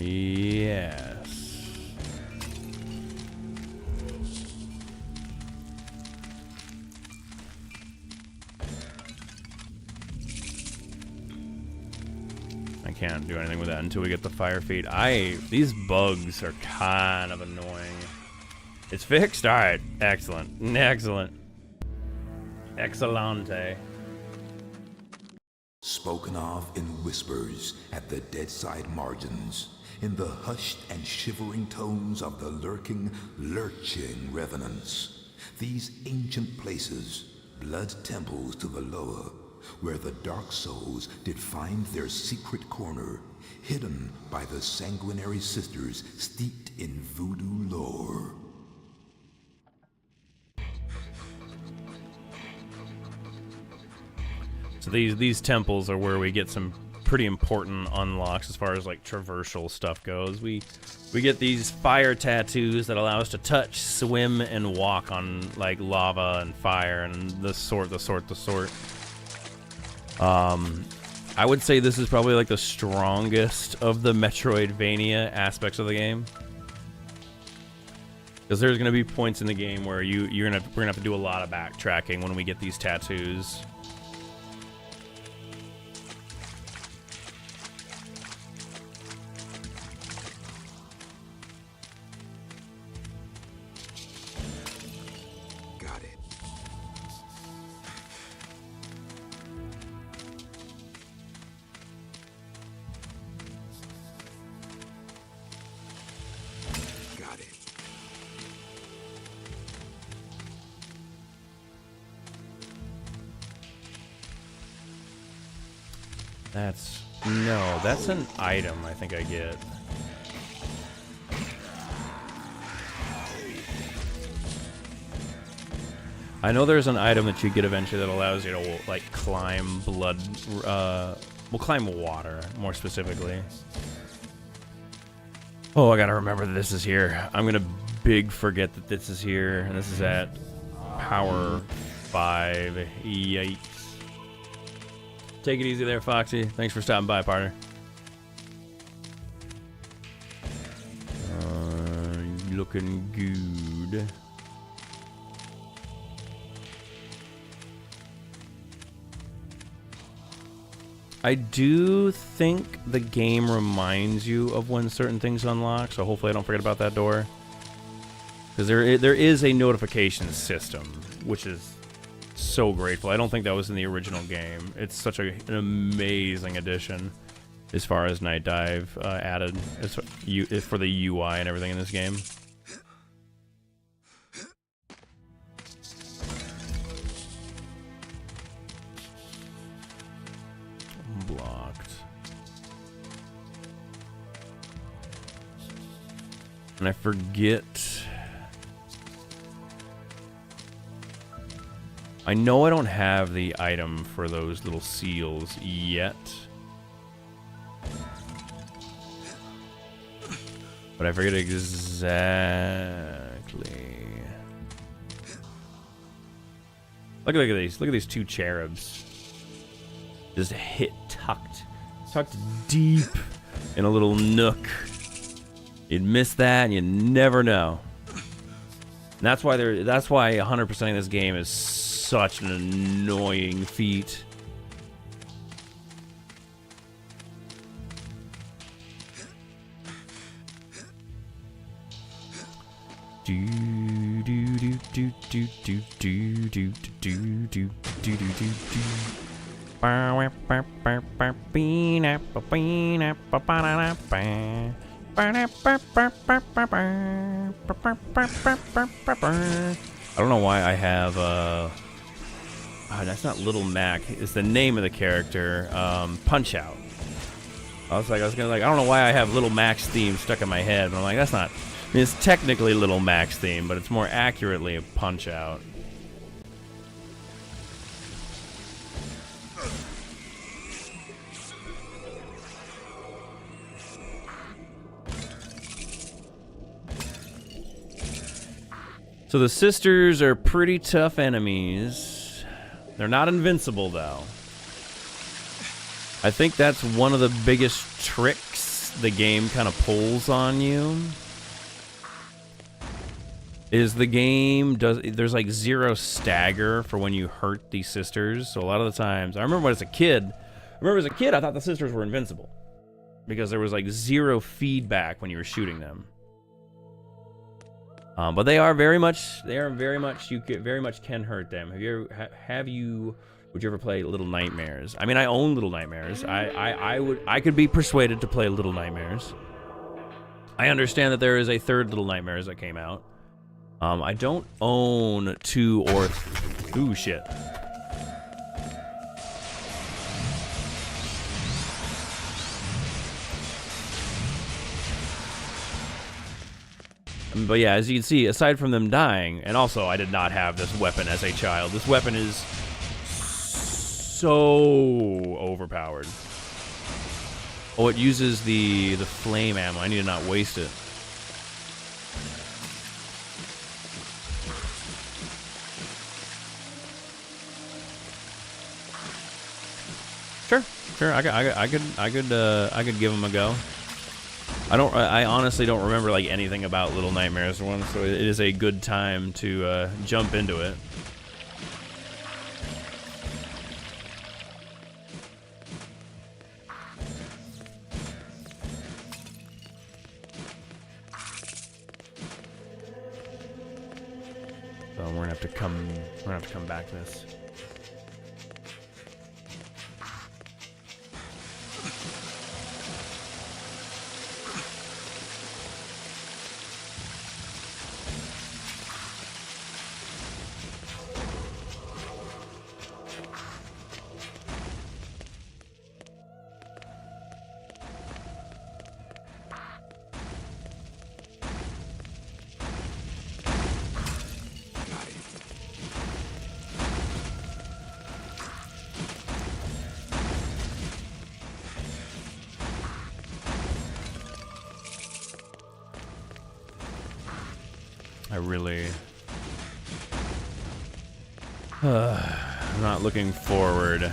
Yes. I can't do anything with that until we get the fire feed. These bugs are kind of annoying. It's fixed? Alright. Excellent. Excellent. Excellente. Spoken of in whispers at the Deadside margins, in the hushed and shivering tones of the lurking, lurching revenants. These ancient places, blood temples to the lower, where the dark souls did find their secret corner, hidden by the sanguinary sisters steeped in voodoo lore. So these temples are where we get some pretty important unlocks as far as like traversal stuff goes. We get these fire tattoos that allow us to touch, swim, and walk on like lava and fire and the sort. I would say this is probably like the strongest of the Metroidvania aspects of the game. Because there's gonna be points in the game where we're gonna have to do a lot of backtracking when we get these tattoos. Got it. Got it. That's an item I think I get. I know there's an item that you get eventually that allows you to, like, climb blood, climb water, more specifically. Oh, I gotta remember that this is here. I'm gonna big forget that this is here, and this is at Power 5. Yikes. Take it easy there, Foxy. Thanks for stopping by, partner. Looking good. I do think the game reminds you of when certain things unlock, so hopefully I don't forget about that door. Because there is a notification system, which is so grateful. I don't think that was in the original game. It's such an amazing addition as far as Nightdive added for the UI and everything in this game. Blocked. And I forget. I know I don't have the item for those little seals yet. But I forget exactly. Look at these. Look at these two cherubs. Just tucked deep in a little nook. You'd miss that, and you never know. And that's why 100%ing this game is such an annoying feat. I don't know why I have that's not Little Mac. It's the name of the character. Punch Out. I was gonna I don't know why I have Little Mac's theme stuck in my head, but I'm like, that's not. I mean, it's technically Little Mac's theme, but it's more accurately a Punch Out. So the sisters are pretty tough enemies. They're not invincible, though. I think that's one of the biggest tricks the game kind of pulls on you. Is the game there's like zero stagger for when you hurt these sisters. So a lot of the times, I remember as a kid, I thought the sisters were invincible because there was like zero feedback when you were shooting them. But they are very much, you very much can hurt them. Would you ever play Little Nightmares? I mean, I own Little Nightmares. I could be persuaded to play Little Nightmares. I understand that there is a third Little Nightmares that came out. I don't own 2 or... Ooh, shit. But yeah, as you can see, aside from them dying, and also I did not have this weapon as a child. This weapon is so overpowered. Oh, it uses the flame ammo. I need to not waste it. Sure. I could give them a go. I honestly don't remember like anything about Little Nightmares 1, so it is a good time to jump into it. So we're gonna have to come back to this. really... I'm not looking forward.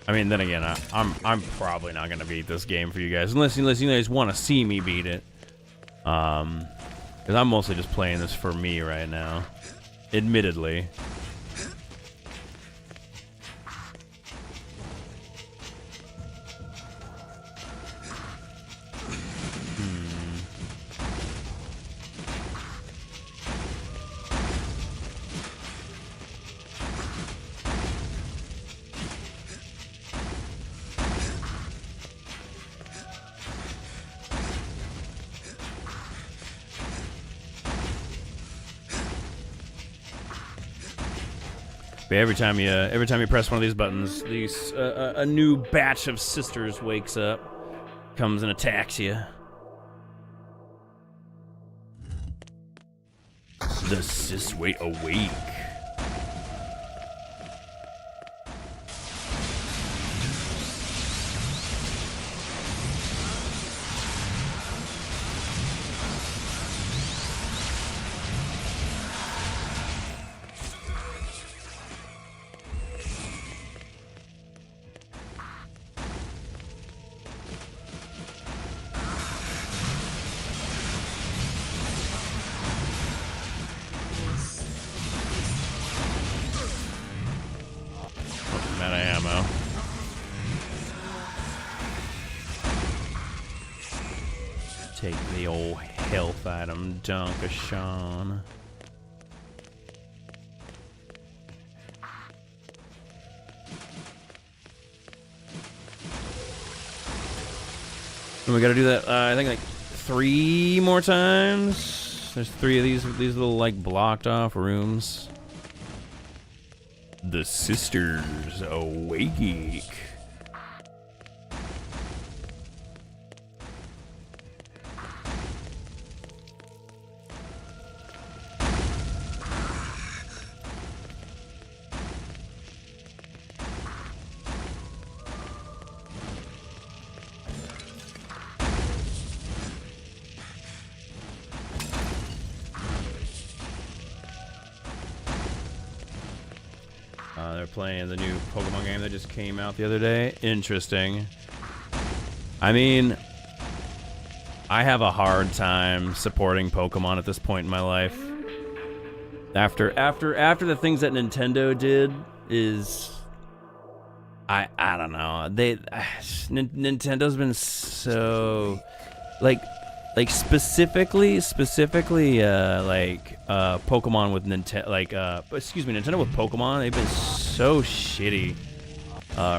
I mean, then again, I'm probably not gonna beat this game for you guys, unless you guys want to see me beat it. Because I'm mostly just playing this for me right now, admittedly. But every time you press one of these buttons, a new batch of sisters wakes up, comes and attacks you. The sis awake. Out of ammo. Take the old health item, Dunkashawn. And we gotta do that, I think like 3 more times. There's 3 of these little like blocked off rooms. The sisters awake. They're playing the new Pokemon game that just came out the other day. Interesting. I mean, I have a hard time supporting Pokemon at this point in my life. After the things that Nintendo did is, I don't know. Nintendo's been so specifically Pokemon with Nintendo, Nintendo with Pokemon, they've been so shitty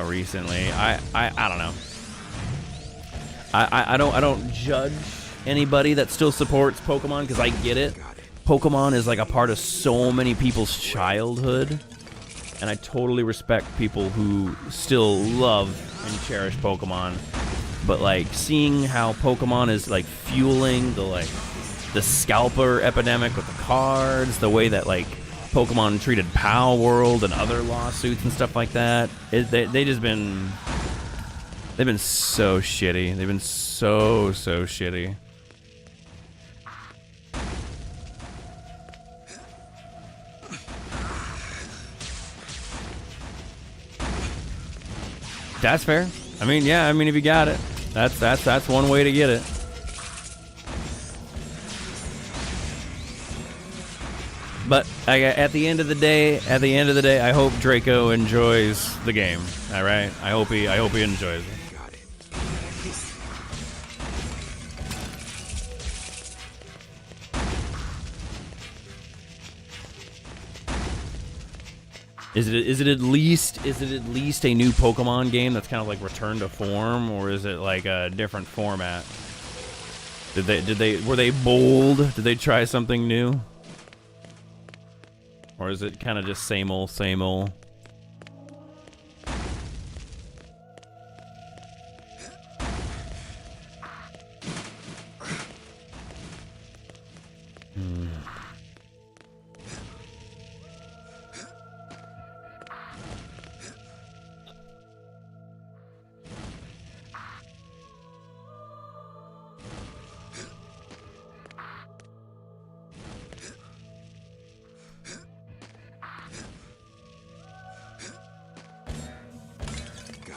recently. I don't know. I don't judge anybody that still supports Pokemon, because I get it. Pokemon is like a part of so many people's childhood, and I totally respect people who still love and cherish Pokemon. But like seeing how Pokemon is like fueling the scalper epidemic with the cards, the way that like Pokemon treated Pal World and other lawsuits and stuff like that, they've been so shitty. They've been so shitty. That's fair. I mean, yeah. I mean, if you got it, that's one way to get it. But at the end of the day, I hope Draco enjoys the game. All right. I hope he enjoys it. Is it at least a new Pokemon game that's kind of like Return to Form, or is it like a different format? Were they bold? Did they try something new? Or is it kind of just same old, same old?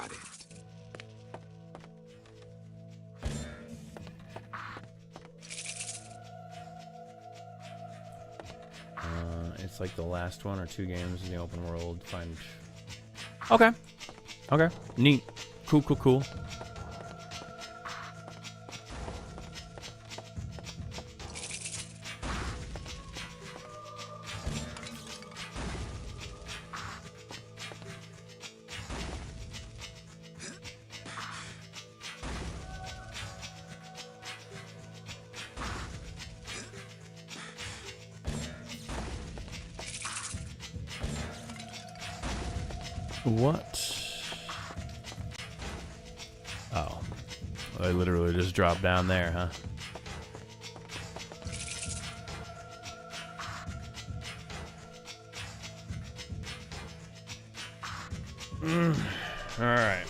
Got it. It's like the last one or two games in the open world. Find. Okay. Okay. Neat. Cool. Cool. Cool. What? Oh. I literally just dropped down there, huh? All right.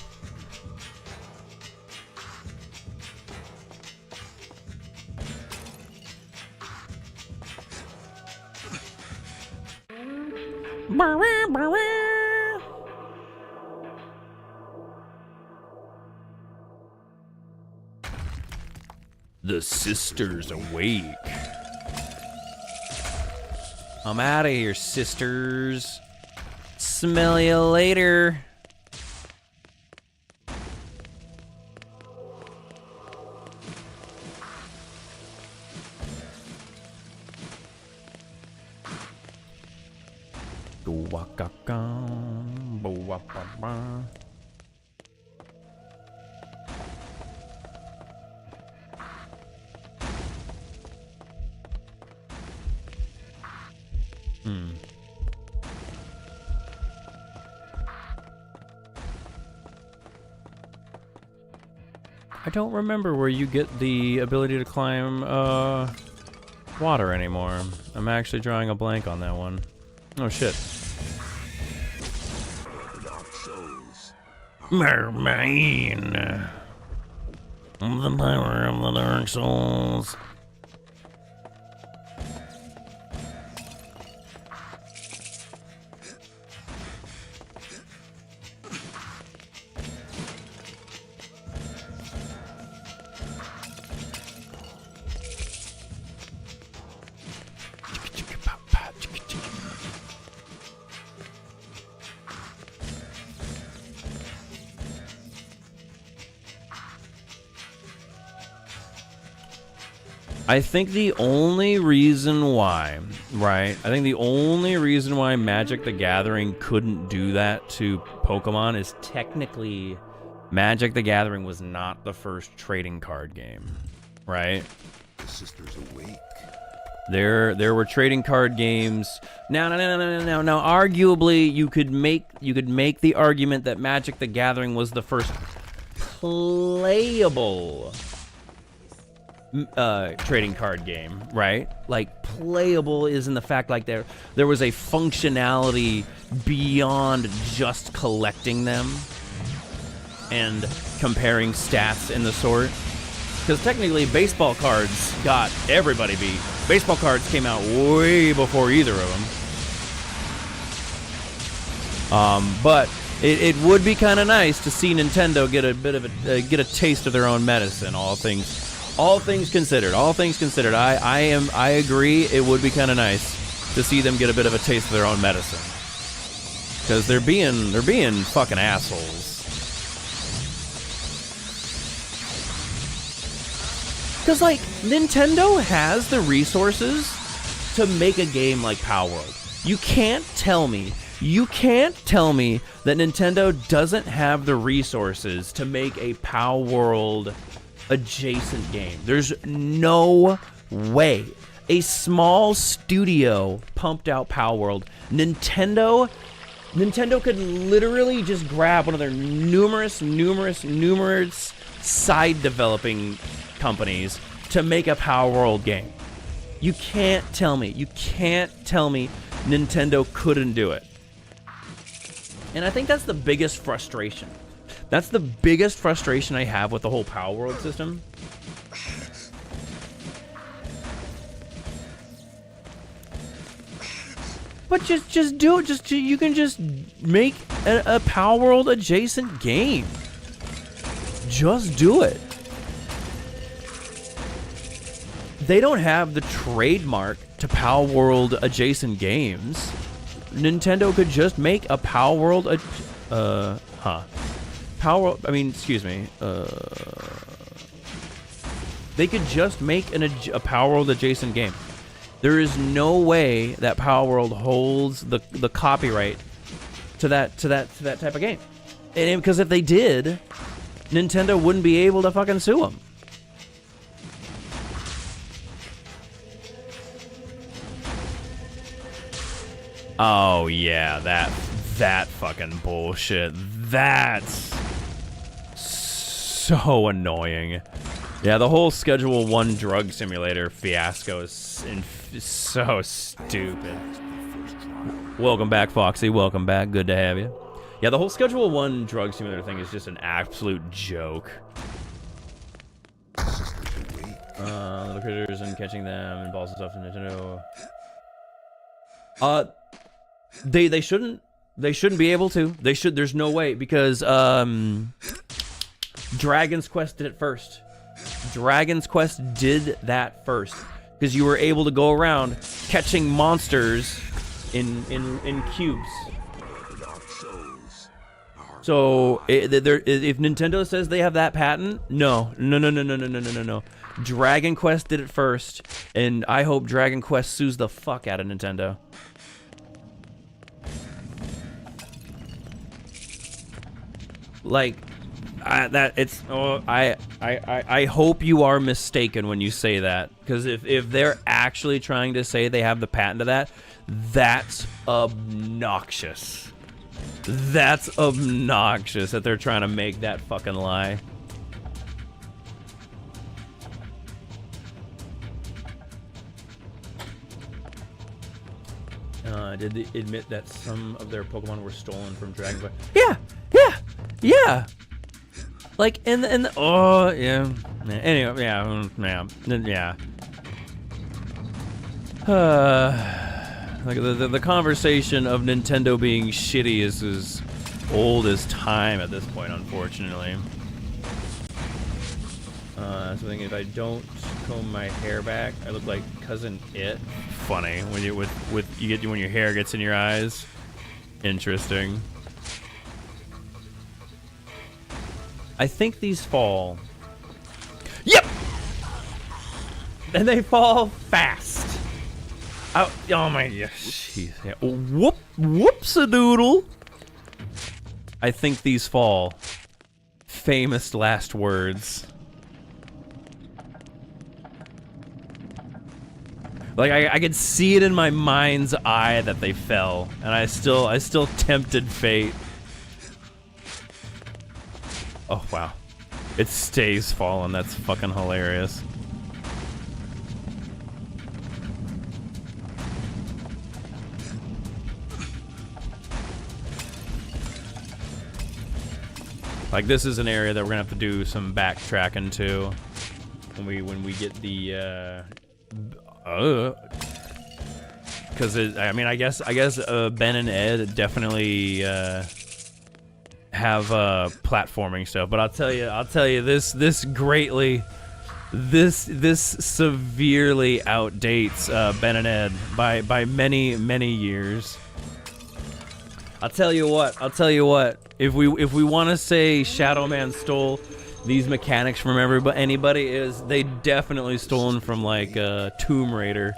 The sister's awake. I'm out of here, sisters. Smell you later. I don't remember where you get the ability to climb water anymore. I'm actually drawing a blank on that one. Oh shit. Mermaid. The power of the Dark Souls. I think the only reason why, right? I think the only reason why Magic the Gathering couldn't do that to Pokemon is technically Magic the Gathering was not the first trading card game, right? The sister's awake. There were trading card games. Now, arguably you could make the argument that Magic the Gathering was the first playable trading card game, right? Like, playable is in the fact like there was a functionality beyond just collecting them and comparing stats and the sort. Because technically baseball cards got everybody beat. Baseball cards came out way before either of them. But it would be kind of nice to see Nintendo get a bit of get a taste of their own medicine. All things considered, I agree. It would be kind of nice to see them get a bit of a taste of their own medicine, because they're being fucking assholes. Because like Nintendo has the resources to make a game like Power World. You can't tell me that Nintendo doesn't have the resources to make a Power World adjacent game. There's no way. A small studio pumped out Power World. Nintendo could literally just grab one of their numerous side developing companies to make a Power World game. You can't tell me Nintendo couldn't do it. And I think that's the biggest frustration. That's the biggest frustration I have with the whole Power World system. But just do it. You can just make a Power World adjacent game. Just do it. They don't have the trademark to Power World adjacent games. Nintendo could just make a Power World they could just make a Power World adjacent game. There is no way that Power World holds the copyright to that type of game. And because if they did, Nintendo wouldn't be able to fucking sue them. Oh yeah, that fucking bullshit. That's so annoying. Yeah, the whole Schedule 1 drug simulator fiasco is so stupid. Welcome back, Foxy. Welcome back. Good to have you. Yeah, the whole Schedule 1 drug simulator thing is just an absolute joke. Little critters and catching them and balls and stuff in Nintendo. They shouldn't be able to. There's no way, because Dragon's Quest did it first. Dragon's Quest did that first, because you were able to go around catching monsters in cubes. So if Nintendo says they have that patent, no. Dragon Quest did it first, and I hope Dragon Quest sues the fuck out of Nintendo. Like, I hope you are mistaken when you say that, because if they're actually trying to say they have the patent to that, that's obnoxious. That's obnoxious that they're trying to make that fucking lie. Did they admit that some of their Pokemon were stolen from Dragon Quest? Yeah. Like oh yeah. Anyway, yeah. Like the conversation of Nintendo being shitty is as old as time at this point, unfortunately. So if I don't comb my hair back, I look like Cousin It. Funny when when your hair gets in your eyes. Interesting. I think these fall. Yep. And they fall fast. Oh my gosh. Yeah. Whoops-a-doodle. I think these fall. Famous last words. Like I could see it in my mind's eye that they fell, and I still tempted fate. Oh wow. It stays falling. That's fucking hilarious. Like, this is an area that we're gonna have to do some backtracking to when we get the because I guess Ben and Ed definitely have platforming stuff, but I'll tell you this severely outdates Ben and Ed by many years. I'll tell you what. If we want to say Shadow Man stole these mechanics from anybody, they definitely stolen from like Tomb Raider.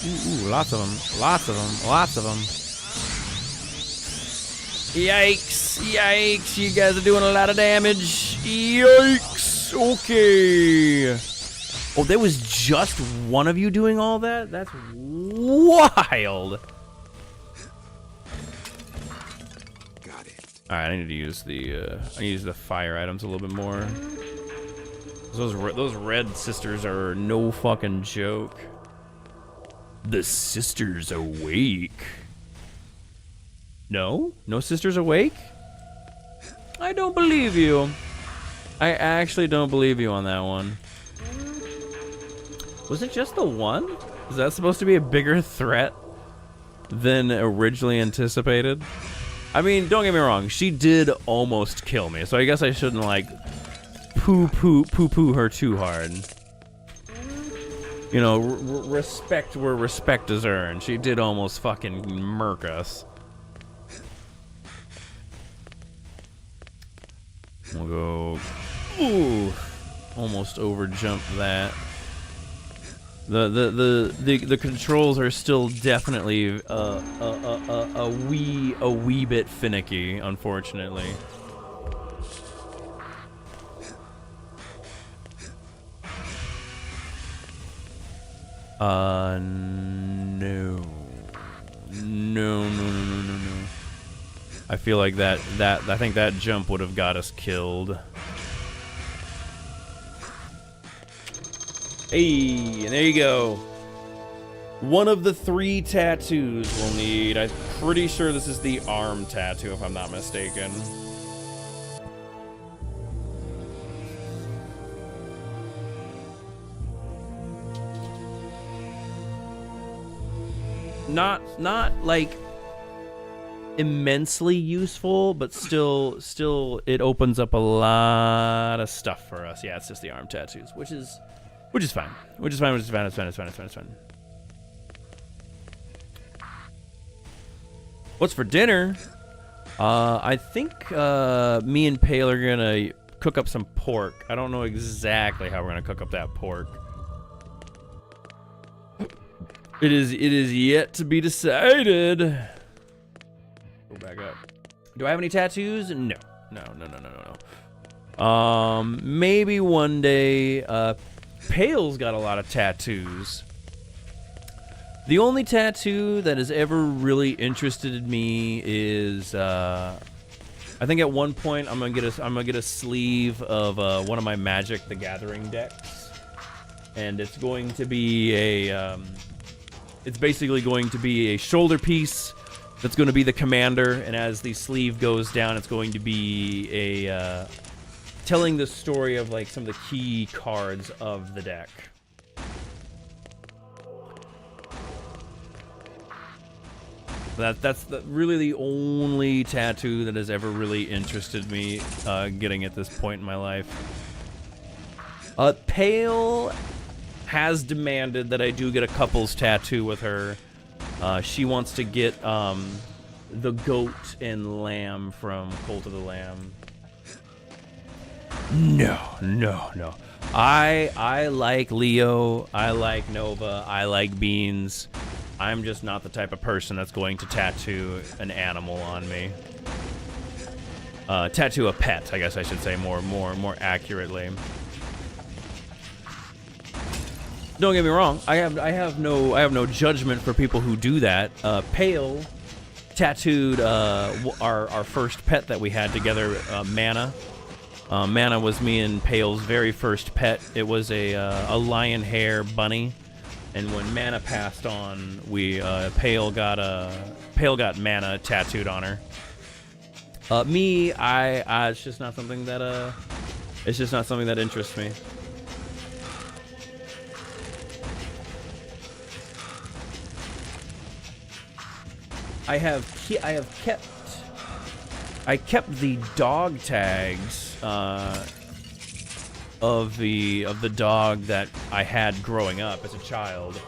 Ooh, lots of them. Yikes, you guys are doing a lot of damage. Yikes, okay. Oh, there was just one of you doing all that? That's wild. Got it. Alright, I need to use the fire items a little bit more. Those red sisters are no fucking joke. The sisters awake. No? No sisters awake? I don't believe you. I actually don't believe you on that one. Was it just the one? Is that supposed to be a bigger threat than originally anticipated? I mean, don't get me wrong. She did almost kill me, so I guess I shouldn't, like, poo-poo her too hard. You know, respect where respect is earned. She did almost fucking murk us. We'll go. Ooh, almost overjumped that. The controls are still definitely a wee bit finicky, unfortunately. No. I feel like I think that jump would have got us killed. Hey, and there you go. One of the 3 tattoos we'll need. I'm pretty sure this is the arm tattoo, if I'm not mistaken. Not like immensely useful, but still it opens up a lot of stuff for us. Yeah, it's just the arm tattoos, which is fine. It's fine. What's for dinner? I think me and Pale are gonna cook up some pork. I don't know exactly how we're gonna cook up that pork. It is yet to be decided. Go back up. Do I have any tattoos? No. Maybe one day. Pale's got a lot of tattoos. The only tattoo that has ever really interested me is I think at one point I'm gonna get a sleeve of one of my Magic the Gathering decks, and it's going to be a it's basically going to be a shoulder piece that's going to be the commander, and as the sleeve goes down, it's going to be a telling the story of like some of the key cards of the deck. That's really the only tattoo that has ever really interested me getting at this point in my life. Pale has demanded that I do get a couple's tattoo with her. She wants to get the goat and lamb from Cult of the Lamb. No. I like Leo, I like Nova, I like Beans. I'm just not the type of person that's going to tattoo an animal on me. Tattoo a pet, I guess I should say more accurately. Don't get me wrong. I have no judgment for people who do that. Pale tattooed our first pet that we had together, Mana. Mana was me and Pale's very first pet. It was a lion hair bunny, and when Mana passed on, Pale got Mana tattooed on her. Me, it's just not something that interests me. I kept the dog tags of the dog that I had growing up as a child.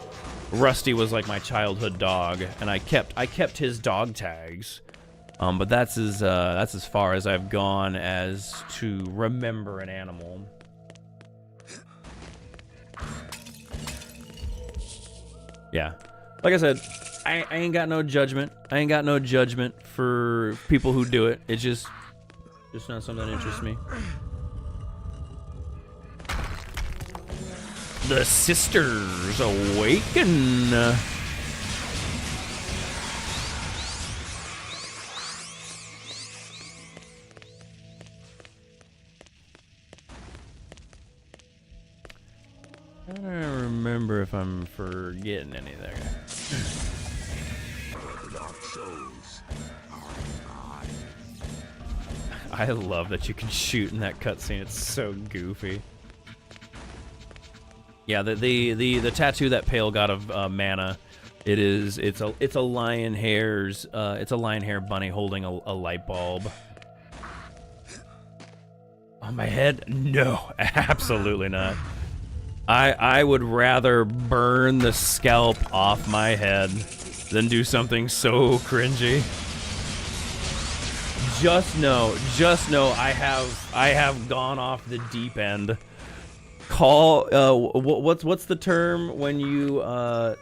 Rusty was like my childhood dog, and I kept his dog tags. But that's as far as I've gone as to remember an animal. Yeah, like I said, I ain't got no judgment. I ain't got no judgment for people who do it. It's just not something that interests me. The sisters awaken. I don't remember if I'm forgetting anything. The dark souls are I love that you can shoot in that cutscene. It's so goofy. Yeah, the tattoo that Pale got of mana, it's a lion hair bunny holding a light bulb. On my head? No, absolutely not. I would rather burn the scalp off my head than do something so cringy. Just know I have gone off the deep end. Call what's the term when you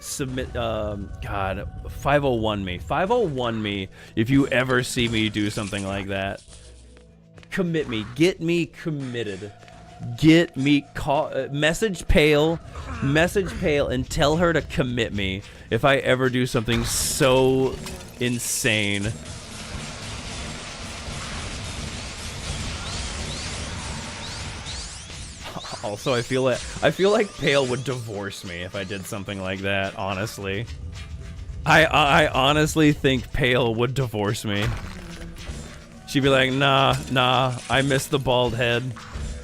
submit God, 501 me. 501 me if you ever see me do something like that. Commit me. Get me committed. Get me message Pale and tell her to commit me if I ever do something so insane. Also, I feel like Pale would divorce me if I did something like that, honestly. I honestly think Pale would divorce me. She'd be like, nah, I miss the bald head.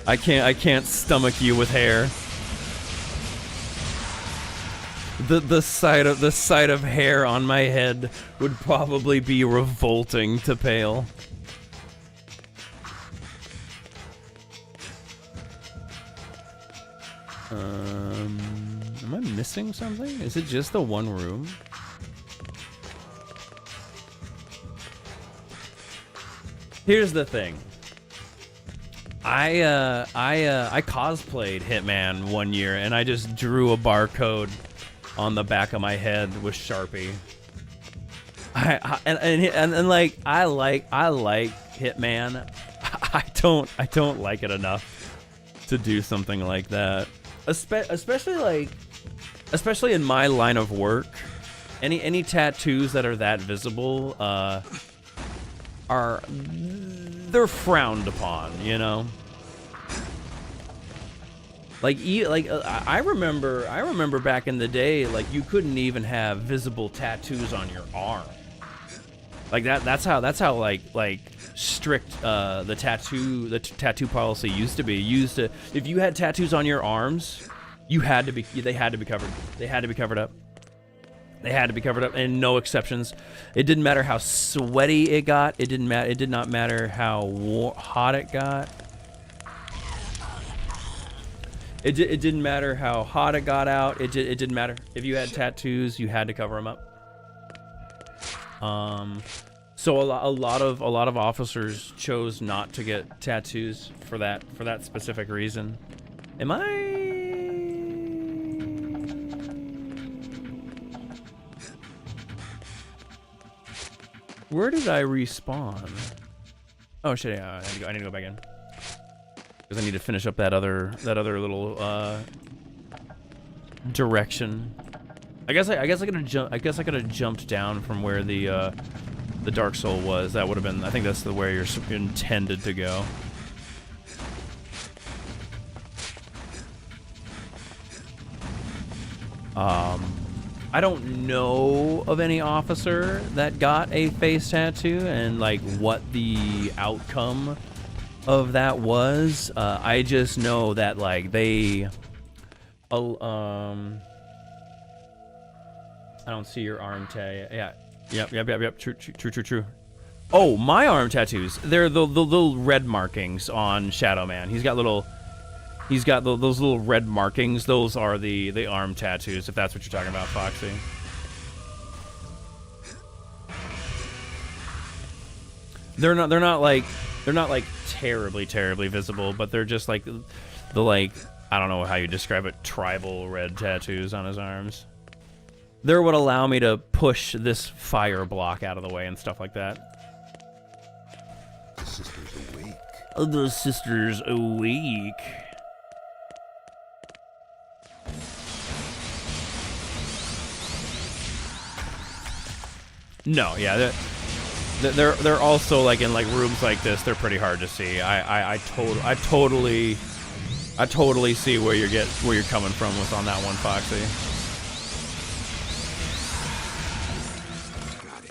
I can't stomach you with hair. The sight of hair on my head would probably be revolting to Pale. Am I missing something? Is it just the one room? Here's the thing. I cosplayed Hitman one year, and I just drew a barcode on the back of my head with Sharpie. And like I like Hitman. I don't like it enough to do something like that. Especially in my line of work, any tattoos that are that visible they're frowned upon, you know. I remember back in the day, like you couldn't even have visible tattoos on your arm. Like that's how like strict the tattoo policy used to be. If you had tattoos on your arms, they had to be covered. They had to be covered up. They had to be covered up, and no exceptions. It didn't matter how sweaty it got. It did not matter how hot it got. It didn't matter how hot it got out. It didn't matter. If you had tattoos, you had to cover them up. So a lot of officers chose not to get tattoos for that specific reason. Am I? Where did I respawn? Oh shit! Yeah, I need to go back in because I need to finish up that other little direction. I guess I could have jumped down from where the Dark Soul was. That would have been. I think that's where you're intended to go. I don't know of any officer that got a face tattoo and like what the outcome of that was. I just know that like they I don't see your arm tag. Yeah. Yep. True. Oh, my arm tattoos. They're the little red markings on Shadow Man. He's got those little red markings. Those are the arm tattoos, if that's what you're talking about, Foxy. They're not like terribly visible, but they're just like the I don't know how you describe it, tribal red tattoos on his arms. They're what allow me to push this fire block out of the way and stuff like that. The sister's awake. The sister's awake. No, yeah, they're also like in like rooms like this. They're pretty hard to see. I totally see where you're coming from with on that one, Foxy. Got it.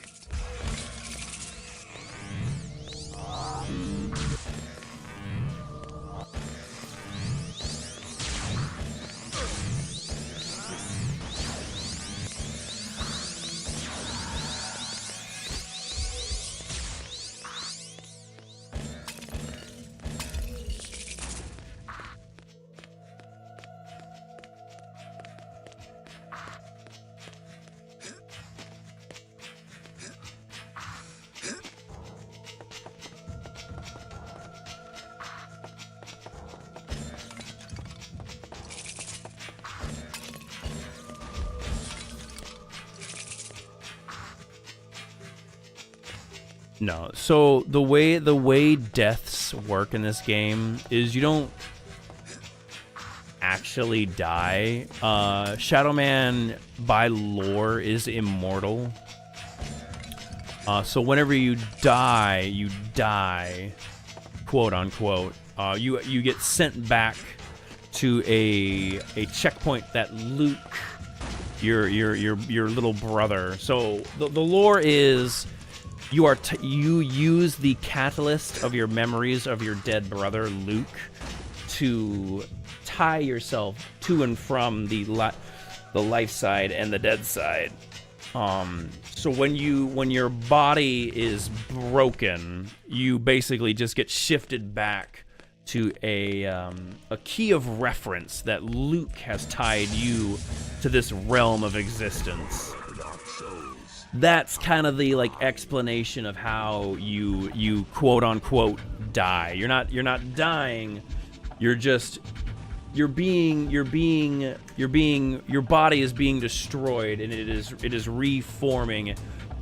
No. So the way deaths work in this game is you don't actually die. Shadow Man, by lore, is immortal. So whenever you die, quote unquote. You get sent back to a checkpoint that Luke, your little brother. So the lore is you use the catalyst of your memories of your dead brother Luke to tie yourself to and from the life side and the dead side. So when your body is broken, you basically just get shifted back to a key of reference that Luke has tied you to this realm of existence. That's kind of the explanation of how you quote unquote die. You're not dying. Your body is being destroyed, and it is reforming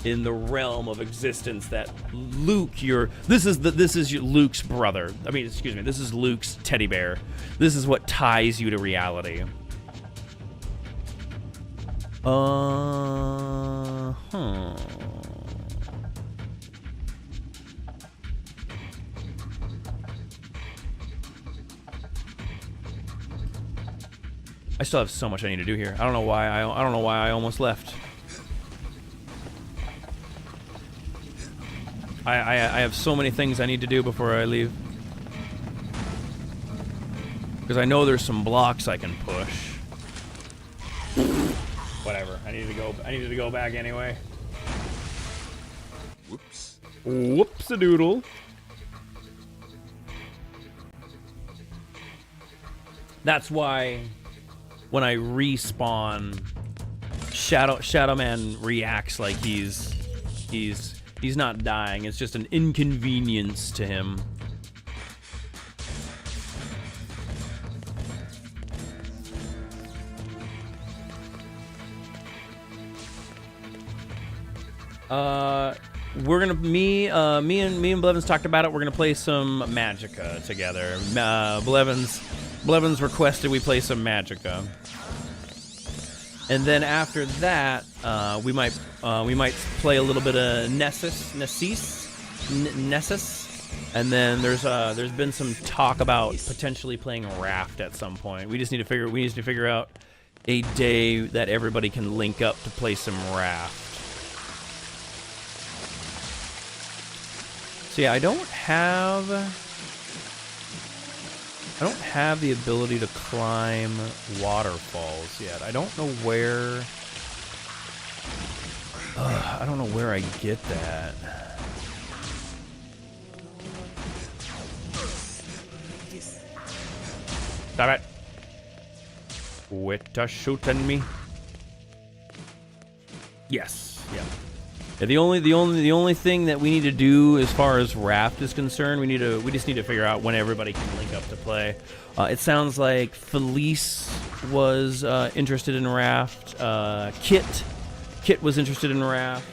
in the realm of existence that Luke, this is Luke's brother. I mean, excuse me, this is Luke's teddy bear. This is what ties you to reality. I still have so much I need to do here. I don't know why I almost left. I have so many things I need to do before I leave. Because I know there's some blocks I can push. Whatever. I needed to go back anyway. Whoops. Whoops-a-doodle. That's why when I respawn, Shadow Man reacts like he's not dying. It's just an inconvenience to him. We're gonna me and Blevins talked about it. We're gonna play some Magicka together. Blevins requested we play some Magicka, and then after that, we might play a little bit of Nessus, and then there's been some talk about potentially playing Raft at some point. We just need to figure out a day that everybody can link up to play some Raft. So yeah, I don't have the ability to climb waterfalls yet. I don't know where. I don't know where I get that. Stop it! Quit shooting me. Yes. Yeah. Yeah, the only thing that we need to do as far as Raft is concerned, we just need to figure out when everybody can link up to play. It sounds like Felice was interested in Raft. Kit was interested in Raft.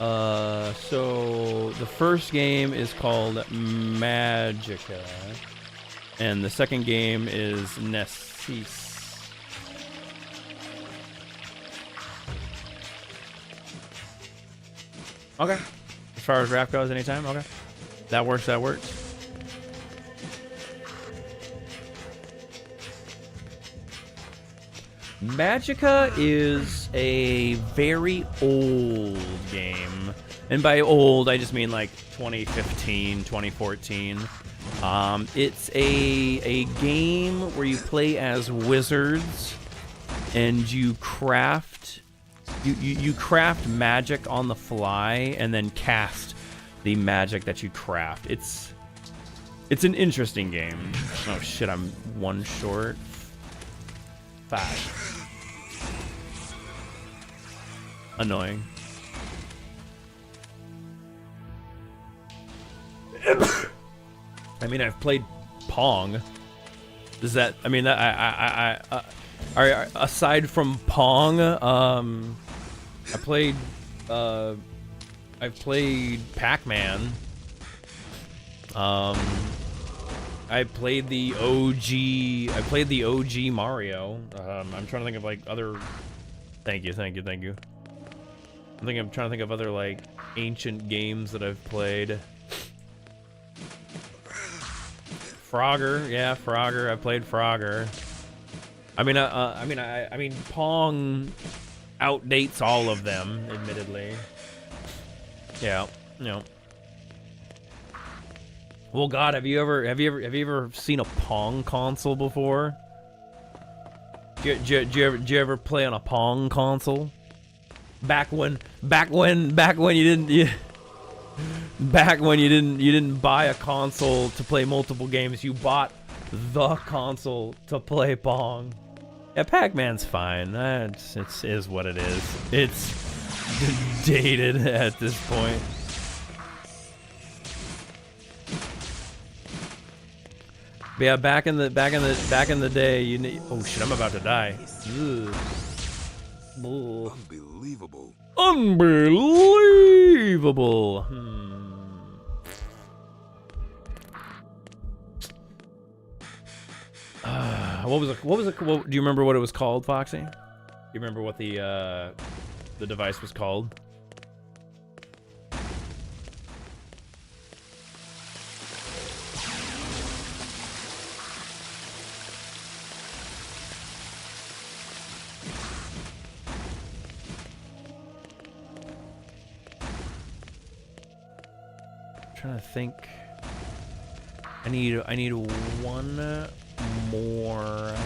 So the first game is called Magicka, and the second game is Nessus. Okay. As far as Raft goes, anytime? Okay. That works. Magicka is a very old game. And by old, I just mean like 2015, 2014. It's a game where you play as wizards and you craft You craft magic on the fly and then cast the magic that you craft. It's an interesting game. Oh shit, I'm one short. 5. Annoying. I mean, I've played Pong. Does that? I mean, that aside from Pong, I've played Pac-Man. I played the OG Mario. I'm trying to think of like other. Thank you. I'm trying to think of other like ancient games that I've played. Frogger, yeah, Frogger. I played Frogger. I mean, Pong outdates all of them, admittedly. Yeah, you know. Well, God, have you ever seen a Pong console before? Did you ever play on a Pong console? Back when you didn't buy a console to play multiple games, you bought the console to play Pong. Yeah, Pac-Man's fine. It is what it is. It's dated at this point. But yeah, back in the day, you need. Oh shit! I'm about to die. Ugh. Unbelievable. Unbelievable. What was it? Do you remember what it was called, Foxy? Do you remember what the device was called? Trying to think. I need one more.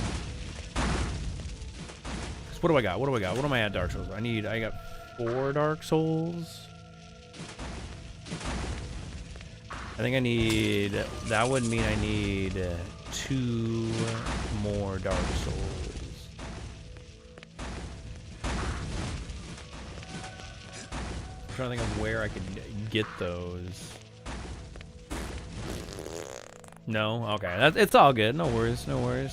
What do I got? What am I at Dark Souls? I got 4 Dark Souls. I think I need. That would mean I need 2 more Dark Souls. I'm trying to think of where I could get those. No? Okay. It's all good. No worries. No worries.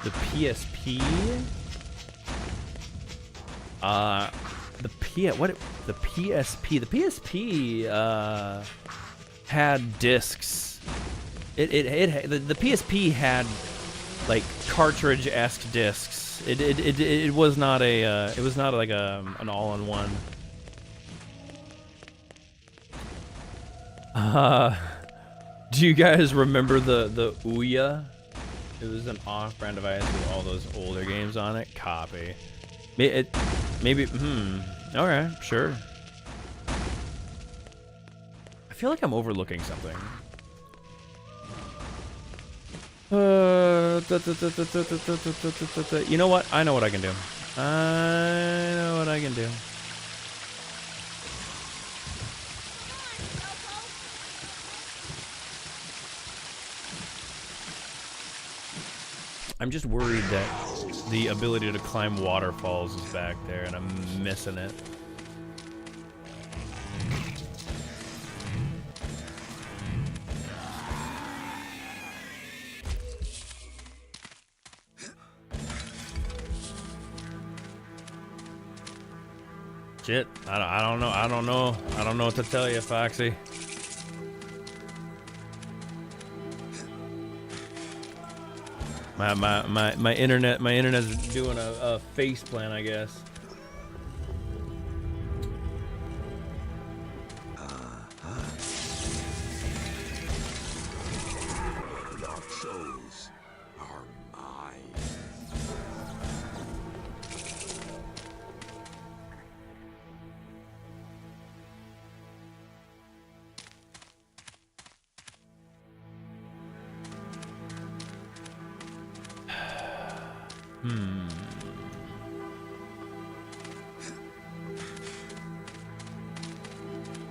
The PSP? The PSP, had discs. The PSP had like cartridge-esque discs. It was not a it was not like an all-in-one. Do you guys remember the Ouya? It was an off-brand device with all those older games on it. Copy. Maybe. Okay, sure. I feel like I'm overlooking something. You know what? I know what I can do. I'm just worried that the ability to climb waterfalls is back there and I'm missing it. Shit, I don't know what to tell you, Foxy. My internet's doing a face plant, I guess. Dark souls are mine.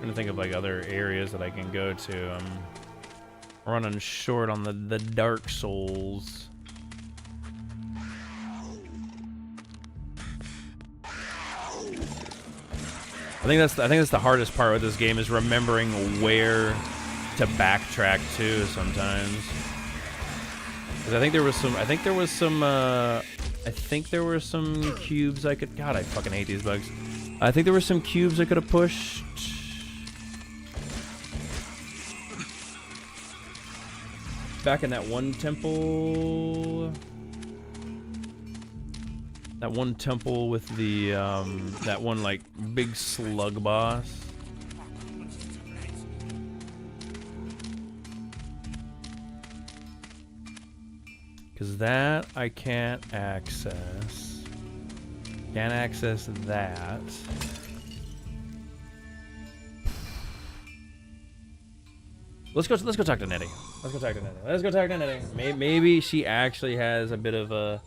I'm trying to think of like other areas that I can go to. I'm running short on the Dark Souls. I think that's the hardest part with this game is remembering where to backtrack to sometimes. Because I think there were some cubes I could. God, I fucking hate these bugs. I think there were some cubes I could have pushed. Back in that one temple. That one temple with the that one like big slug boss. Cause that I can't access. Can't access that. Let's go talk to Nettie. Let's go talk to Nettie. Maybe she actually has a bit of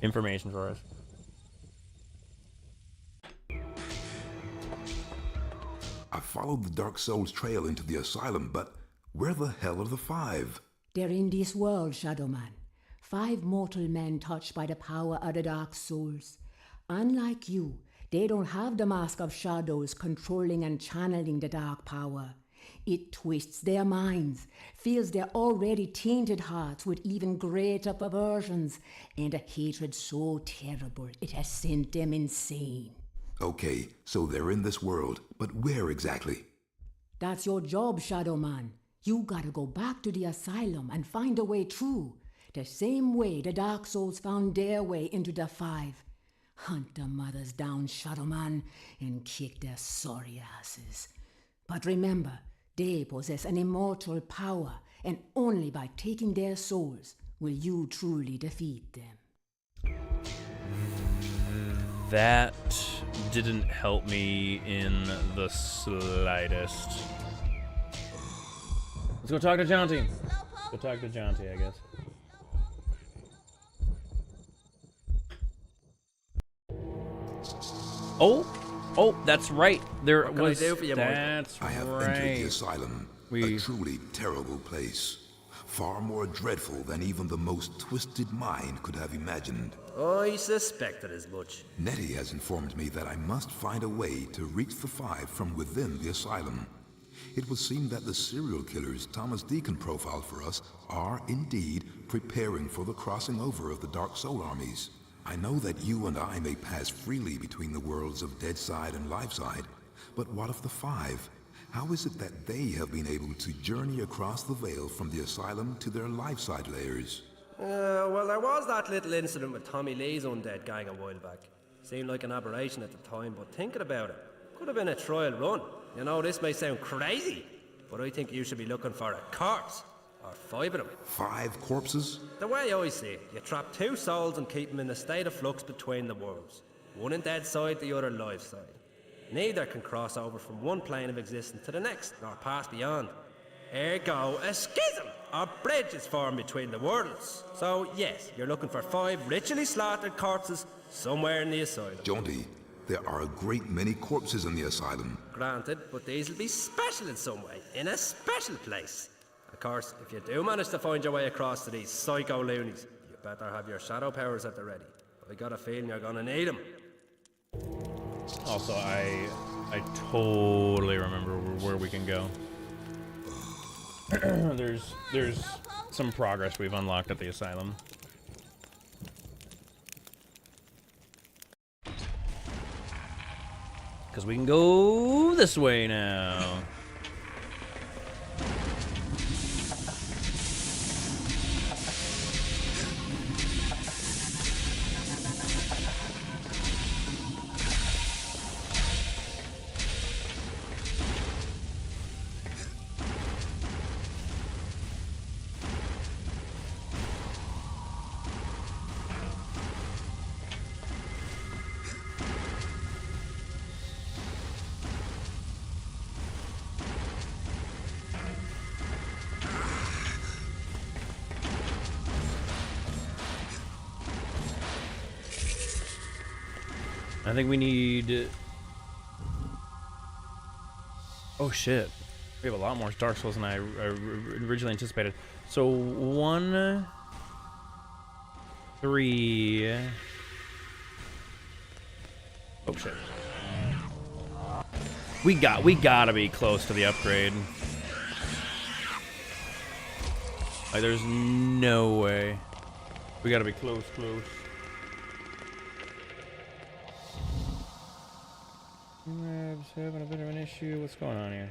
information for us. I followed the Dark Souls trail into the asylum, but where the hell are the 5? They're in this world, Shadow Man. 5 mortal men touched by the power of the Dark Souls. Unlike you, they don't have the Mask of Shadows controlling and channeling the dark power. It twists their minds, fills their already tainted hearts with even greater perversions, and a hatred so terrible it has sent them insane. Okay, so they're in this world, but where exactly? That's your job, Shadow Man. You gotta go back to the asylum and find a way through. The same way the Dark Souls found their way into the 5. Hunt the mothers down, Shadow Man, and kick their sorry asses. But remember, they possess an immortal power, and only by taking their souls will you truly defeat them. That didn't help me in the slightest. Let's go talk to Jonty. Go talk to Jonty, I guess. Oh, that's right. There was. That's I have right. entered the asylum. A truly terrible place. Far more dreadful than even the most twisted mind could have imagined. I suspected as much. Nettie has informed me that I must find a way to reach the 5 from within the asylum. It would seem that the serial killers Thomas Deacon profiled for us are indeed preparing for the crossing over of the Dark Soul armies. I know that you and I may pass freely between the worlds of Deadside and Liveside, but what of the 5? How is it that they have been able to journey across the veil from the asylum to their Liveside lairs? Well, there was that little incident with Tommy Lee's undead gang a while back. Seemed like an aberration at the time, but thinking about it, could have been a trial run. You know, this may sound crazy, but I think you should be looking for a corpse. Or 5 of them. 5 corpses? The way I see it, you trap 2 souls and keep them in a state of flux between the worlds. One in Deadside, the other Liveside. Neither can cross over from one plane of existence to the next, nor pass beyond. Ergo, a schism, or bridge is formed between the worlds. So, yes, you're looking for 5 ritually slaughtered corpses somewhere in the asylum. Jonty, there are a great many corpses in the asylum. Granted, but these will be special in some way, in a special place. Of course, if you do manage to find your way across to these psycho loonies, you better have your shadow powers at the ready. I got a feeling you're gonna need them. Also, I totally remember where we can go. There's some progress we've unlocked at the asylum. Because we can go this way now. I think we need... Oh shit. We have a lot more Dark Souls than I originally anticipated. So 1, 3... Oh shit. We gotta be close to the upgrade. Like, there's no way. We gotta be close. Labs having a bit of an issue. What's going on here?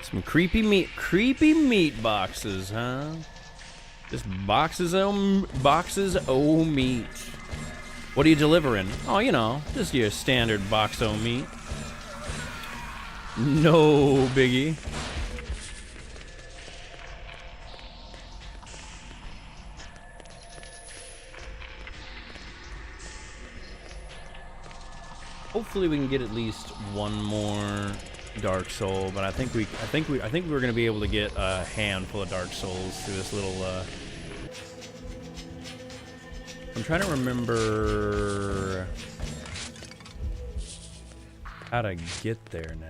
Some creepy meat boxes, huh? Just boxes of meat. What are you delivering? Oh, you know, just your standard box of meat. No biggie. Hopefully we can get at least one more Dark Soul, but I think we're gonna be able to get a handful of Dark Souls through this little. I'm trying to remember how to get there now.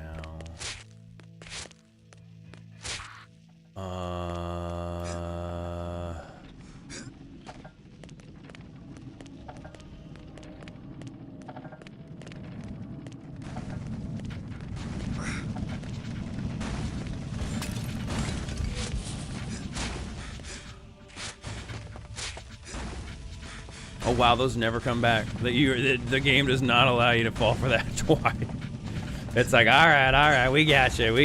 Oh wow, those never come back. The game does not allow you to fall for that twice. It's like, all right, we got you.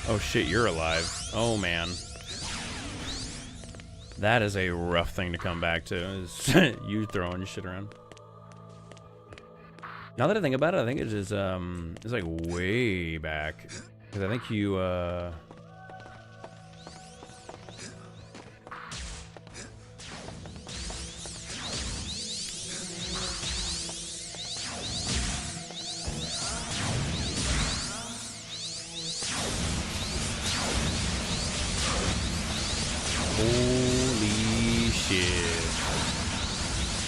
Oh shit, you're alive. Oh man. That is a rough thing to come back to, is you throwing shit around. Now that I think about it, I think it is, it's like way back. Because I think you,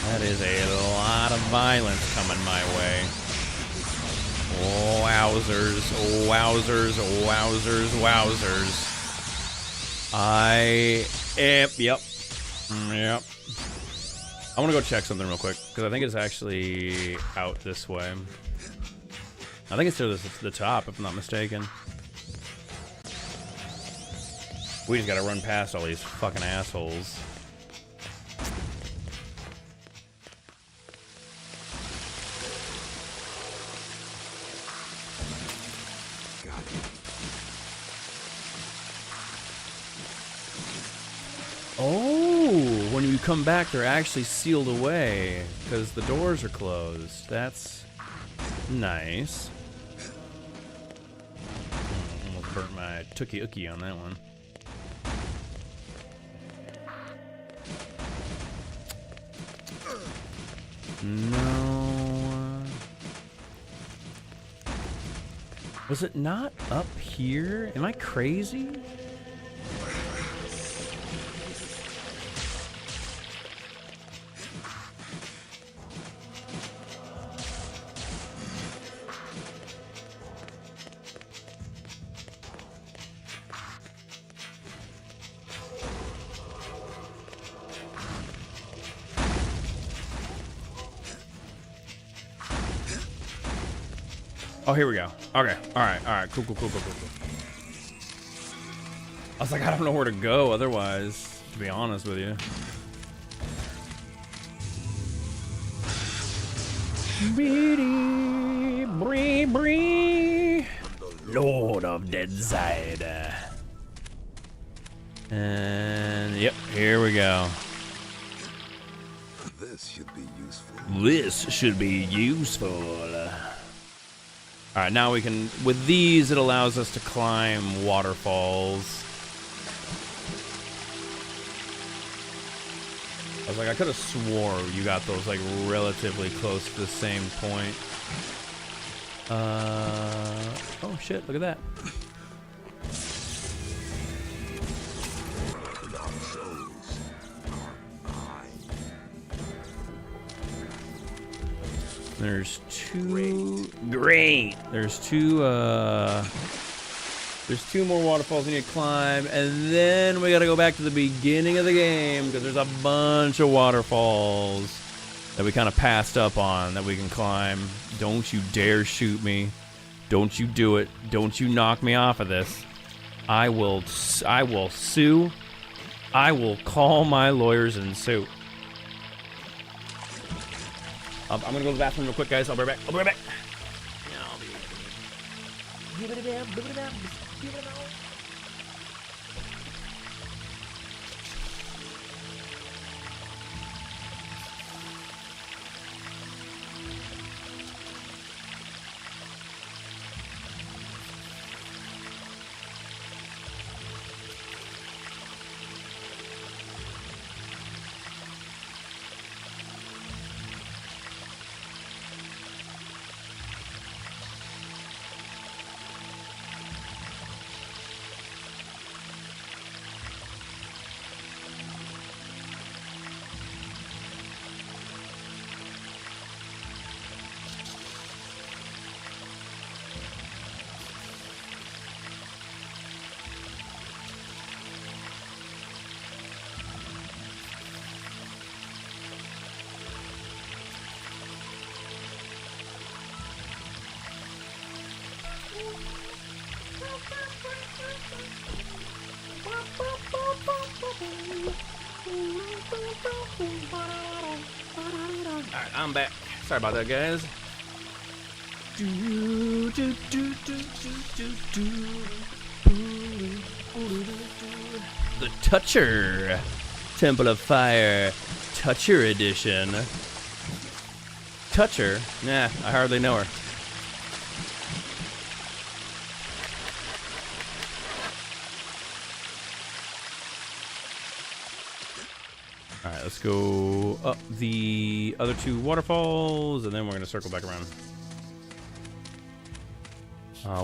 that is a lot of violence coming my way. Wowzers. Yep. I want to go check something real quick, because I think it's actually out this way. I think it's to the top, if I'm not mistaken. We just gotta run past all these fucking assholes. come back, they're actually sealed away because the doors are closed. That's nice. Almost burnt my tookie-ookie on that one. No. Was it not up here? Am I crazy? Oh, here we go. Okay. All right. Cool. I was like, I don't know where to go otherwise, to be honest with you. Lord of Deadside. And, yep, here we go. This should be useful. This should be useful. Alright, now we can, with these, it allows us to climb waterfalls. I was like, I could have swore you got those, like, relatively close to the same point. Oh shit, look at that. There's two. Great. There's two more waterfalls we need to climb, and then we gotta go back to the beginning of the game because there's a bunch of waterfalls that we kind of passed up on that we can climb. Don't you dare shoot me. Don't you do it. Don't you knock me off of this. I will sue. I will call my lawyers and sue. I'm gonna go to the bathroom real quick, guys. I'll be right back. Alright, I'm back. Sorry about that, guys. The Toucher. Temple of Fire. Toucher Edition. Toucher? Nah, I hardly know her. Alright, let's go up the other two waterfalls, and then we're going to circle back around.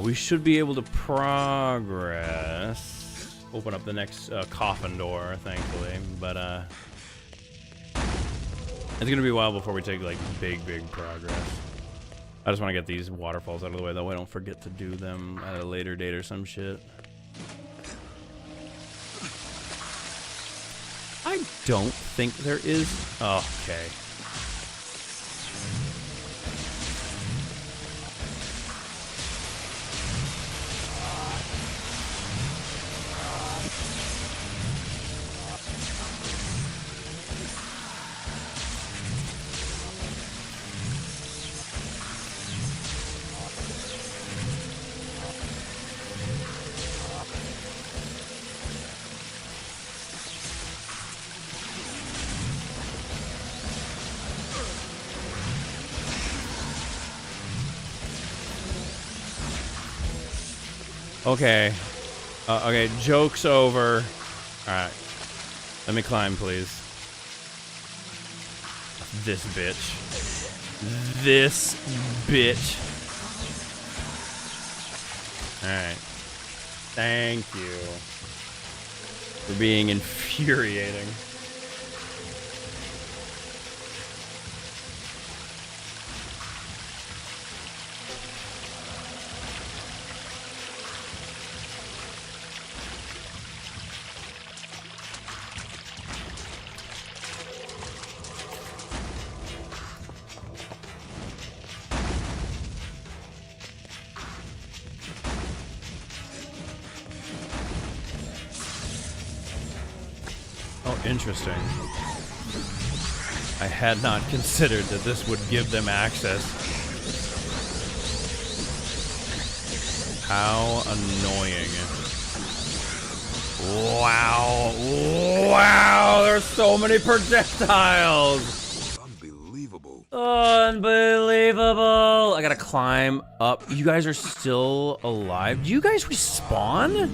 We should be able to progress. Open up the next coffin door, thankfully. But it's going to be a while before we take, like, big progress. I just want to get these waterfalls out of the way, though. I don't forget to do them at a later date or some shit. I don't think there is. Okay. Okay. Okay, joke's over. Alright. Let me climb, please. This bitch. This bitch. Alright. Thank you for being infuriating. Interesting. I had not considered that this would give them access. How annoying. Wow. Wow, there's so many projectiles. Unbelievable. Unbelievable. I gotta climb up. You guys are still alive? Do you guys respawn?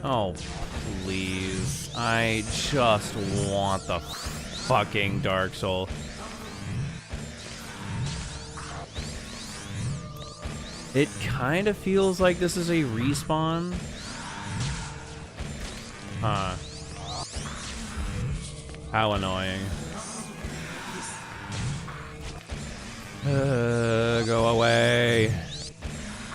Oh, please. I just want the fucking Dark Soul. It kind of feels like this is a respawn. Huh. How annoying. Go away.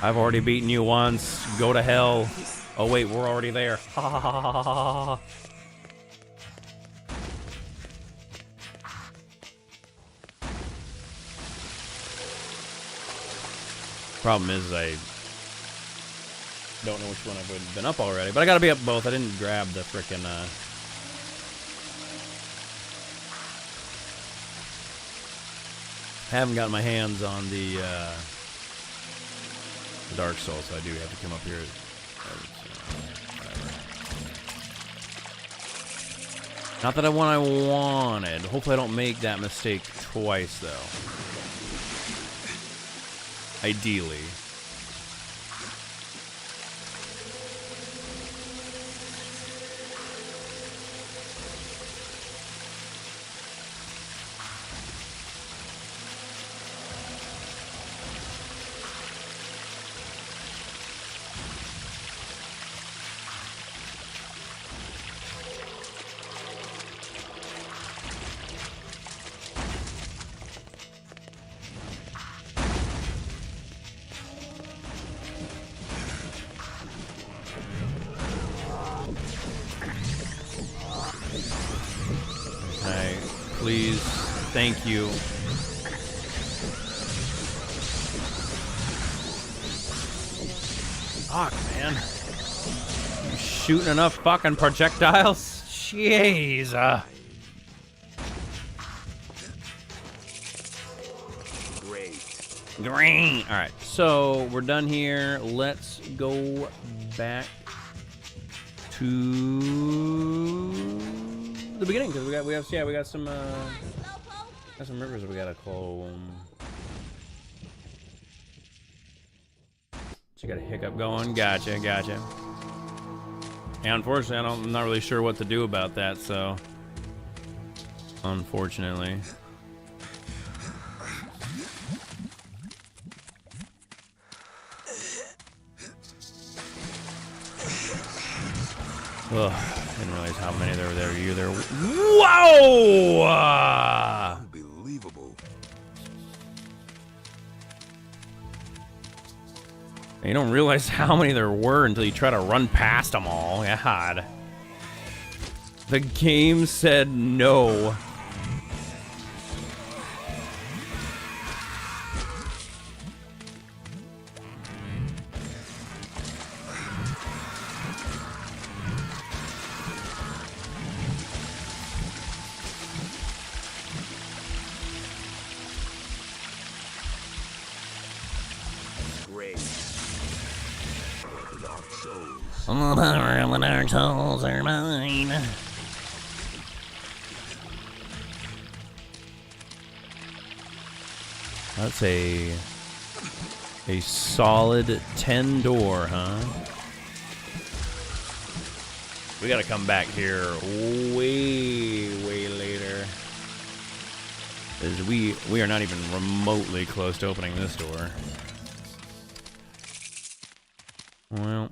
I've already beaten you once. Go to hell. Oh wait, we're already there. Ha ha ha ha ha ha. Problem is, I don't know which one I've been up already, but I gotta be up both. I didn't grab the frickin' haven't got my hands on the Dark Soul, so I do have to come up here. Not that I wanted. Hopefully I don't make that mistake twice, though. Ideally. Please. Thank you. Fuck, man. You shooting enough fucking projectiles? Jeez. Great. Alright, so we're done here. Let's go back to the beginning, because we got some rivers that we gotta comb. So you got a hiccup going. Gotcha. And unfortunately, I'm not really sure what to do about that. So, unfortunately. Ugh, didn't realize how many there were there either. Whoa! Unbelievable. You don't realize how many there were until you try to run past them all. God. The game said no. All the power of the Dark Souls are mine. That's a A solid 10 door, huh? We gotta come back here way later. Because we are not even remotely close to opening this door. Well.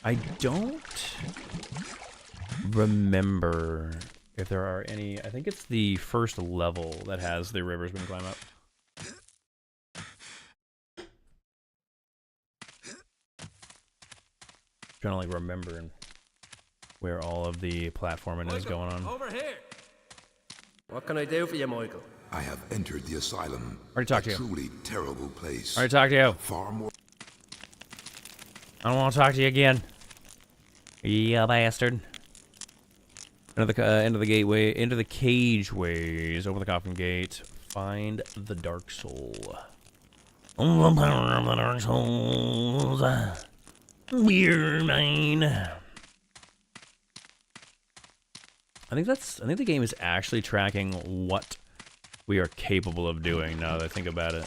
I don't remember if there are any. I think it's the first level that has the rivers we can climb up. Trying to like remember where all of the platforming is going on. Over here. What can I do for you, Michael? I have entered the asylum. Already talked to you. Truly terrible place. Already talked to you. Far more. I don't want to talk to you again. You bastard. Into the gateway, into the cageways. Open the coffin gate. Find the dark soul. Oh, the power of the Dark Souls. Weird mine. I think the game is actually tracking what we are capable of doing now that I think about it.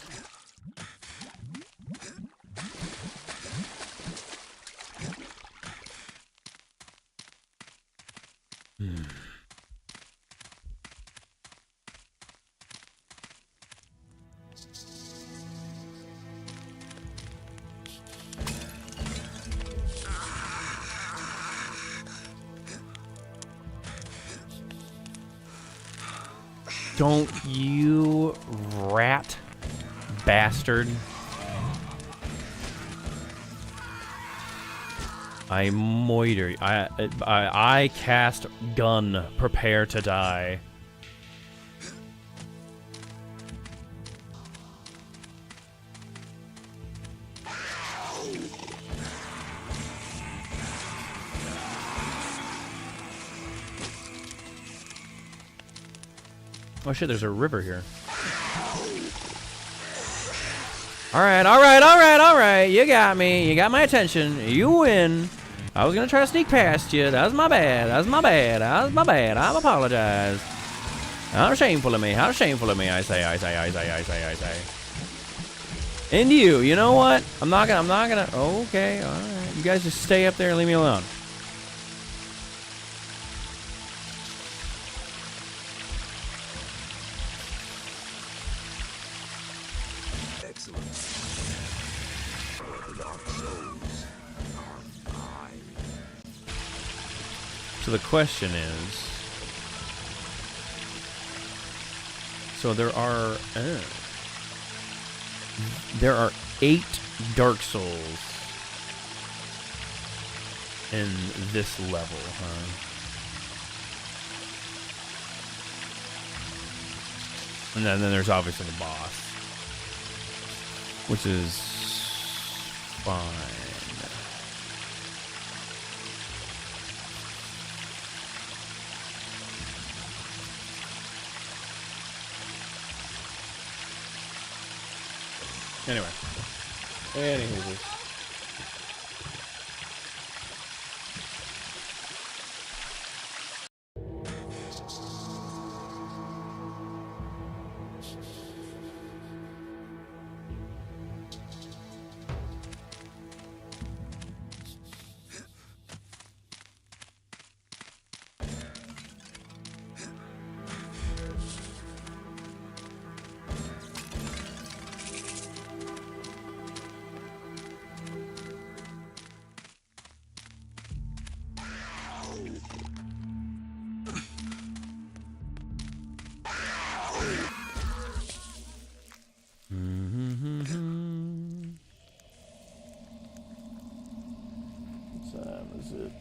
Don't you rat bastard. I moiter. I cast gun. Prepare to die. Oh shit, there's a river here. Alright. You got me. You got my attention. You win. I was gonna try to sneak past you. That was my bad. I apologize. How shameful of me. I say. And you know what? I'm not gonna. Okay, alright. You guys just stay up there and leave me alone. So the question is, so there are 8 Dark Souls in this level, huh? And then there's obviously the boss, which is fine. Anyway. Anywho. Is it?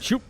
Shoot.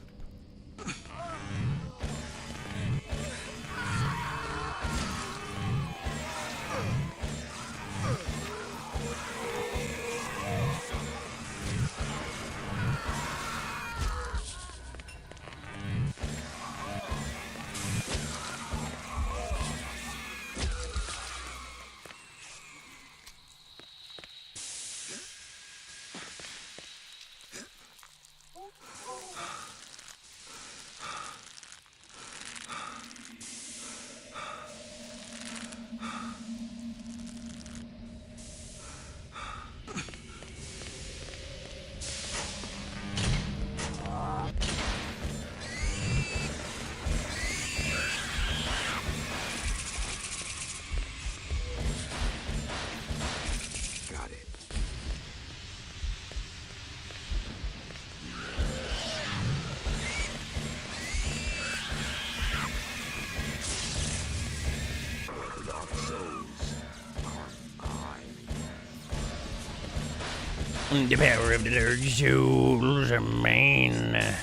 The power of the Dark Souls, man.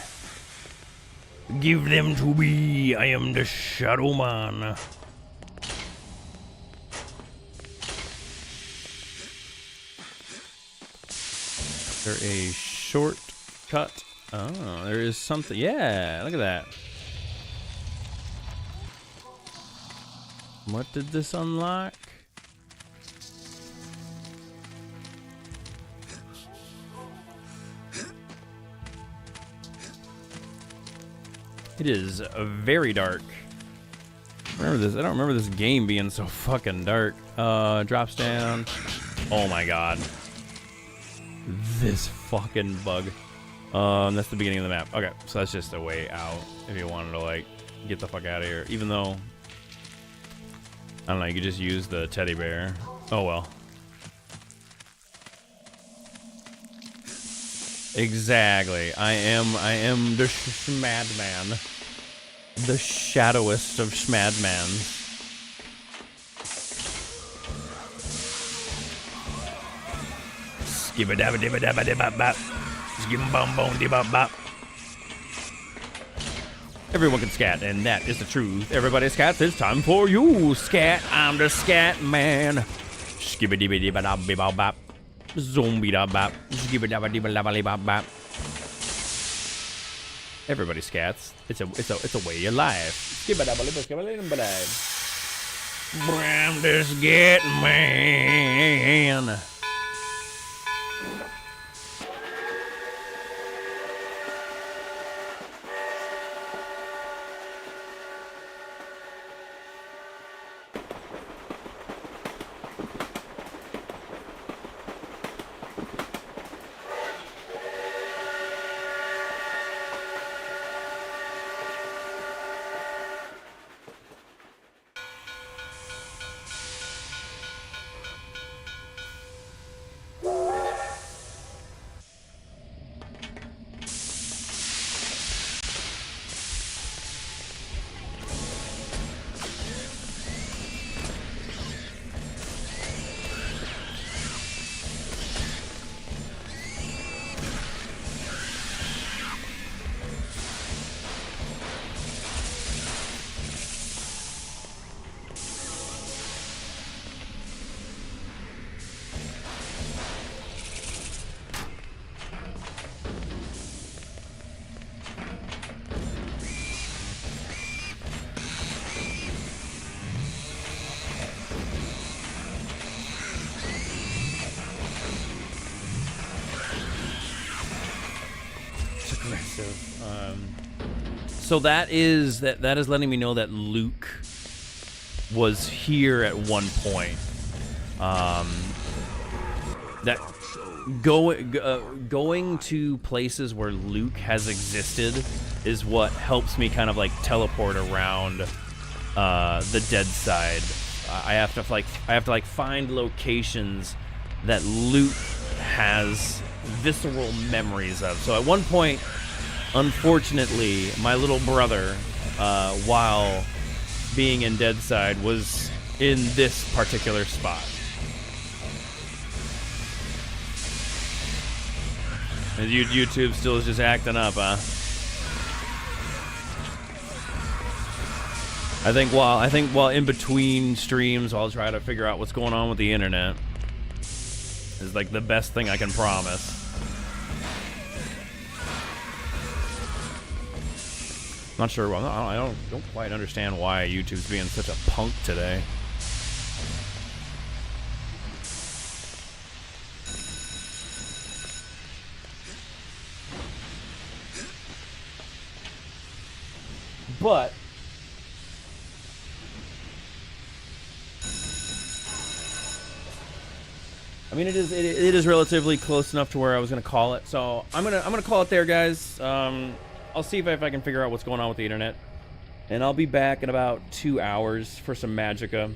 Give them to me. I am the Shadow Man. Is there a shortcut? Oh, there is something. Yeah, look at that. What did this unlock? It is very dark. Remember this? I don't remember this game being so fucking dark. Drops down. Oh my god. This fucking bug. That's the beginning of the map. Okay, so that's just a way out if you wanted to like get the fuck out of here. Even though I don't know, you could just use the teddy bear. Oh well. Exactly. I am the Schmadman. The shadowest of Schmadmans. Skibba dabba dibba dabba dibba bop. Skibba bum bum dibba bop. Everyone can scat, and that is the truth. Everybody scats, it's time for you, scat. I'm the scat man. Skibba dibba dibba dabba dibba bop. Zombie da bop. Skibba dabba dibba dabba dibba bop. Everybody scats. It's a way of life. Skibba dabba dibba skibba dibba dabba. I'm the scat man. So that is letting me know that Luke was here at one point. That going to places where Luke has existed is what helps me kind of like teleport around the Deadside. I have to find locations that Luke has visceral memories of. So at one point, unfortunately, my little brother, while being in Deadside, was in this particular spot. And YouTube still is just acting up, huh? I think while in between streams, I'll try to figure out what's going on with the internet. Is like the best thing I can promise. Not sure. Well, I don't quite understand why YouTube's being such a punk today. But I mean, it is relatively close enough to where I was gonna call it. So I'm gonna call it there, guys. I'll see if I can figure out what's going on with the internet, and I'll be back in about 2 hours for some Magicka.